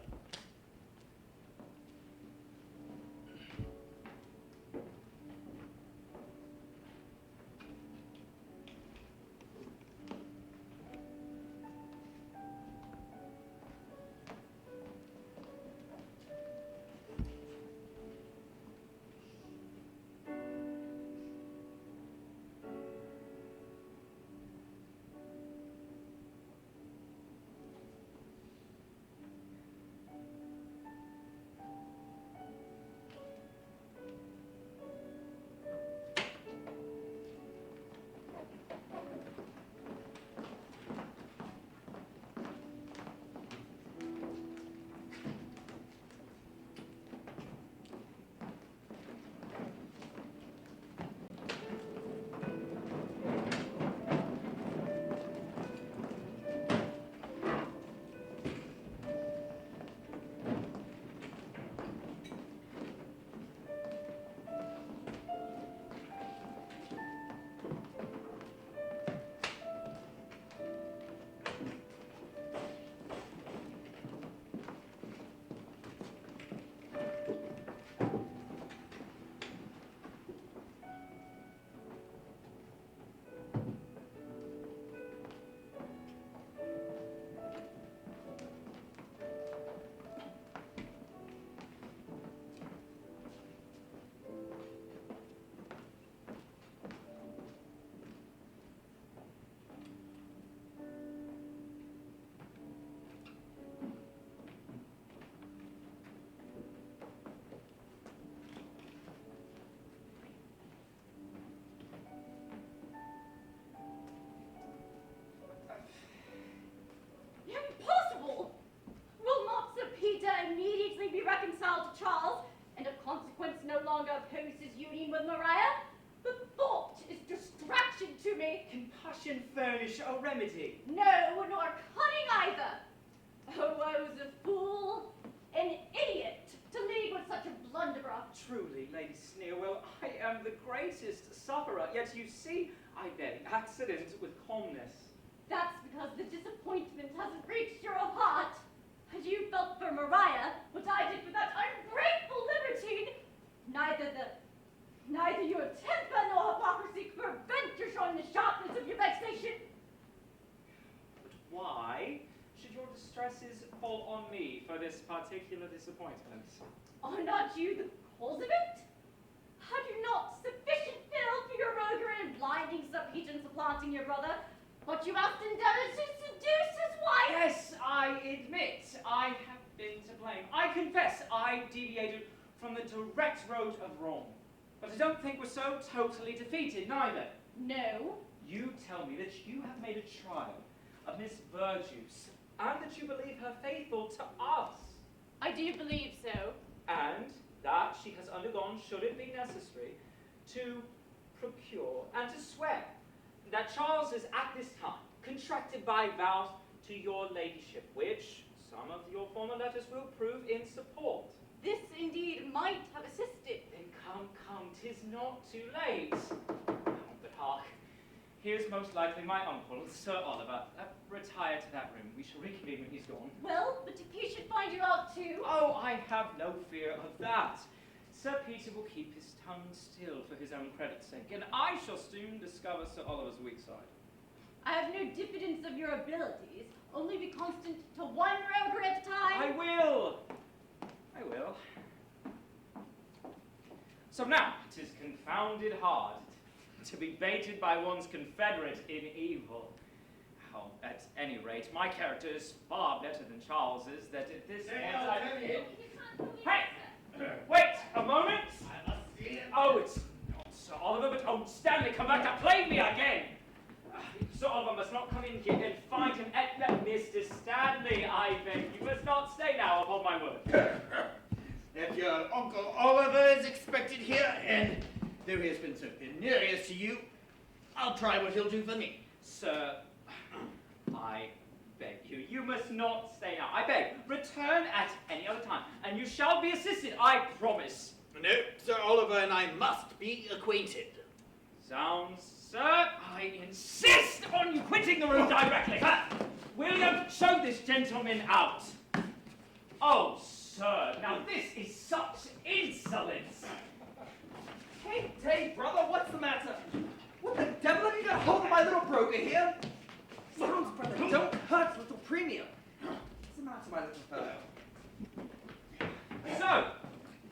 fashion furnish a remedy. No, nor cunning either. Oh, I was a fool, an idiot, to league with such a blunderer. Truly, Lady Sneerwell, I am the greatest sufferer, yet you see, I bear the accident with calmness. That's because the disappointment hasn't reached your heart. As you felt for Mariah, what I did for that ungrateful libertine, neither your temper nor hypocrisy could prevent your showing the sharpness of your vexation. But why should your distresses fall on me for this particular disappointment? Are not you the cause of it? Had you not sufficient fill for your roguery in blinding Sir Peter and supplanting your brother, but you must endeavor to seduce his wife? Yes, I admit I have been to blame. I confess I deviated from the direct road of wrong. But I don't think we're so totally defeated, neither. No. You tell me that you have made a trial of Miss Verjuice, and that you believe her faithful to us. I do believe so. And that she has undergone, should it be necessary, to procure and to swear that Charles is at this time contracted by vows to your ladyship, which some of your former letters will prove in support. This indeed might have assisted. Then come, 'tis not too late. But hark, here's most likely my uncle, Sir Oliver. Retire to that room. We shall reconvene when he's gone. Well, but if he should find you out too? Oh, I have no fear of that. Sir Peter will keep his tongue still for his own credit's sake, and I shall soon discover Sir Oliver's weak side. I have no diffidence of your abilities. Only be constant to one roguery at a time. I will. So now, 'tis confounded hard to be baited by one's confederate in evil. How, at any rate, my character is far better than Charles's, that at this point Hey! Wait a moment! I must see him. Oh, it's not Sir Oliver, but oh, Stanley, come back to plague me again! Sir Oliver must not come in here and find him at Mr. Stanley, I beg you must not stay now, upon my word. If your Uncle Oliver is expected here, and though he has been so penurious to you, I'll try what he'll do for me. Sir, I beg you, you must not stay now. I beg, return at any other time, and you shall be assisted, I promise. No, Sir Oliver and I must be acquainted. Sounds, sir, I insist on you quitting the room directly. William, show this gentleman out. Oh, sir, now this is such insolence. Hey, brother, what's the matter? What the devil have you got hold of my little broker here? Sounds, brother, don't hurt little premium. What's the matter, my little fellow? So,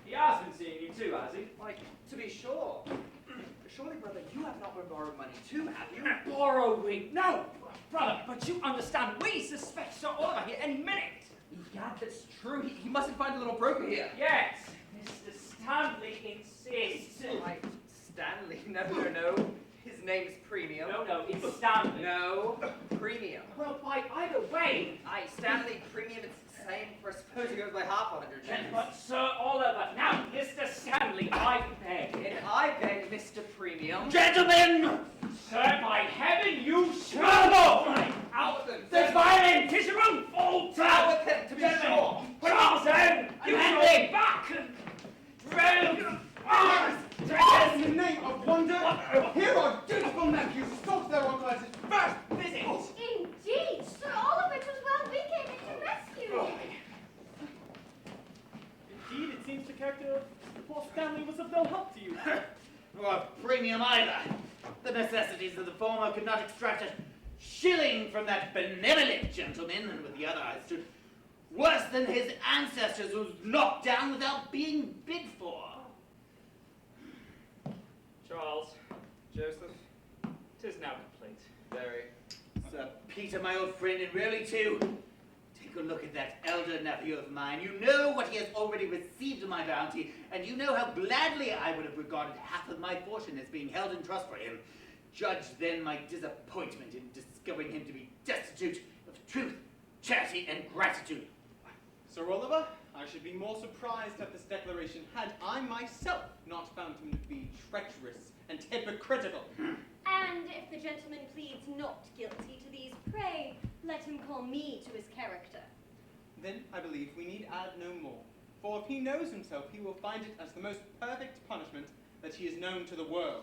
he has been seeing you too, has he? Why, to be sure. Surely, brother, you have not been borrowing money too, have you? Borrowing? No, brother, but you understand, we suspect Sir Oliver here any minute. Yeah, that's true. He mustn't find a little broker here. Yes, Mr. Stanley insists. Why, Stanley? No. His name's Premium. No, it's Stanley. No, Premium. Well, by either way. Aye, Stanley Premium, it's the same, for I suppose it goes by half 100 gems. But Sir Oliver, now, Mr. Stanley, I beg. And I beg, Mr. Premium. Gentlemen! Sir, by heaven, you shall Out with them! There's violin! 'Tis your own fault! Out with him, to be sure! Charles, then! You shall be back! Drill! In the name of wonder, here are dutiful nephews who sought their uncle at his first visit. Indeed, Sir Oliver, 'twas well we came in to rescue you. Indeed, it seems the character of poor Stanley was of no help to you. Or Premium either. The necessities of the former could not extract a shilling from that benevolent gentleman, and with the other I stood worse than his ancestors, was knocked down without being bid for. Charles, Joseph, 'tis now complete. Very. Sir Peter, my old friend, and really too, take a look at that elder nephew of mine. You know what he has already received of my bounty, and you know how gladly I would have regarded half of my fortune as being held in trust for him. Judge then my disappointment in discovering him to be destitute of truth, charity, and gratitude. Sir Oliver, I should be more surprised at this declaration had I myself not found him to be treacherous and hypocritical. And if the gentleman pleads not guilty to these, pray let him call me to his character. Then I believe we need add no more. For if he knows himself, he will find it as the most perfect punishment that he is known to the world.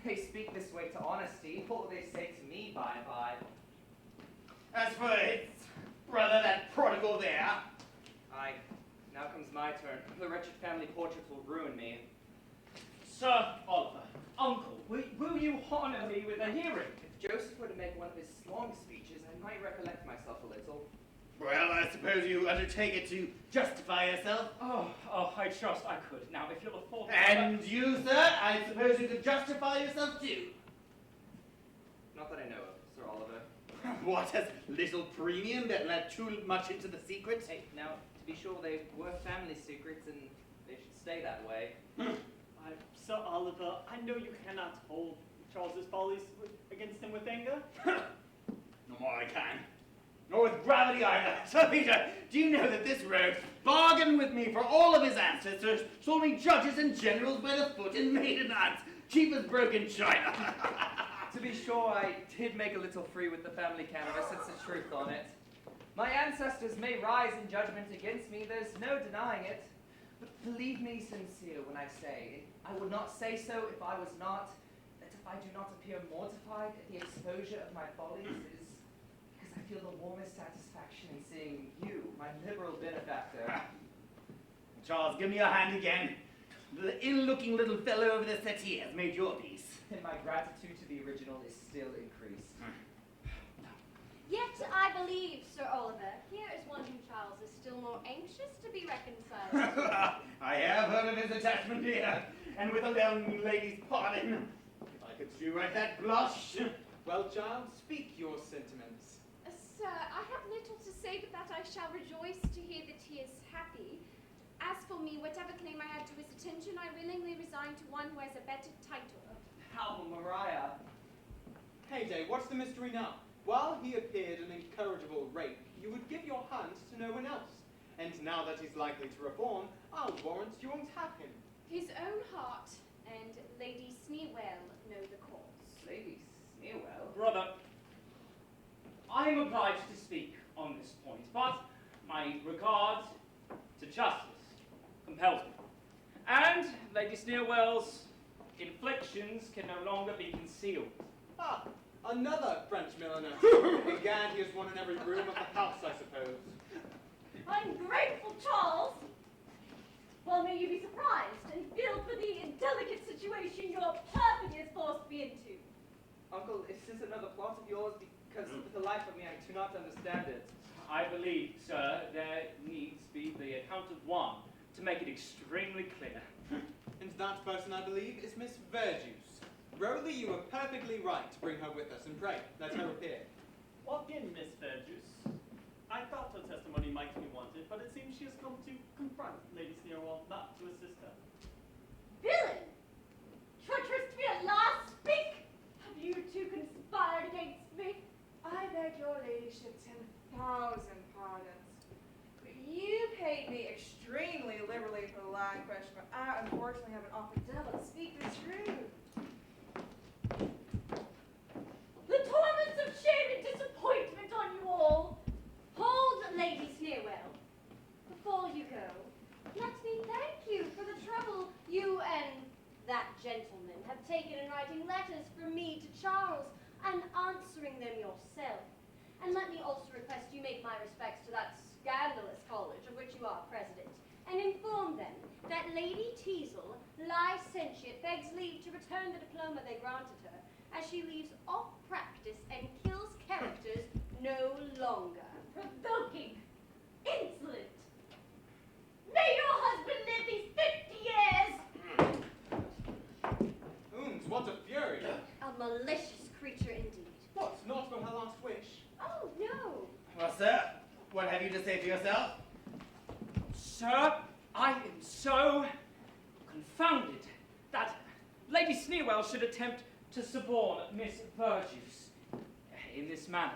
They speak this way to honesty. What will they say to me by and by? As for his brother, that prodigal there, Aye, now comes my turn. The wretched family portraits will ruin me. Sir Oliver, uncle, will you honor me with a hearing? If Joseph were to make one of his long speeches, I might recollect myself a little. well, I suppose you undertake it to justify yourself. Oh, I trust I could. Now, if you'll afford me. And you, sir, I suppose you could justify yourself too. Not that I know of, Sir Oliver. What, has little premium been let too much into the secret? Hey, now, to be sure, they were family secrets, and they should stay that way. Sir Oliver, I know you cannot hold Charles's follies against him with anger. No more I can. Nor with gravity either. Sir Peter, do you know that this rogue bargained with me for all of his ancestors, sold me judges and generals by the foot and maiden aunts, cheap as broken china? To be sure, I did make a little free with the family canvas, it's the truth on it. My ancestors may rise in judgment against me, there's no denying it. But believe me sincere when I say, I would not say so if I was not, that if I do not appear mortified at the exposure of my follies, it is because I feel the warmest satisfaction in seeing you, my liberal benefactor. Charles, give me your hand again. The ill-looking little fellow over the settee has made your peace. And my gratitude to the original is still increased. Yet I believe, Sir Oliver, here is one whom Charles is still more anxious to be reconciled. I have heard of his attachment here, and with a young lady's pardon, if I could shew right that blush. Well, child, speak your sentiments. Sir, I have little to say but that I shall rejoice to hear that he is happy. As for me, whatever claim I had to his attention, I willingly resign to one who has a better title. How, Mariah? Heyday, what's the mystery now? While he appeared an incorrigible rake, you would give your hand to no one else. And now that he's likely to reform, I'll warrant you won't have him. His own heart and Lady Sneerwell know the cause. Lady Sneerwell? Brother, I am obliged to speak on this point, but my regard to justice compels me. And Lady Sneerwell's inflictions can no longer be concealed. Ah, another French milliner. Egad, he has one in every room of the house, I suppose. Ungrateful Charles! Well, may you be surprised and feel for the delicate situation your perfidy has forced me into. Uncle, is this another plot of yours? Because for the life of me, I do not understand it. I believe, sir, there needs be the account of one to make it extremely clear. And that person, I believe, is Miss Verjuice. Rowley, you were perfectly right to bring her with us, and pray, let her appear. Walk in, Miss Verjuice. I thought her testimony might be wanted, but it seems she has come to confront Lady Sneerwell, not to assist her. Villain! Treacherous to me at last, speak! Have you two conspired against me? I beg your ladyship 10,000 pardons. But you paid me extremely liberally for the land question, but I unfortunately have an awful devil to speak the truth. The torments of shame and disappointment on you all. Hold, Lady Sneerwell. Before you go, let me thank you for the trouble you and that gentleman have taken in writing letters from me to Charles and answering them yourself. And let me also request you make my respects to that scandalous college of which you are president, and inform them that Lady Teazle, licentiate, begs leave to return the diploma they granted her, as she leaves off practice and kills characters no longer. Provoking! Insolent! May your husband live these 50 years! Oons, what a fury! A malicious creature indeed. What, not from her last wish? Oh, no. Well, sir, what have you to say for yourself? Sir, I am so confounded that Lady Sneerwell should attempt to suborn Miss Verjuice in this manner.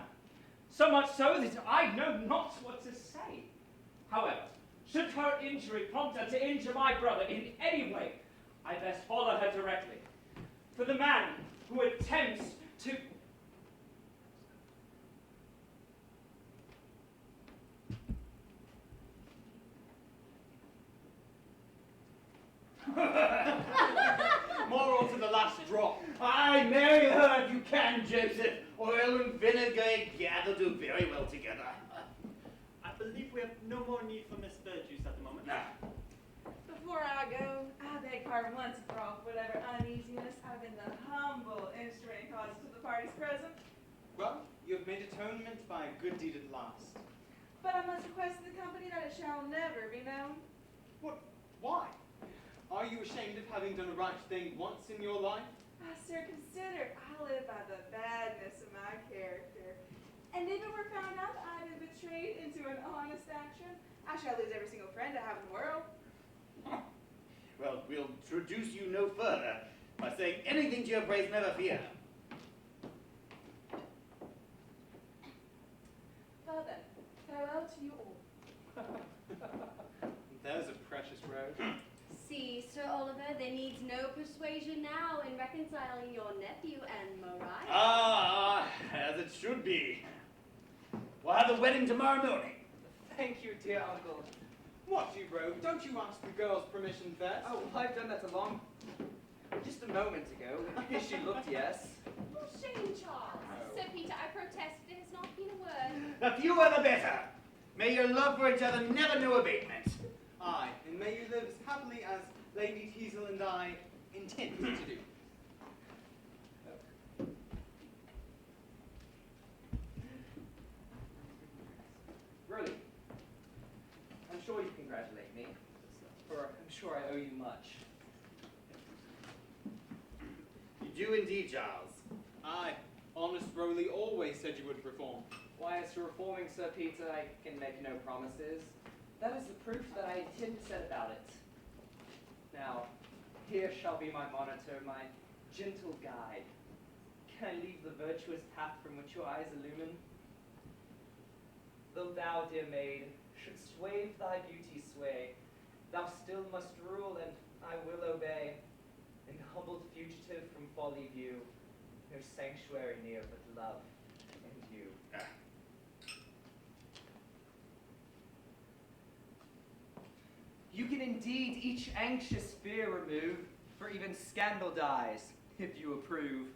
So much so that I know not what to say. However, should her injury prompt her to injure my brother in any way, I best follow her directly. For the man who attempts to Oh, if you can, Joseph, oil and vinegar gather do very well together. I believe we have no more need for Miss Verjuice at the moment. Nah. Before I go, I beg pardon once for all whatever uneasiness I've been the humble instrument caused to the party's present. Well, you have made atonement by a good deed at last. But I must request of the company that it shall never be known. What? Why? Are you ashamed of having done a right thing once in your life? Ah, sir, consider, I live by the badness of my character. And if it were found out that I've been betrayed into an honest action, I shall lose every single friend I have in the world. Well, we'll introduce you no further by saying anything to your praise, never fear. Well then, farewell to you all. There's a precious road. See, Sir Oliver, there needs no persuasion now in reconciling your nephew and Mariah. Ah, as it should be. We'll have the wedding tomorrow morning. Thank you, dear uncle. What, you rogue? Don't you ask the girl's permission first? Oh, I've done that just a moment ago. She looked yes. Oh, shame, Charles. Sir Peter, I protest. It has not been a word. The fewer the better. May your love for each other never know abatement. Aye, and may you live as happily as Lady Teazle and I intend to do. Really, I'm sure you congratulate me, for I'm sure I owe you much. You do indeed, Charles. Aye, honest Rowley always said you would reform. Why, as to reforming Sir Peter, I can make no promises. That is the proof that I intend to set about it. Now, here shall be my monitor, my gentle guide. Can I leave the virtuous path from which your eyes illumine? Though thou, dear maid, shouldst wave thy beauty sway, thou still must rule, and I will obey. An humbled fugitive from folly view, no sanctuary near but love and you. You can indeed each anxious fear remove, for even scandal dies, if you approve.